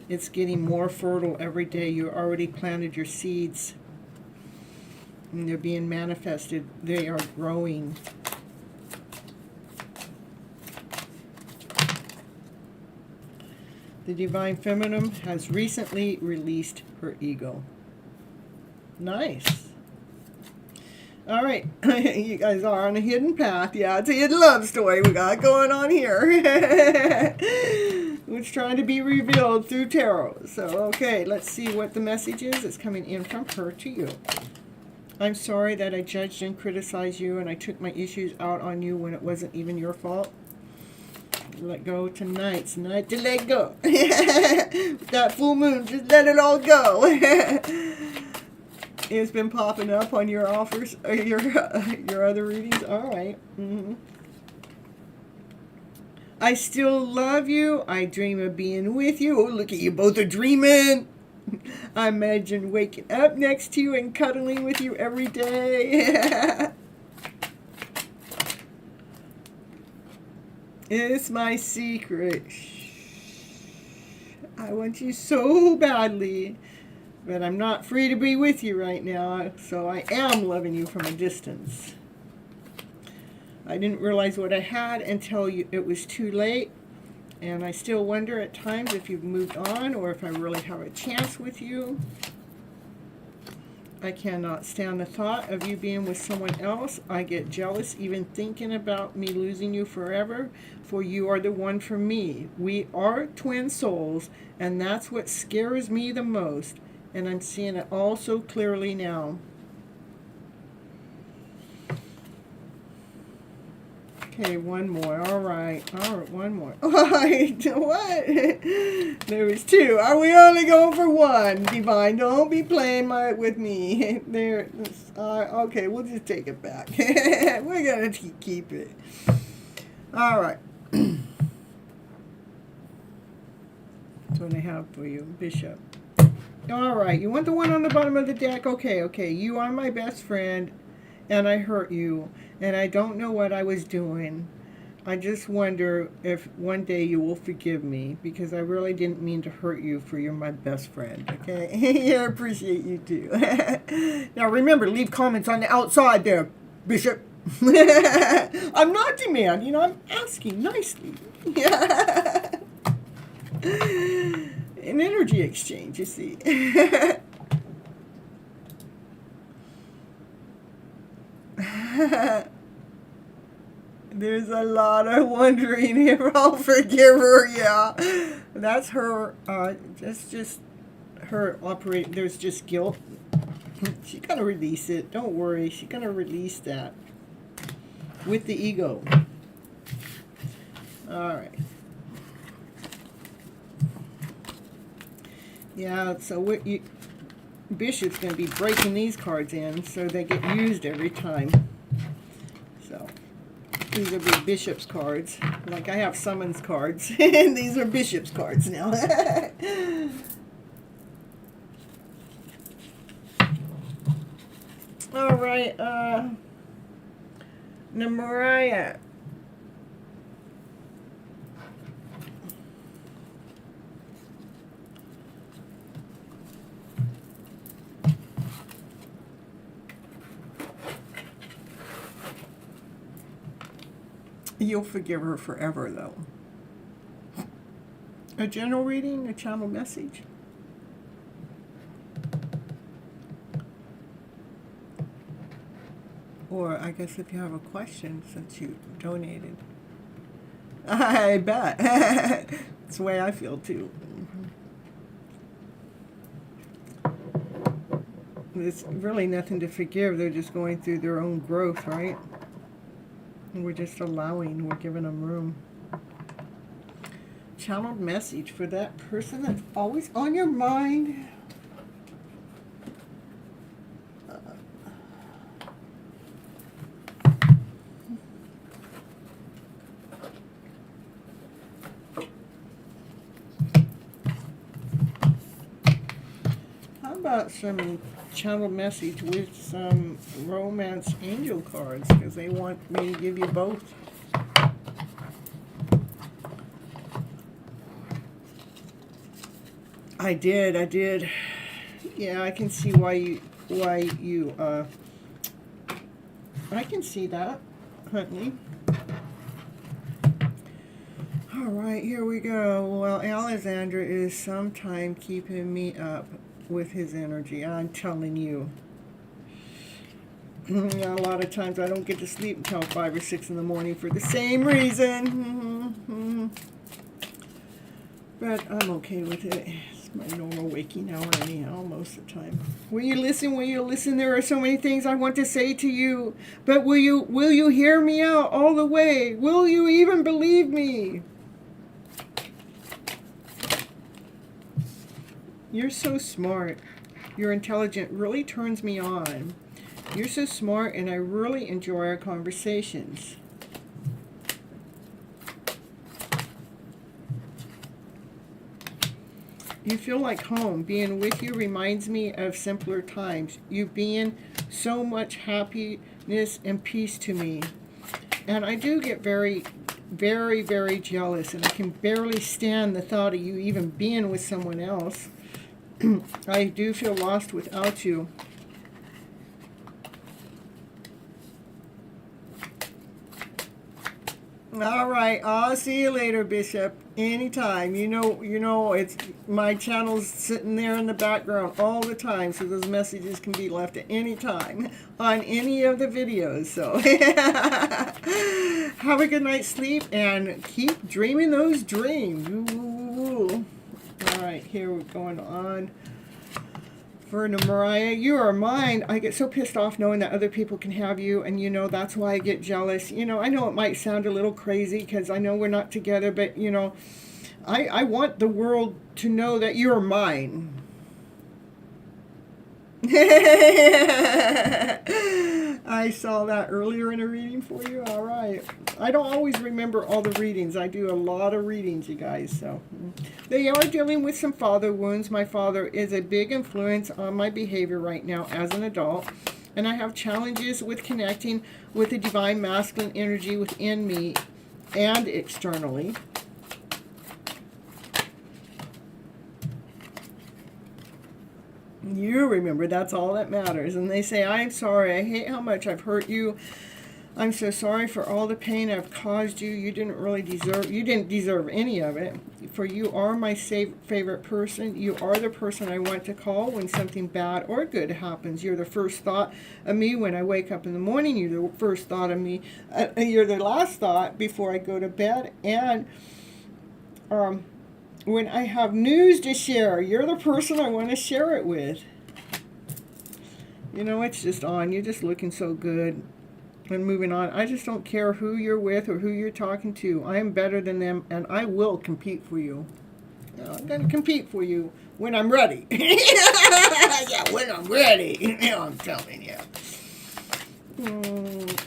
It's getting more fertile every day. You already planted your seeds, and they're being manifested. They are growing. The Divine Feminine has recently released her ego. Nice. All right, you guys are on a hidden path. Yeah, it's a hidden love story we got going on here. It's trying to be revealed through tarot. So, okay, let's see what the message is. It's coming in from her to you. I'm sorry that I judged and criticized you, and I took my issues out on you when it wasn't even your fault. Let go tonight. It's night to let go. That full moon, just let it all go. It's been popping up on your offers, your other readings. All right. I still love you. I dream of being with you. Oh, look at you, both are dreaming. I imagine waking up next to you and cuddling with you every day. It's my secret. I want you so badly. But I'm not free to be with you right now, so I am loving you from a distance. I didn't realize what I had until it was too late, and I still wonder at times if you've moved on or if I really have a chance with you. I cannot stand the thought of you being with someone else. I get jealous even thinking about me losing you forever, for you are the one for me. We are twin souls, and that's what scares me the most. And I'm seeing it all so clearly now. Okay, one more. All right, one more. What? There was two. Are we only going for one? Divine, don't be playing with me. There. Okay, we'll just take it back. We're gonna keep it. All right. That's what I have for you, Bishop. All right, you want the one on the bottom of the deck? Okay. You are my best friend, and I hurt you, and I don't know what I was doing. I just wonder if one day you will forgive me, because I really didn't mean to hurt you, for you're my best friend, okay? Yeah, I appreciate you too. Now remember, leave comments on the outside there, Bishop. I'm not demanding, I'm asking nicely. An energy exchange, you see. There's a lot of wondering if I'll forgive her. Yeah, that's her. That's just her operating. There's just guilt. She's gonna release it. Don't worry. She's gonna release that with the ego. All right. Yeah, so Bishop's going to be breaking these cards in so they get used every time. So, these will be Bishop's cards. Like I have summons cards, and these are Bishop's cards now. All right, now Mariah. You'll forgive her forever, though. A general reading, a channel message. Or I guess if you have a question, since you donated. I bet. That's the way I feel, too. There's really nothing to forgive. They're just going through their own growth, right? And we're just allowing, we're giving them room. Channeled message for that person that's always on your mind. How about some channel message with some romance angel cards, because they want me to give you both. I did. Yeah, I can see why you I can see that, Huntley. All right, here we go. Well, Alexander is sometime keeping me up with his energy. I'm telling you. Yeah, a lot of times I don't get to sleep until 5 or 6 in the morning for the same reason. But I'm okay with it. It's my normal waking hour anyhow, most of the time. Will you listen? Will you listen? There are so many things I want to say to you. But will you hear me out all the way? Will you even believe me? You're so smart. Your intelligence really turns me on. You're so smart, and I really enjoy our conversations. You feel like home. Being with you reminds me of simpler times. You being so much happiness and peace to me. And I do get very, very, very jealous, and I can barely stand the thought of you even being with someone else. I do feel lost without you. All right, I'll see you later, Bishop. Anytime. You know, it's my channel's sitting there in the background all the time, so those messages can be left at any time on any of the videos. So have a good night's sleep and keep dreaming those dreams. Ooh. All right, here we're going on. For Mariah, you are mine. I get so pissed off knowing that other people can have you, and that's why I get jealous. I know it might sound a little crazy because I know we're not together, but I want the world to know that you're mine. I saw that earlier in a reading for you. All right. I don't always remember all the readings. I do a lot of readings, you guys. So they are dealing with some father wounds. My father is a big influence on my behavior right now as an adult. And I have challenges with connecting with the divine masculine energy within me and externally. You remember, that's all that matters. And they say, I'm sorry. I hate how much I've hurt you. I'm so sorry for all the pain I've caused you. You didn't deserve any of it. For you are my favorite person. You are the person I want to call when something bad or good happens. You're the first thought of me when I wake up in the morning. You're the first thought of me. You're the last thought before I go to bed. And when I have news to share, you're the person I want to share it with. It's just on. You're just looking so good. And moving on. I just don't care who you're with or who you're talking to. I am better than them, and I will compete for you. I'm going to compete for you when I'm ready. Yeah, when I'm ready. I'm telling you.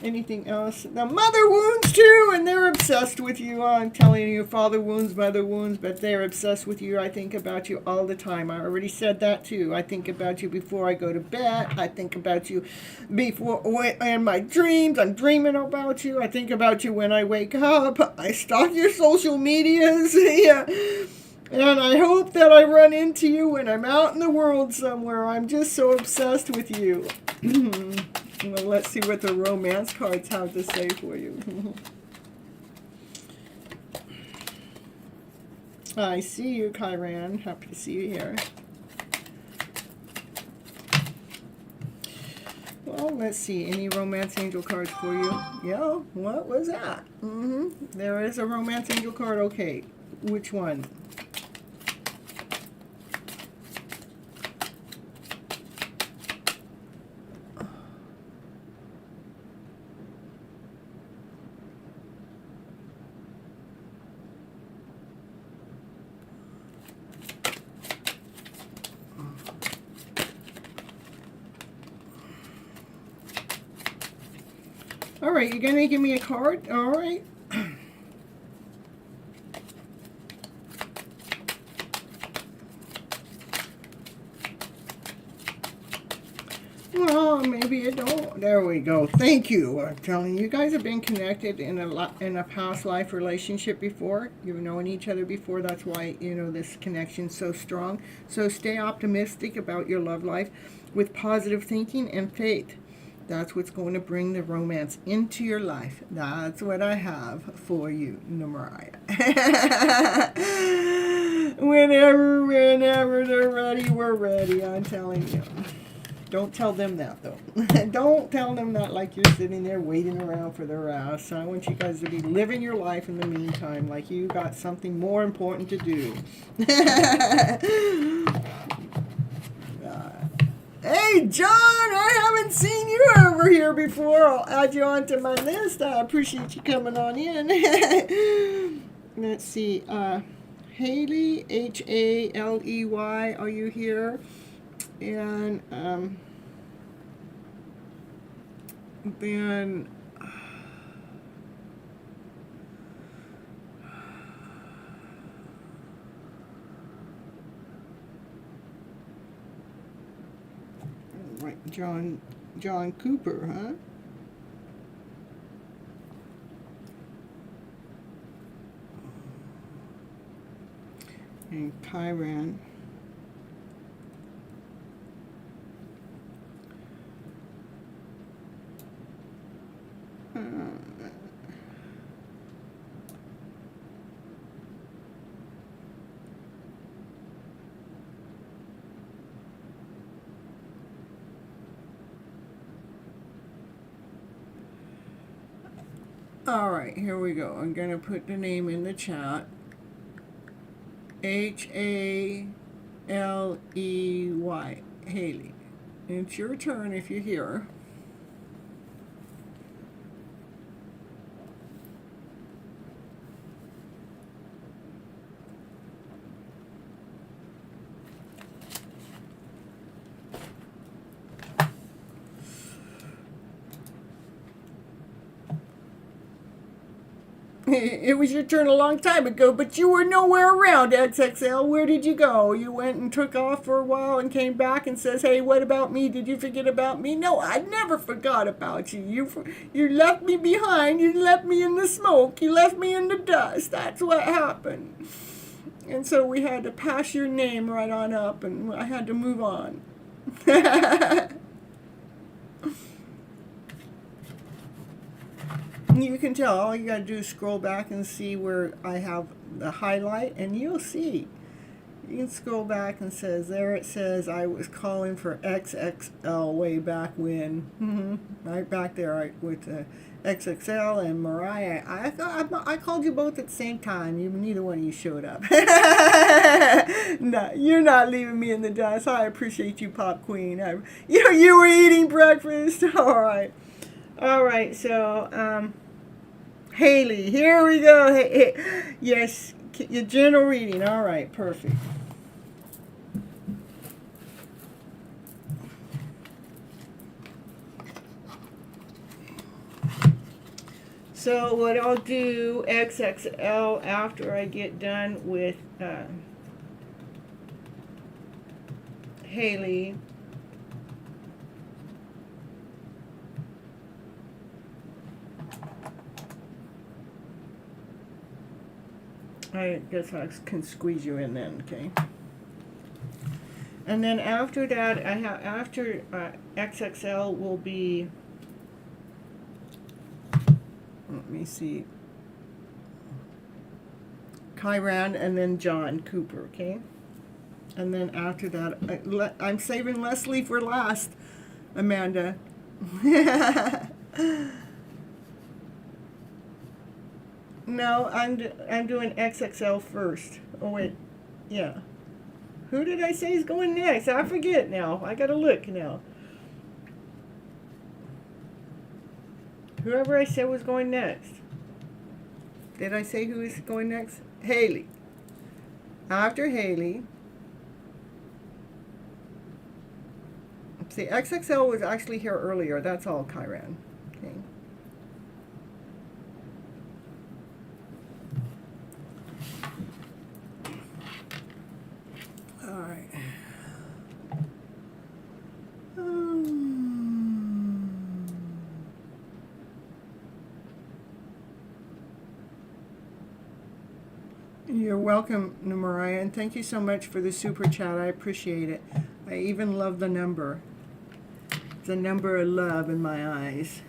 Anything else? The mother wounds too, and they're obsessed with you. I'm telling you, father wounds, mother wounds, but they're obsessed with you. I think about you all the time. I already said that too. I think about you before I go to bed. I think about you in my dreams. I'm dreaming about you. I think about you when I wake up. I stalk your social medias. Yeah. And I hope that I run into you when I'm out in the world somewhere. I'm just so obsessed with you. Well, let's see what the romance cards have to say for you. I see you, Kyran. Happy to see you here. Well, let's see. Any romance angel cards for you? Yeah, what was that? There is a romance angel card. Okay, which one? All right, you're going to give me a card? All right. Well, maybe you don't. There we go. Thank you. I'm telling you, you guys have been connected in a past life relationship before. You've known each other before. That's why, this connection's so strong. So stay optimistic about your love life with positive thinking and faith That's what's going to bring the romance into your life. That's what I have for you, Mariah. Whenever they're ready, we're ready, I'm telling you. Don't tell them that, though. Don't tell them that like you're sitting there waiting around for their ass. I want you guys to be living your life in the meantime, like you got something more important to do. Hey, John, I haven't seen you over here before. I'll add you onto my list. I appreciate you coming on in. Let's see. Haley, Haley, are you here? And then right, John Cooper, huh? And Kyran. All right, here we go. I'm going to put the name in the chat. Haley. Haley. It's your turn if you're here. It was your turn a long time ago, but you were nowhere around, XXL. Where did you go? You went and took off for a while and came back and says, hey, what about me? Did you forget about me? No, I never forgot about you. You left me behind. You left me in the smoke. You left me in the dust. That's what happened. And so we had to pass your name right on up, and I had to move on. You can tell. All you got to do is scroll back and see where I have the highlight, and you'll see. You can scroll back and there it says I was calling for XXL way back when. Right back there with XXL and Mariah. I called you both at the same time. Neither one of you showed up. No, you're not leaving me in the dust. I appreciate you, Pop Queen. You were eating breakfast. All right. So, Haley, here we go. Hey, yes, your general reading. All right, perfect. So what I'll do, XXL, after I get done with Haley, I guess I can squeeze you in then, okay? And then after that, after XXL will be, let me see, Kyran and then John Cooper, okay? And then after that, I'm saving Leslie for last, Amanda. No, I'm doing XXL first. Oh, wait. Yeah. Who did I say is going next? I forget now. I gotta look now. Whoever I said was going next. Did I say who is going next? Haley. After Haley. See, XXL was actually here earlier. That's all, Kyran. Okay. All right. You're welcome, Mariah, and thank you so much for the super chat. I appreciate it. I even love the number. It's a number of love in my eyes.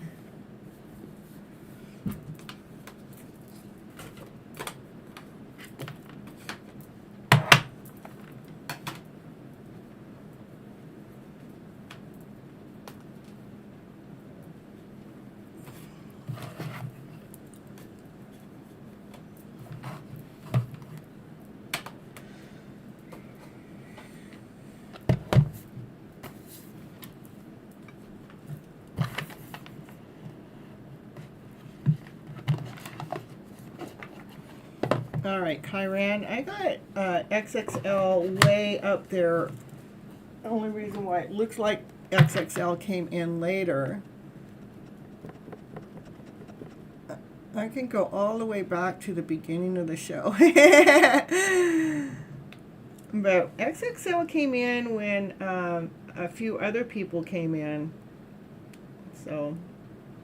All right, Chiron, I got XXL way up there. The only reason why it looks like XXL came in later. I can go all the way back to the beginning of the show. But XXL came in when a few other people came in. So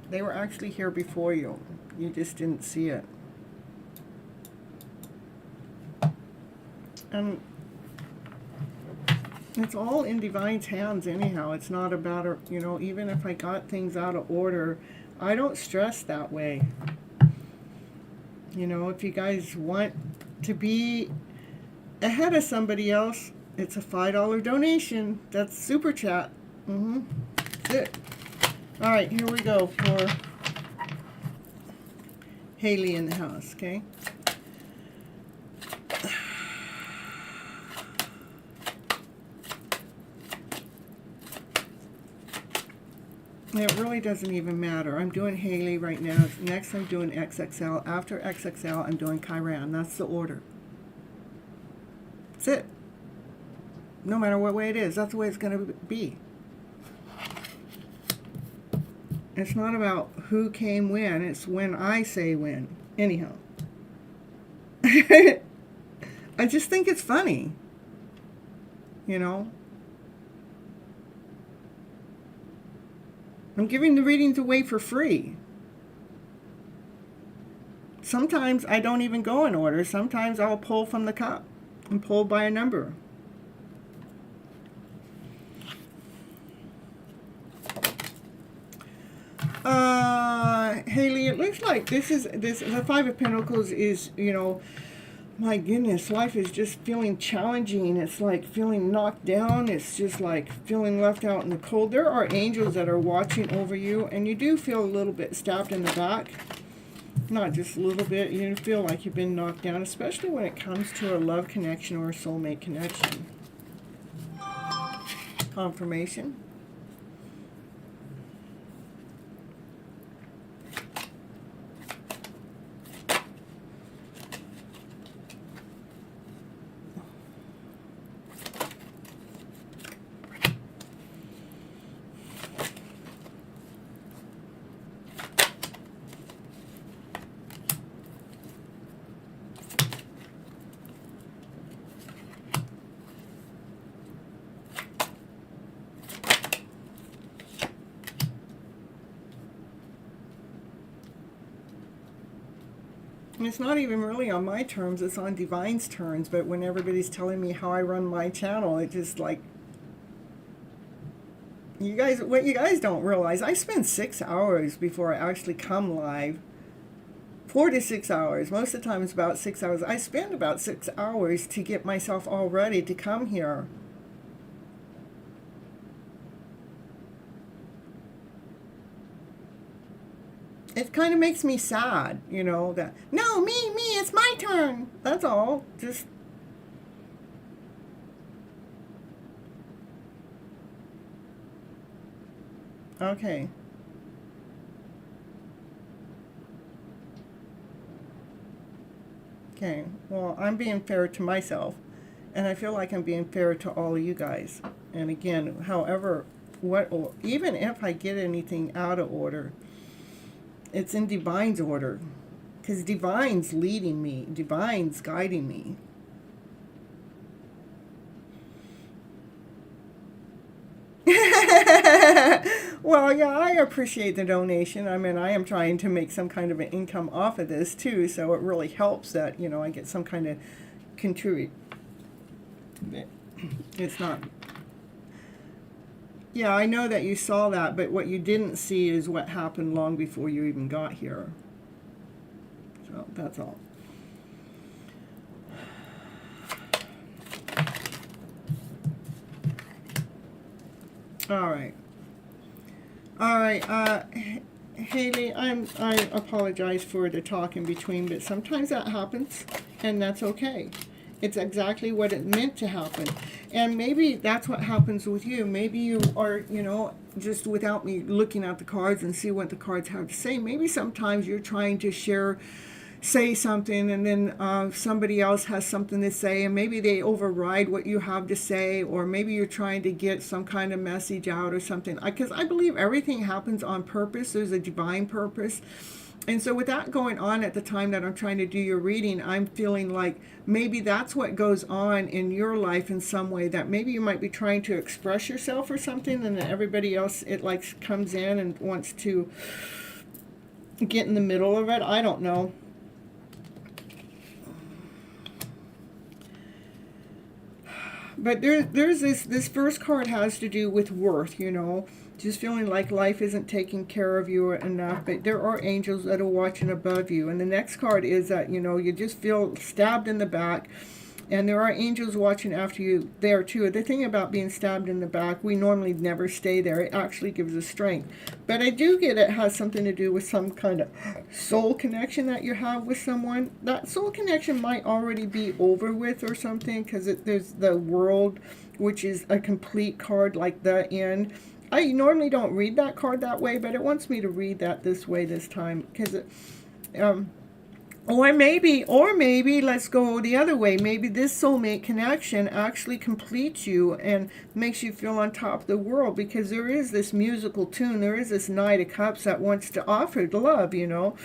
they were actually here before you. You just didn't see it. And it's all in Divine's hands anyhow. It's not about, you know, even if I got things out of order, I don't stress that way. You know, if you guys want to be ahead of somebody else, it's a $5 donation. That's super chat. That's it. All right, here we go for Haley in the house, okay? It really doesn't even matter. I'm doing Haley right now. Next I'm doing XXL. After XXL, I'm doing Chiron. That's the order. That's it. No matter what way it is, that's the way it's going to be. It's not about who came when. It's when I say when. Anyhow. I just think it's funny. You know? I'm giving the readings away for free. Sometimes I don't even go in order. Sometimes I'll pull from the cup and pull by a number. Haley, it looks like the Five of Pentacles is, you know, my goodness, life is just feeling challenging. It's like feeling knocked down. It's just like feeling left out in the cold. There are angels that are watching over you, and you do feel a little bit stabbed in the back. Not just a little bit. You feel like you've been knocked down, especially when it comes to a love connection or a soulmate connection. Confirmation. And it's not even really on my terms, it's on Divine's terms, but when everybody's telling me how I run my channel, it just like, what you guys don't realize, I spend 6 hours before I actually come live. 4 to 6 hours. Most of the time it's about 6 hours. I spend about 6 hours to get myself all ready to come here. It kind of makes me sad, you know, that, no, me, it's my turn. That's all. Just, okay. Okay, well, I'm being fair to myself, and I feel like I'm being fair to all of you guys. And again, however, even if I get anything out of order, it's in Divine's order, because Divine's leading me, Divine's guiding me. Well, yeah, I appreciate the donation. I mean, I am trying to make some kind of an income off of this too, so it really helps that, you know, I get some kind of contribute. It's not Yeah, I know that you saw that, but what you didn't see is what happened long before you even got here. So that's all. All right. All right. Haley, I apologize for the talk in between, but sometimes that happens, and that's okay. It's exactly what it meant to happen. And maybe that's what happens with you. Maybe you are, you know, just without me looking at the cards and see what the cards have to say, maybe sometimes you're trying to say something, and then somebody else has something to say, and maybe they override what you have to say, or maybe you're trying to get some kind of message out or something. Because I believe everything happens on purpose. There's a divine purpose. And so with that going on at the time that I'm trying to do your reading, I'm feeling like maybe that's what goes on in your life in some way, that maybe you might be trying to express yourself or something, and then everybody else, it like comes in and wants to get in the middle of it. I don't know. But there's this first card has to do with worth, you know, just feeling like life isn't taking care of you enough, but there are angels that are watching above you. And the next card is that, you know, you just feel stabbed in the back, and there are angels watching after you there too. The thing about being stabbed in the back, we normally never stay there. It actually gives us strength. But I do get it has something to do with some kind of soul connection that you have with someone. That soul connection might already be over with or something, because there's the World, which is a complete card, like the end. I normally don't read that card that way, but it wants me to read that this way this time, because it... Or maybe, let's go the other way. Maybe this soulmate connection actually completes you and makes you feel on top of the world, because there is this musical tune, there is this Knight of Cups that wants to offer love, you know.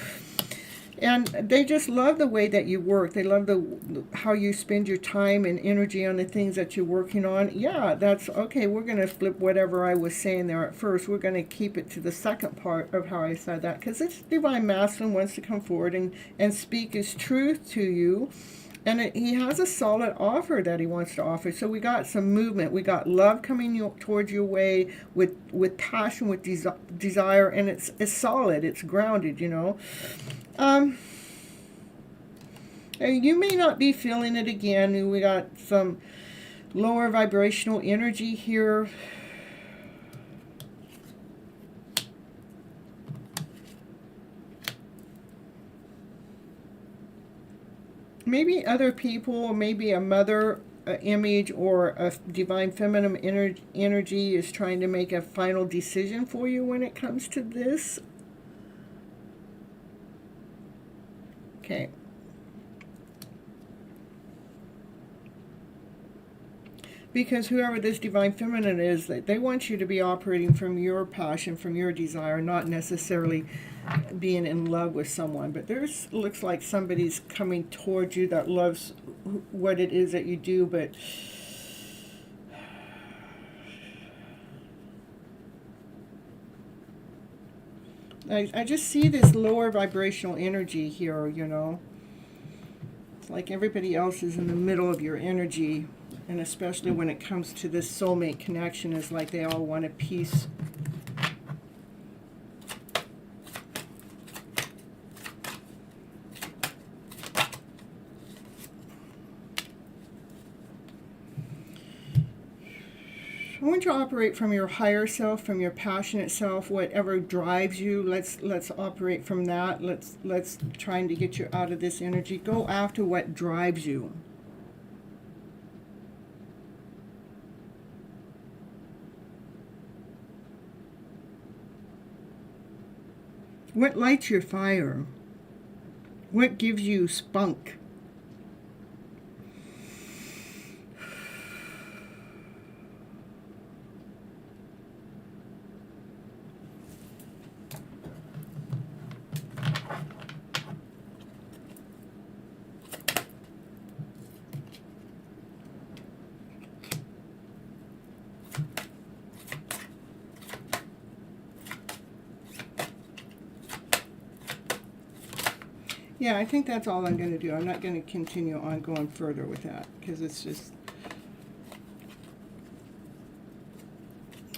And they just love the way that you work. They love how you spend your time and energy on the things that you're working on. Yeah, that's okay. We're going to flip whatever I was saying there at first. We're going to keep it to the second part of how I said that, because this Divine Masculine wants to come forward and speak his truth to you. And he has a solid offer that he wants to offer. So we got some movement. We got love coming towards your way with passion, with desire. And it's solid. It's grounded, you know. You may not be feeling it again. We got some lower vibrational energy here. Maybe other people, maybe a mother image or a divine feminine energy is trying to make a final decision for you when it comes to this. Okay. Because whoever this divine feminine is, they want you to be operating from your passion, from your desire, not necessarily being in love with someone. But there's looks like somebody's coming towards you that loves what it is that you do, but I just see this lower vibrational energy here, you know. It's like everybody else is in the middle of your energy, and especially when it comes to this soulmate connection, is like they all want a piece. I want you to operate from your higher self, from your passionate self, whatever drives you. Let's operate from that. Let's trying to get you out of this energy. Go after what drives you. What lights your fire? What gives you spunk? Yeah, I think that's all I'm going to do. I'm not going to continue on going further with that, because it's just...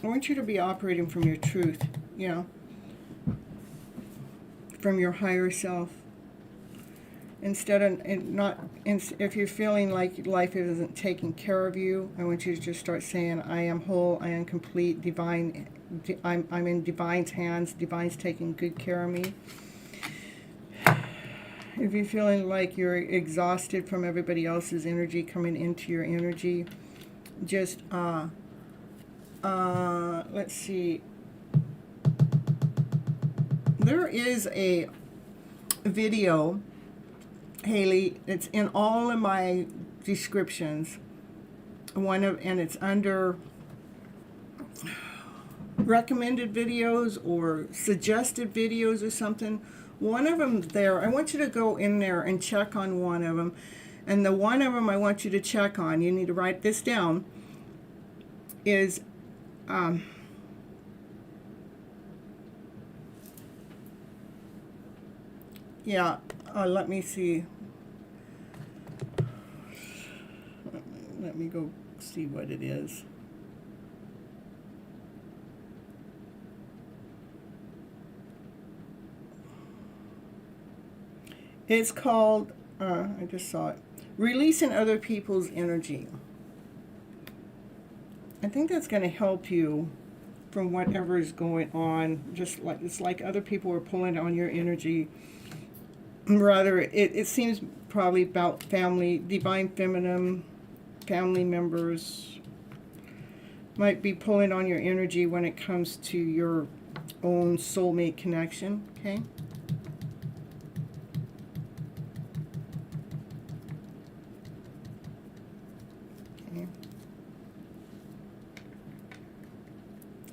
I want you to be operating from your truth, you know, from your higher self. Instead of, if you're feeling like life isn't taking care of you, I want you to just start saying, I am whole, I am complete, divine, I'm in divine's hands, divine's taking good care of me. If you're feeling like you're exhausted from everybody else's energy coming into your energy, just, let's see. There is a video, Haley, it's in all of my descriptions. And it's under recommended videos or suggested videos or something. One of them there, I want you to go in there and check on one of them. And the one of them I want you to check on, you need to write this down, is let me see. Let me go see what it is. It's called, I just saw it, Releasing Other People's Energy. I think that's going to help you from whatever is going on. Just like, it's like other people are pulling on your energy. Rather, it seems probably about family, divine feminine, family members might be pulling on your energy when it comes to your own soulmate connection, okay?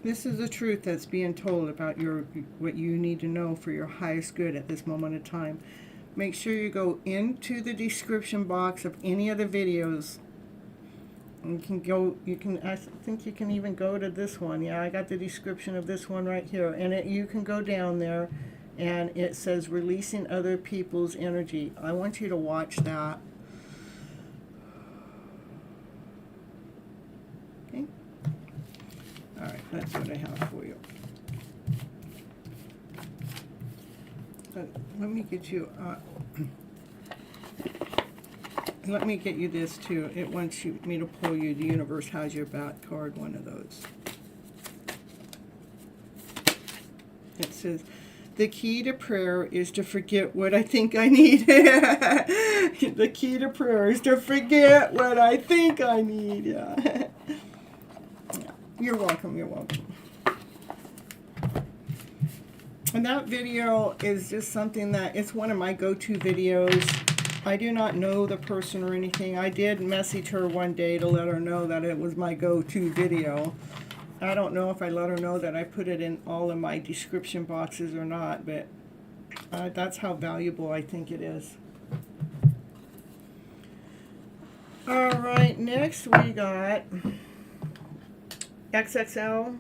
This is the truth that's being told about what you need to know for your highest good at this moment of time. Make sure you go into the description box of any of the videos. You can go, I think you can even go to this one. Yeah, I got the description of this one right here. And you can go down there and it says Releasing Other People's Energy. I want you to watch that. Okay? All right, that's what I have for you. Let me get you, let me get you this too. It wants me to pull you The Universe Has Your Back card, one of those. It says, the key to prayer is to forget what I think I need. The key to prayer is to forget what I think I need. Yeah. You're welcome, you're welcome. And that video is just something that, it's one of my go-to videos. I do not know the person or anything. I did message her one day to let her know that it was my go-to video. I don't know if I let her know that I put it in all of my description boxes or not, but that's how valuable I think it is. All right, next we got XXL.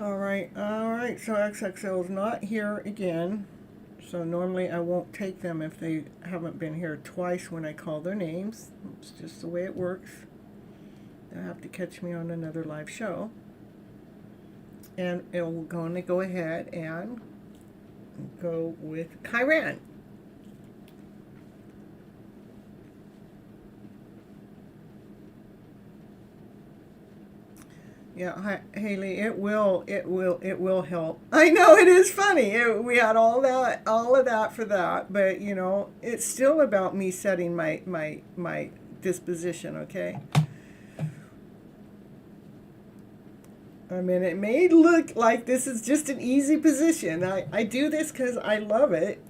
All right, so XXL is not here again. So normally I won't take them if they haven't been here twice when I call their names. It's just the way it works. They'll have to catch me on another live show. And it'll going to go ahead and go with Chiron. Yeah, Haley, it will help. I know it is funny. We had all of that for that, but you know, it's still about me setting my disposition. Okay. I mean, it may look like this is just an easy position. I do this because I love it,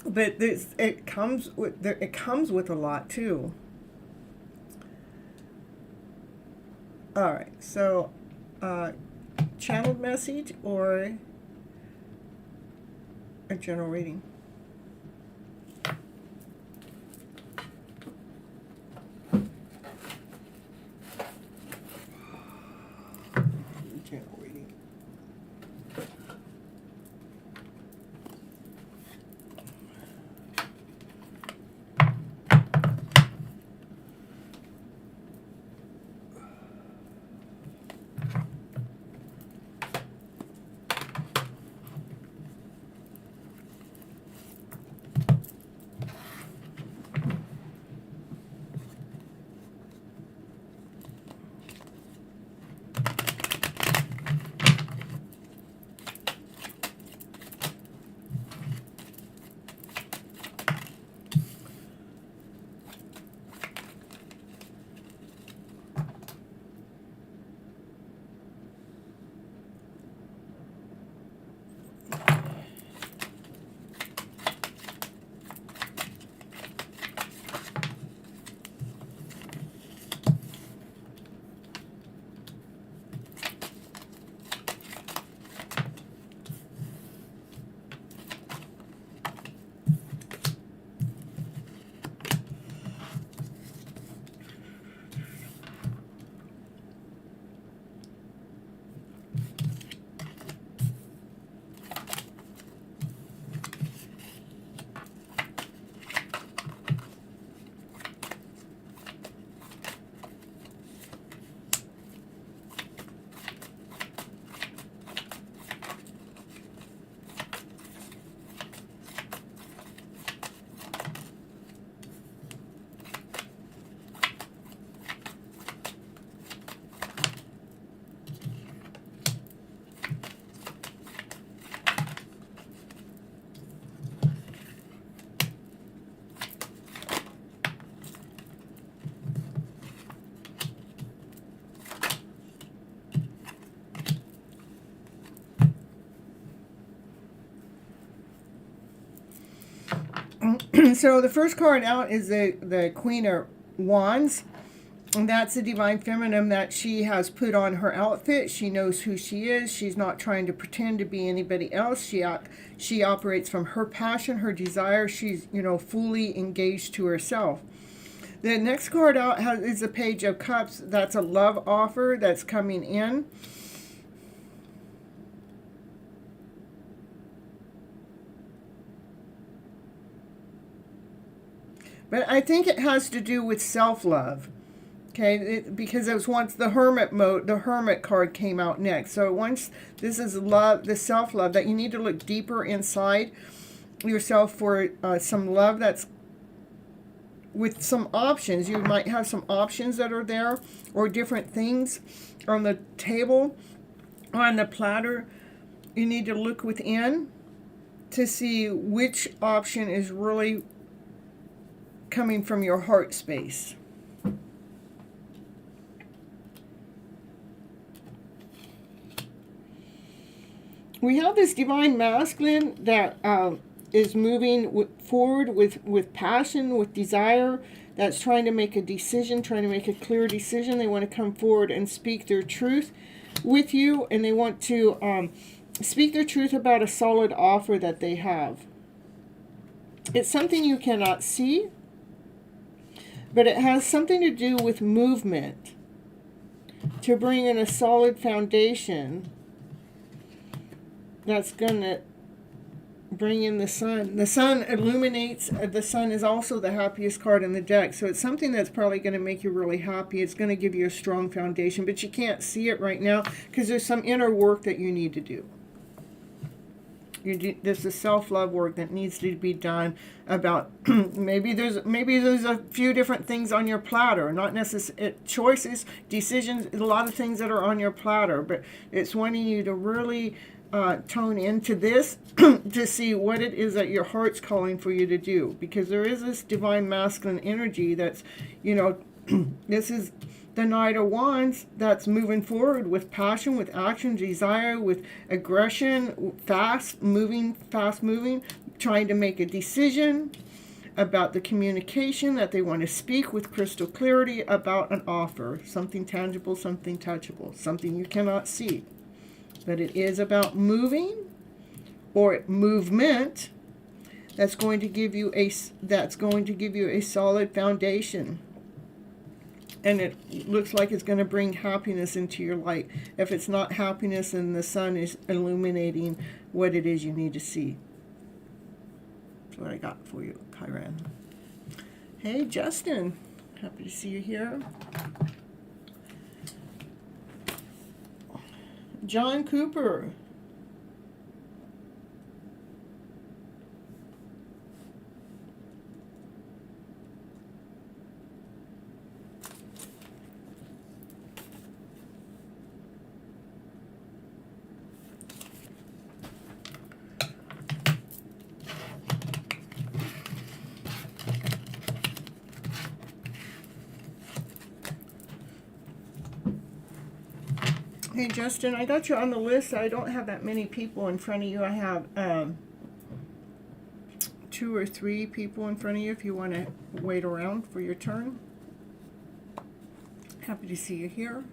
but it comes with a lot too. All right, so channeled message or a general reading? General reading. So the first card out is the Queen of Wands. And that's the divine feminine that she has put on her outfit. She knows who she is. She's not trying to pretend to be anybody else. She operates from her passion, her desire. She's, you know, fully engaged to herself. The next card out is the Page of Cups. That's a love offer that's coming in. But I think it has to do with self-love. Okay, because it was once the hermit mode, the hermit card came out next. So once this is love, the self-love, that you need to look deeper inside yourself for some love that's with some options. You might have some options that are there or different things on the table or on the platter. You need to look within to see which option is really coming from your heart space. We have this divine masculine that is moving forward with passion, with desire, that's trying to make a decision, trying to make a clear decision. They want to come forward and speak their truth with you, and they want to speak their truth about a solid offer that they have. It's something you cannot see, but it has something to do with movement to bring in a solid foundation that's going to bring in the sun. The sun illuminates. The sun is also the happiest card in the deck. So it's something that's probably going to make you really happy. It's going to give you a strong foundation, but you can't see it right now because there's some inner work that you need to do. There's a self-love work that needs to be done about maybe there's a few different things on your platter, not necessarily choices, decisions, a lot of things that are on your platter, but it's wanting you to really tone into this to see what it is that your heart's calling for you to do, because there is this divine masculine energy that's, this is the Knight of Wands that's moving forward with passion, with action, desire, with aggression, fast moving, trying to make a decision about the communication that they want to speak with crystal clarity about an offer, something tangible, something touchable, something you cannot see. But it is about moving or movement that's going to give you a solid foundation. And it looks like it's going to bring happiness into your light. If it's not happiness, then the sun is illuminating what it is you need to see. That's what I got for you, Kyran. Hey, Justin. Happy to see you here. John Cooper. Hey, Justin, I got you on the list. I don't have that many people in front of you. I have 2 or 3 people in front of you if you want to wait around for your turn. Happy to see you here.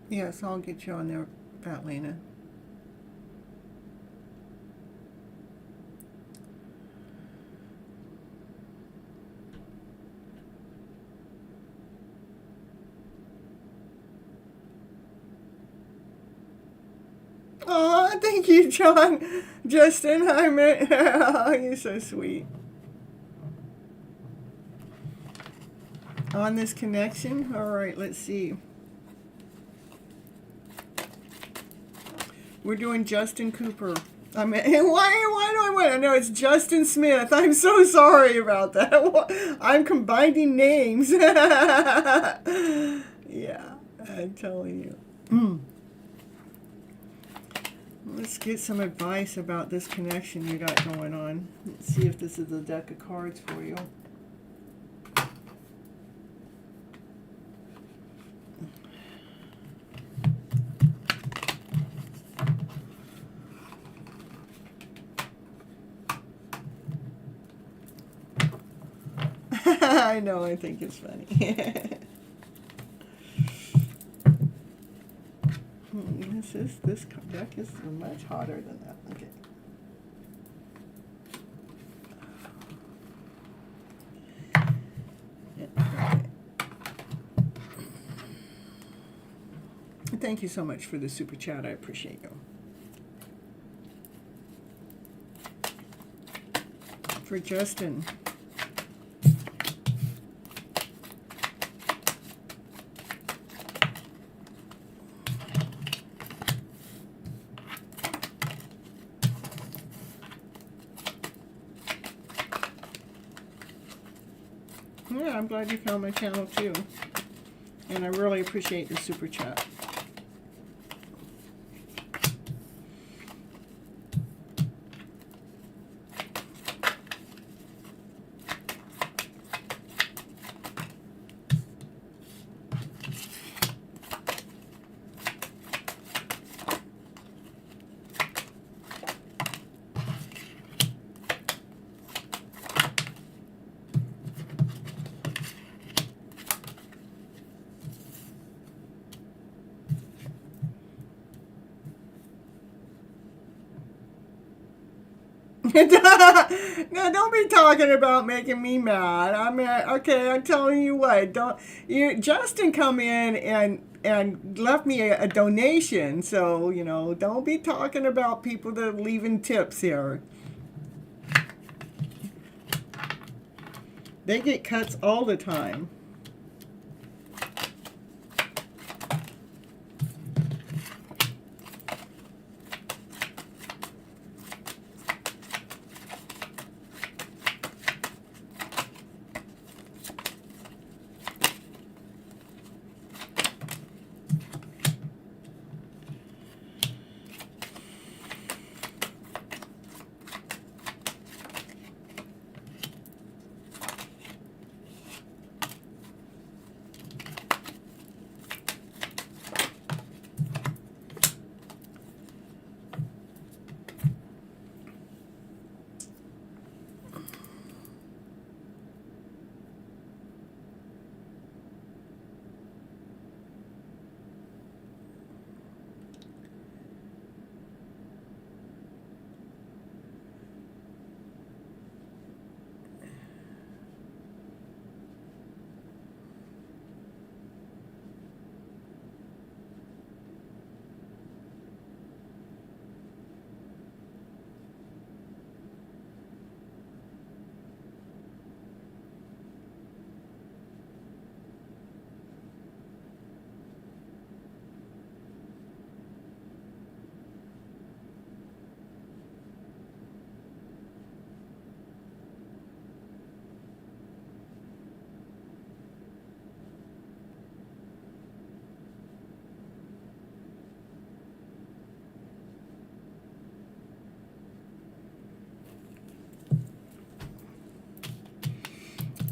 Yes, I'll get you on there, Fat Lena. Oh, thank you, John. Justin, hi, man. Oh, you're so sweet. On this connection? All right, let's see. We're doing Justin Cooper. Why do I want? No, it's Justin Smith. I'm so sorry about that. I'm combining names. Yeah, I'm telling you. Let's get some advice about this connection you got going on. Let's see if this is a deck of cards for you. I know, I think it's funny. This deck is much hotter than that. Okay. Thank you so much for the super chat. I appreciate you. For Justin. Yeah, I'm glad you found my channel too. And I really appreciate the super chat. No, don't be talking about making me mad. I mean, okay, I'm telling you what. Justin come in and left me a donation. So, don't be talking about people that are leaving tips here. They get cuts all the time.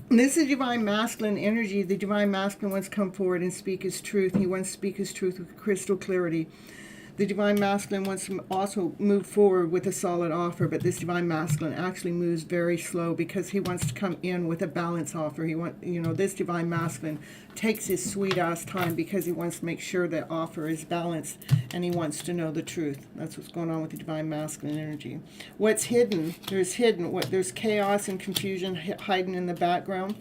And this is divine masculine energy. The divine masculine wants to come forward and speak his truth. He wants to speak his truth with crystal clarity. The divine masculine wants to also move forward with a solid offer, but this divine masculine actually moves very slow because he wants to come in with a balance offer. This divine masculine takes his sweet ass time because he wants to make sure that offer is balanced and he wants to know the truth. That's what's going on with the divine masculine energy. What's hidden? There's chaos and confusion hiding in the background.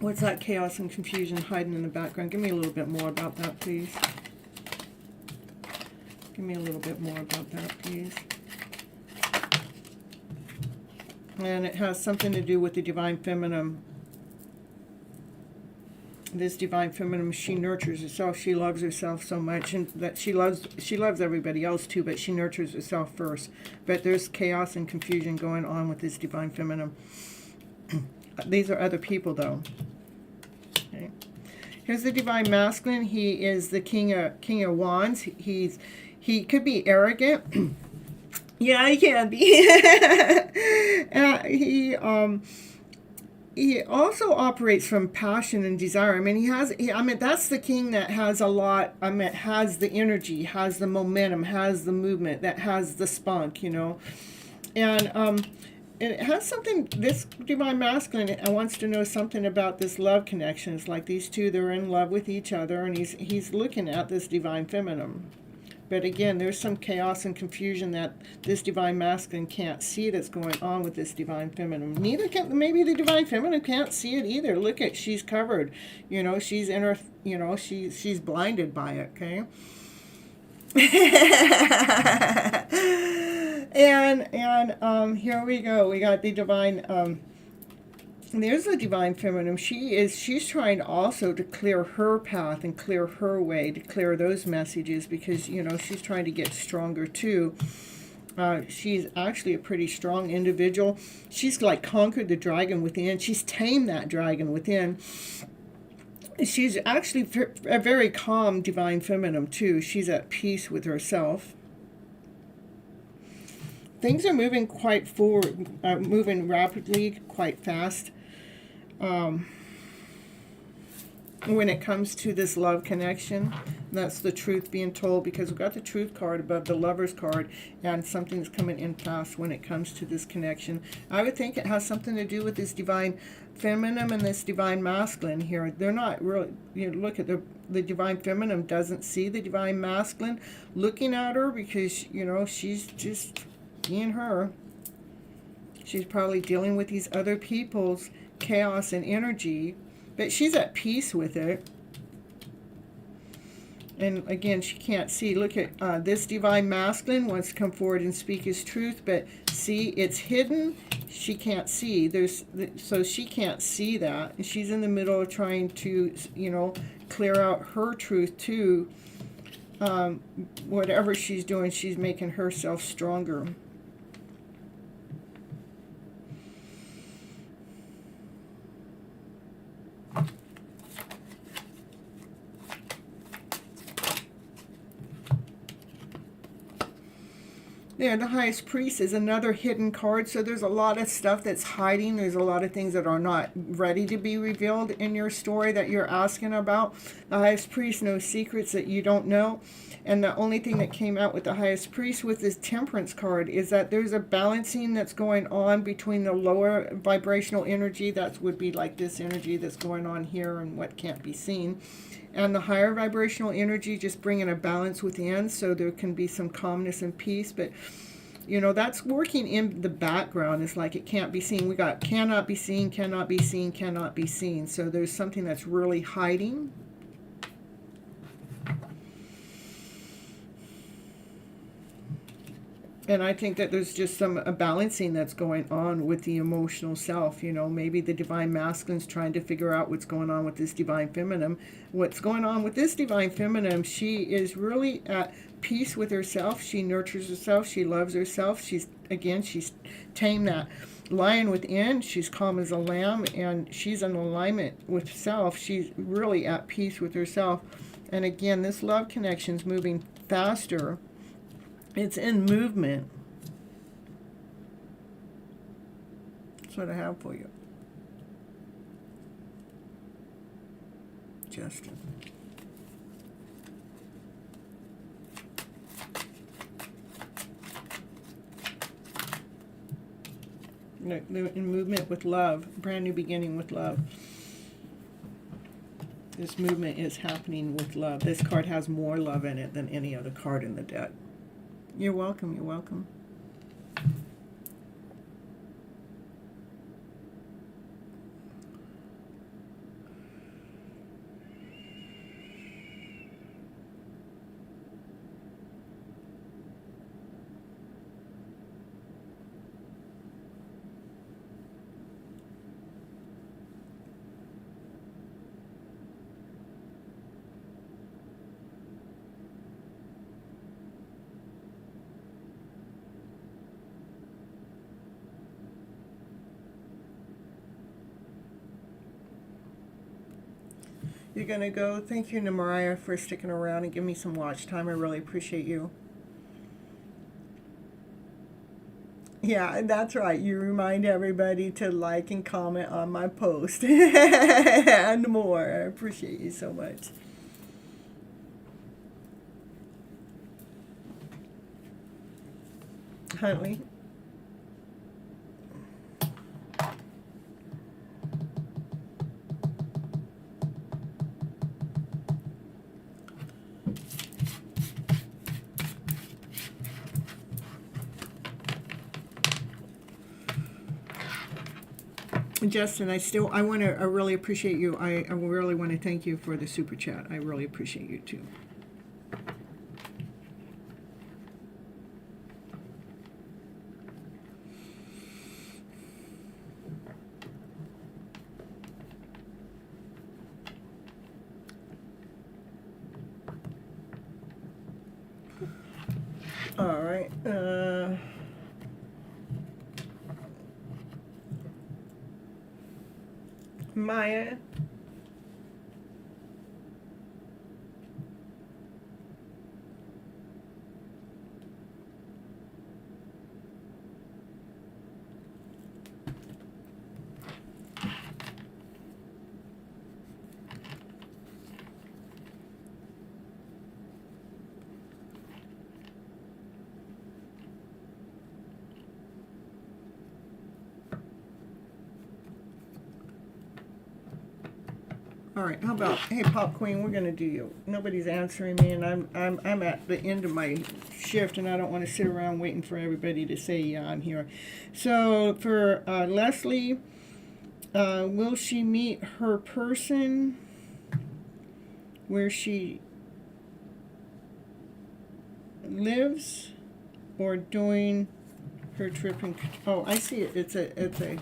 What's that chaos and confusion hiding in the background? Give me a little bit more about that, please. Give me a little bit more about that, please. And it has something to do with the divine feminine. This divine feminine, she nurtures herself. She loves herself so much, and that she loves everybody else too, but she nurtures herself first. But there's chaos and confusion going on with this divine feminine. These are other people, though. Okay. Here's the divine masculine. He is the king of wands. He could be arrogant. Yeah, he can be. He also operates from passion and desire. I mean, that's the king that has a lot. I mean, has the energy, has the momentum, has the movement, that has the spunk, And it has something. This divine masculine wants to know something about this love connection. It's like these two, they're in love with each other, and he's looking at this divine feminine. But again, there's some chaos and confusion that this divine masculine can't see that's going on with this divine feminine. Maybe the divine feminine can't see it either. Look at, she's covered. She's in her, she's blinded by it, okay? and here we go. We got the divine, there's the divine feminine. She's trying also to clear her path and clear her way, to clear those messages, because she's trying to get stronger too. She's actually a pretty strong individual. She's like conquered the dragon within. She's tamed that dragon within. She's actually a very calm divine feminine too. She's at peace with herself. Things are moving quite forward, moving rapidly, quite fast. When it comes to this love connection, that's the truth being told, because we've got the truth card above the lover's card, and something's coming in fast when it comes to this connection. I would think it has something to do with this divine feminine and this divine masculine here. They're not really, look at the divine feminine doesn't see the divine masculine looking at her, because she's just being her. She's probably dealing with these other people's chaos and energy, but she's at peace with it. And again, she can't see. Look at this divine masculine wants to come forward and speak his truth, but see, it's hidden. She can't see. So she can't see that. And she's in the middle of trying to, you know, clear out her truth too. Whatever she's doing, she's making herself stronger. There, the highest priest is another hidden card. So there's a lot of stuff that's hiding. There's a lot of things that are not ready to be revealed in your story that you're asking about. The highest priest knows secrets that you don't know. And the only thing that came out with the highest priest with this temperance card is that there's a balancing that's going on between the lower vibrational energy, that would be like this energy that's going on here and what can't be seen, and the higher vibrational energy, just bringing a balance within, so there can be some calmness and peace. But you know, that's working in the background. It's like it can't be seen. We got cannot be seen, cannot be seen, cannot be seen. So there's something that's really hiding. And I think that there's just a balancing that's going on with the emotional self. You know, maybe the divine masculine's trying to figure out what's going on with this divine feminine. What's going on with this divine feminine, she is really at peace with herself. She nurtures herself. She loves herself. She's tamed that lion within. She's calm as a lamb, and she's in alignment with self. She's really at peace with herself. And again, this love connection's moving faster. It's in movement. That's what I have for you, Justin. In movement with love, brand new beginning with love. This movement is happening with love. This card has more love in it than any other card in the deck. You're welcome. You're welcome. You're going to go. Thank you, Namariah, for sticking around and giving me some watch time. I really appreciate you. Yeah, that's right. You remind everybody to like and comment on my post and more. I appreciate you so much. Huntley. Justin, I really appreciate you. I really want to thank you for the super chat. I really appreciate you too. All right. Maya. All right, how about, hey, Pop Queen, we're going to do you. Nobody's answering me, and I'm at the end of my shift, and I don't want to sit around waiting for everybody to say, yeah, I'm here. So for Leslie, will she meet her person where she lives or doing her trip in, oh, I see it. It's a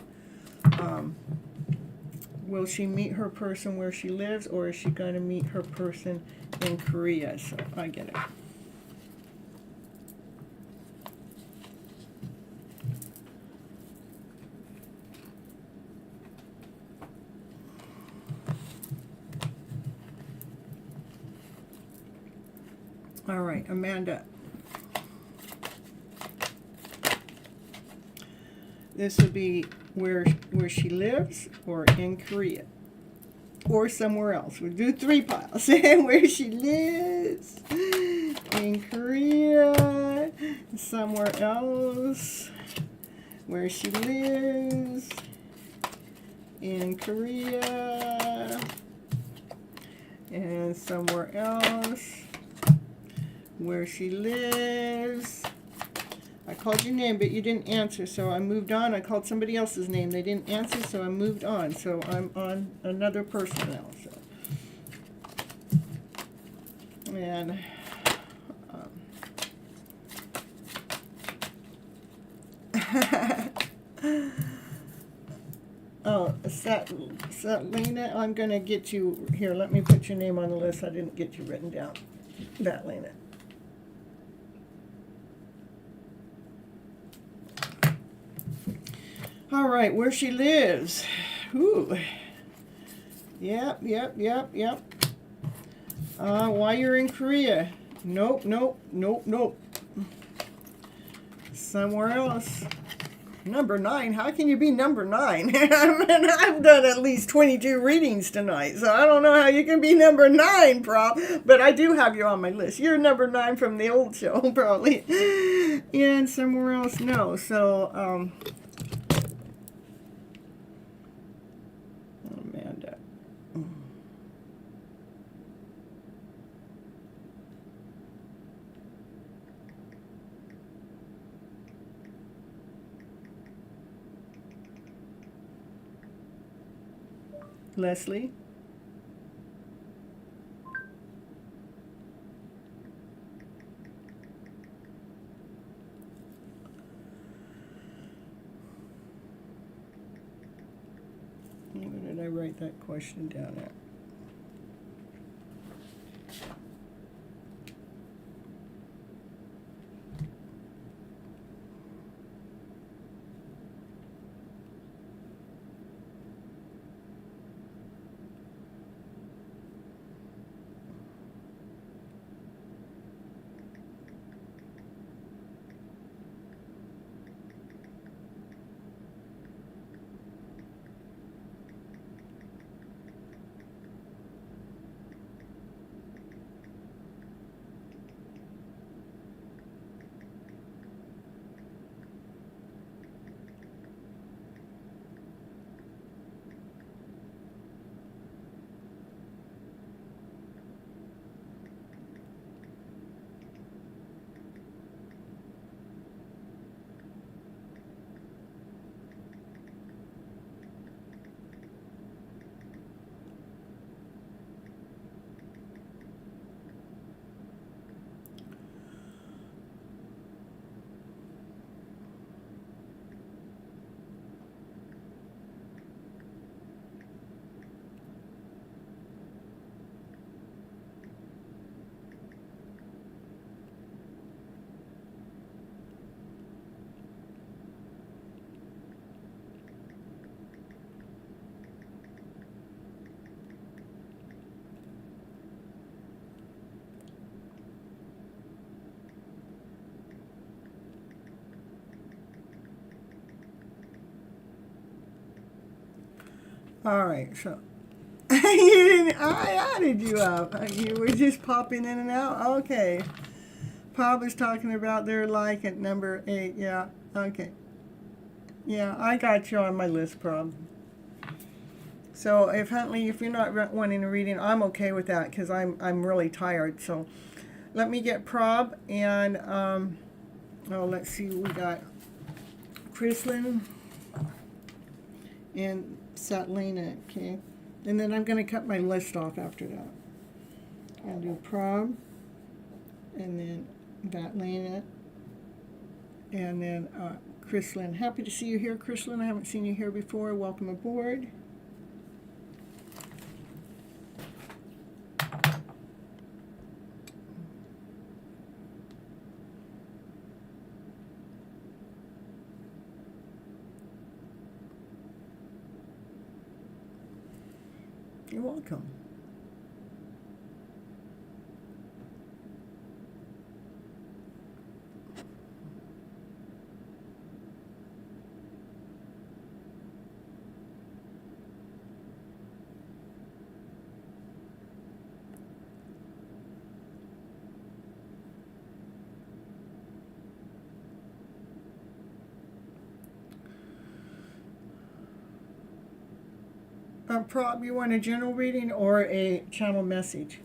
will she meet her person where she lives, or is she going to meet her person in Korea? So I get it. All right, Amanda. This would be where she lives, or in Korea, or somewhere else. We'll do 3 piles. Where she lives, in Korea, somewhere else, where she lives, in Korea, and somewhere else, where she lives. I called your name, but you didn't answer, so I moved on. I called somebody else's name. They didn't answer, so I moved on. So I'm on another person now. So. And oh, Lena, I'm going to get you here. Let me put your name on the list. I didn't get you written down. That, Lena. All right, where she lives. Ooh. Yep. Why you're in Korea? Nope. Somewhere else. Number 9. How can you be number 9? I've done at least 22 readings tonight, so I don't know how you can be number 9, but I do have you on my list. You're number 9 from the old show, probably. And somewhere else, no. So, Amanda. Leslie. Where did I write that question down at? All right, so you didn't, I added you up. You were just popping in and out. Okay. Pop was talking about their like at number 8. Yeah. Okay. Yeah, I got you on my list, Prob. So if Huntley, if you're not wanting a reading, I'm okay with that because I'm really tired. So let me get Prob and let's see, we got Chrislyn and Satlina, okay? And then I'm going to cut my list off after that. I'll do Prob, and then Vatlina, and then Chrislyn. Happy to see you here, Chrislyn. I haven't seen you here before. Welcome aboard. You're welcome. Prob, you want a general reading or a channel message?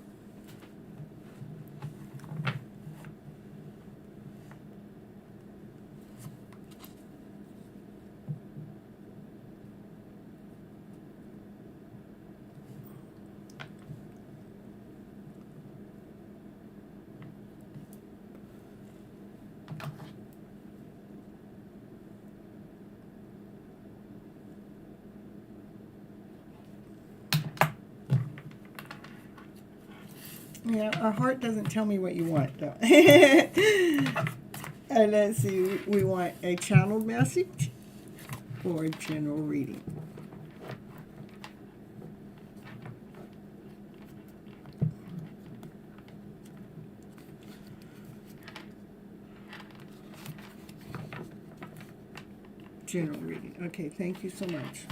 Yeah, our heart doesn't tell me what you want, though. And let's see, we want a channeled message or a general reading. General reading. Okay, thank you so much.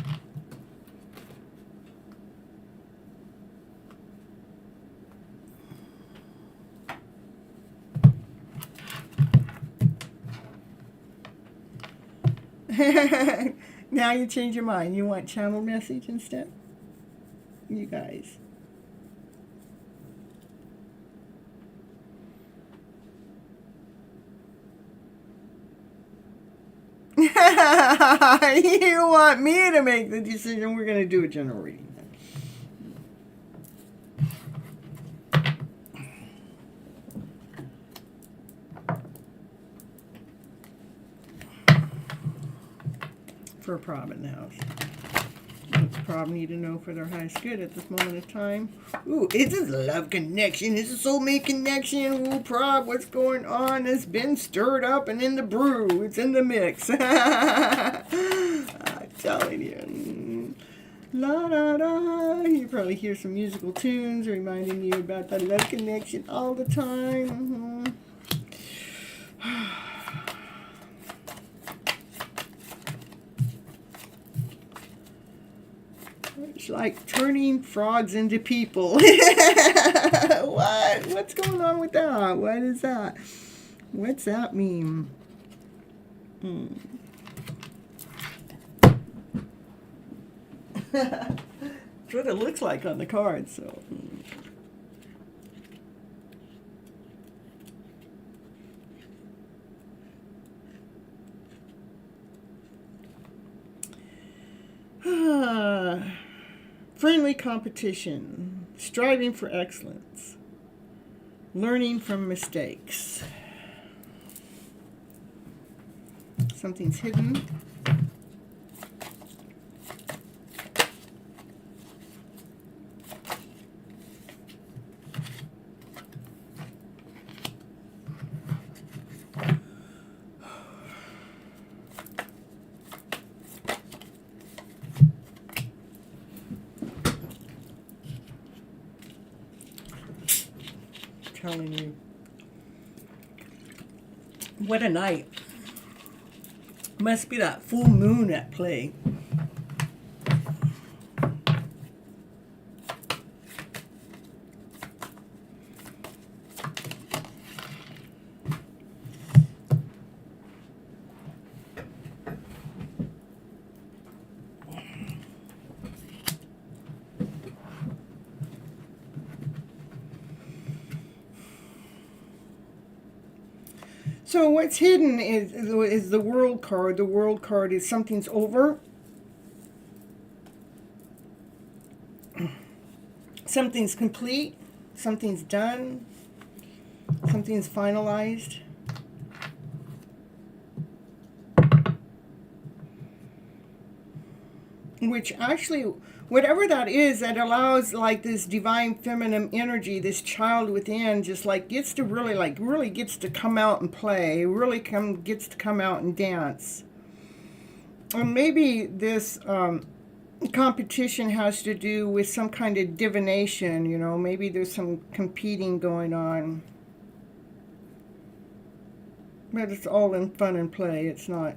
Now you change your mind. You want channel message instead? You guys. You want me to make the decision? We're going to do a general reading. For Prob in the house. What's Prob need to know for their highest good at this moment of time? Ooh, is this a love connection? Is this a soulmate connection? Ooh, Prob, what's going on? It's been stirred up and in the brew. It's in the mix. I'm telling you. La da da. You probably hear some musical tunes reminding you about that love connection all the time. It's like turning frogs into people. What? What's going on with that? What is that? What's that mean? That's what it looks like on the card, so. Friendly competition, striving for excellence, learning from mistakes. Something's hidden. Telling you. What a night. Must be that full moon at play. So what's hidden is the World card. The World card is something's over. Something's complete. Something's done. Something's finalized. Which actually, whatever that is, that allows like this divine feminine energy, this child within, just like gets to really gets to come out and play, really gets to come out and dance. And maybe this competition has to do with some kind of divination, you know, maybe there's some competing going on. But it's all in fun and play. It's not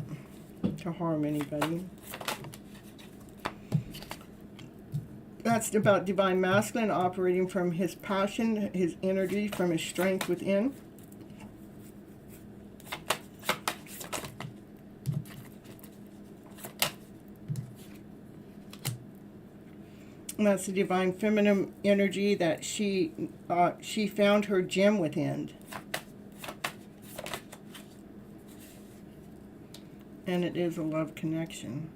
to harm anybody. That's about divine masculine operating from his passion, his energy, from his strength within. And that's the divine feminine energy that she found her gem within. And it is a love connection.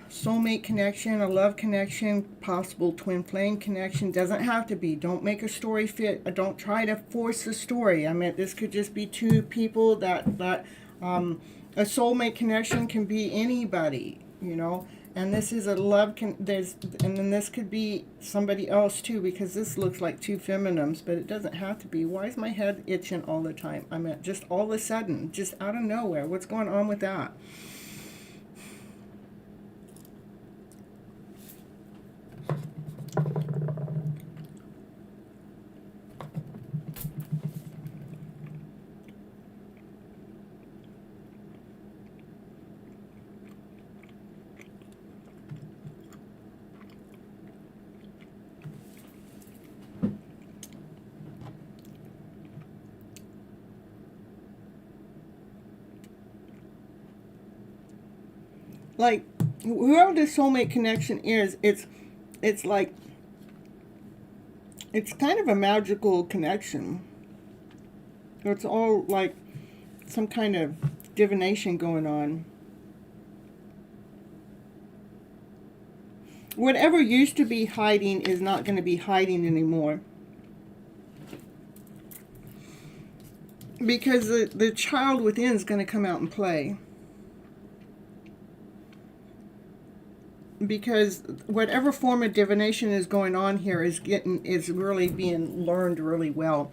Soulmate connection, a love connection, possible twin flame connection. Doesn't have to be. Don't make a story fit. Don't try to force the story. I mean, this could just be two people that a soulmate connection can be anybody, you know. And this is a love and then this could be somebody else too, because this looks like two feminines, but it doesn't have to be. Why is my head itching all the time? I mean, just all of a sudden, just out of nowhere. What's going on with that? Like, whoever the soulmate connection is, it's like, it's kind of a magical connection. It's all like some kind of divination going on. Whatever used to be hiding is not going to be hiding anymore. Because the child within is going to come out and play. Because whatever form of divination is going on here is really being learned really well.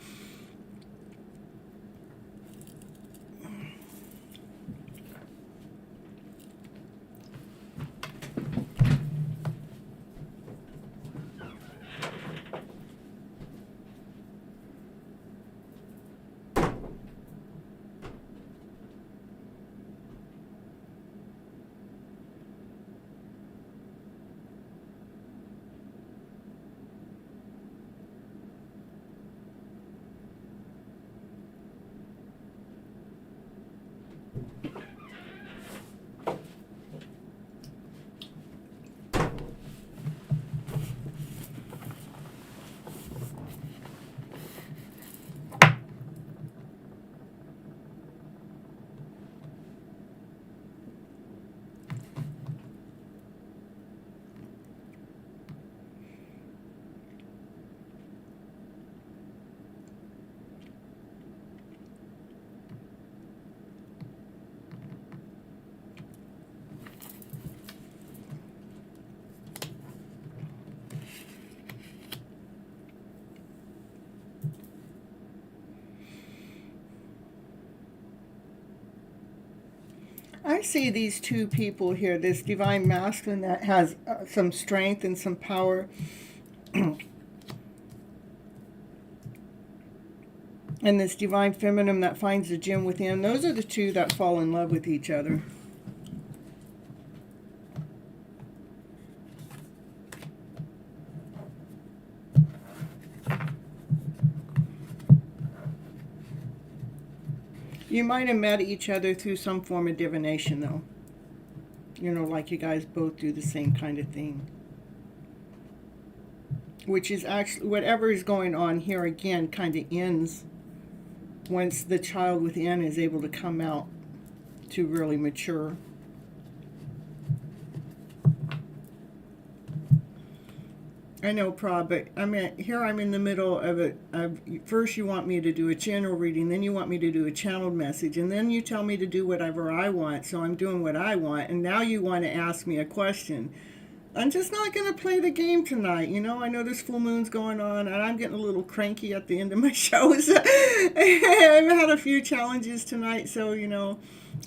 I see these two people here, this divine masculine that has some strength and some power. And this divine feminine that finds the gem within. Those are the two that fall in love with each other. You might have met each other through some form of divination, though. You know, like you guys both do the same kind of thing. which is actually whatever is going on here again kind of ends once the child within is able to come out to really mature. I know, Prob, but here I'm in the middle of it. First you want me to do a general reading, then you want me to do a channeled message, and then you tell me to do whatever I want, so I'm doing what I want, and now you want to ask me a question. I'm just not going to play the game tonight. You know, I know this full moon's going on, and I'm getting a little cranky at the end of my shows. I've had a few challenges tonight, so, you know,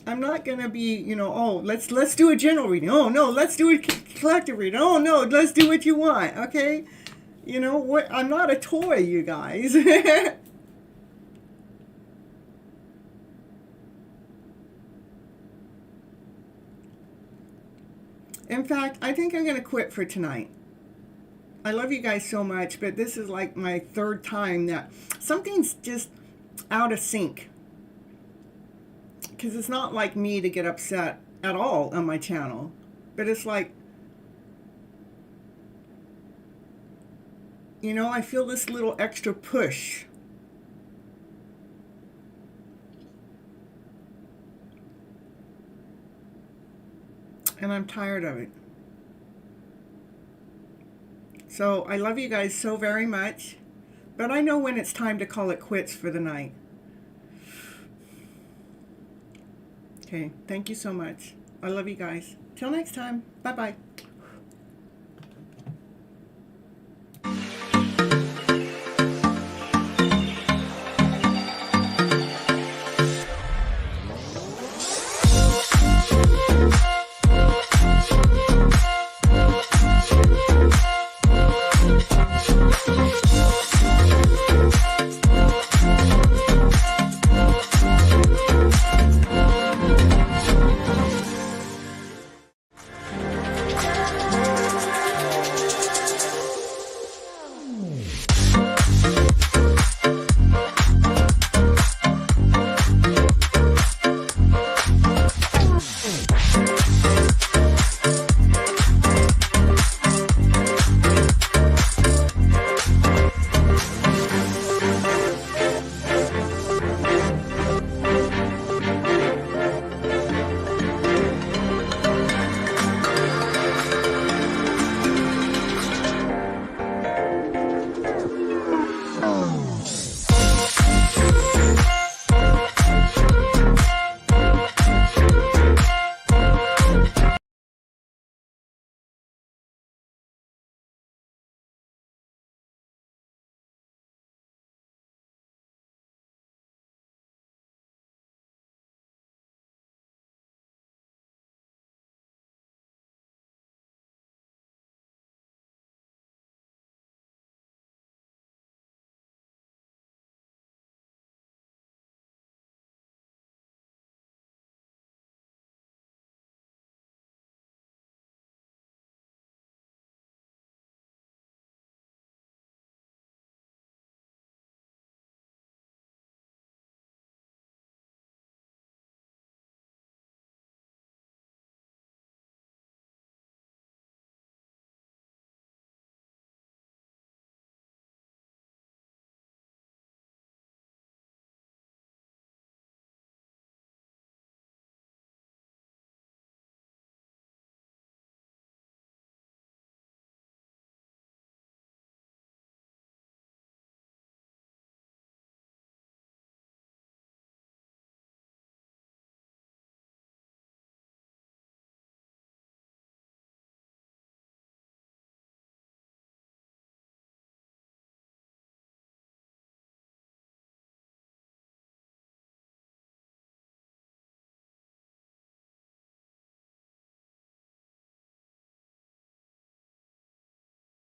I'm not going to be, you know, oh, let's do a general reading. Oh, no, let's do a collective reading. Oh, no, let's do what you want, okay? You know, what? I'm not a toy, you guys. In fact, I think I'm going to quit for tonight. I love you guys so much, but this is like my third time that something's just out of sync. Because it's not like me to get upset at all on my channel. But it's like, you know, I feel this little extra push. And I'm tired of it. So I love you guys so very much. But I know when it's time to call it quits for the night. Okay, thank you so much. I love you guys. Till next time. Bye-bye.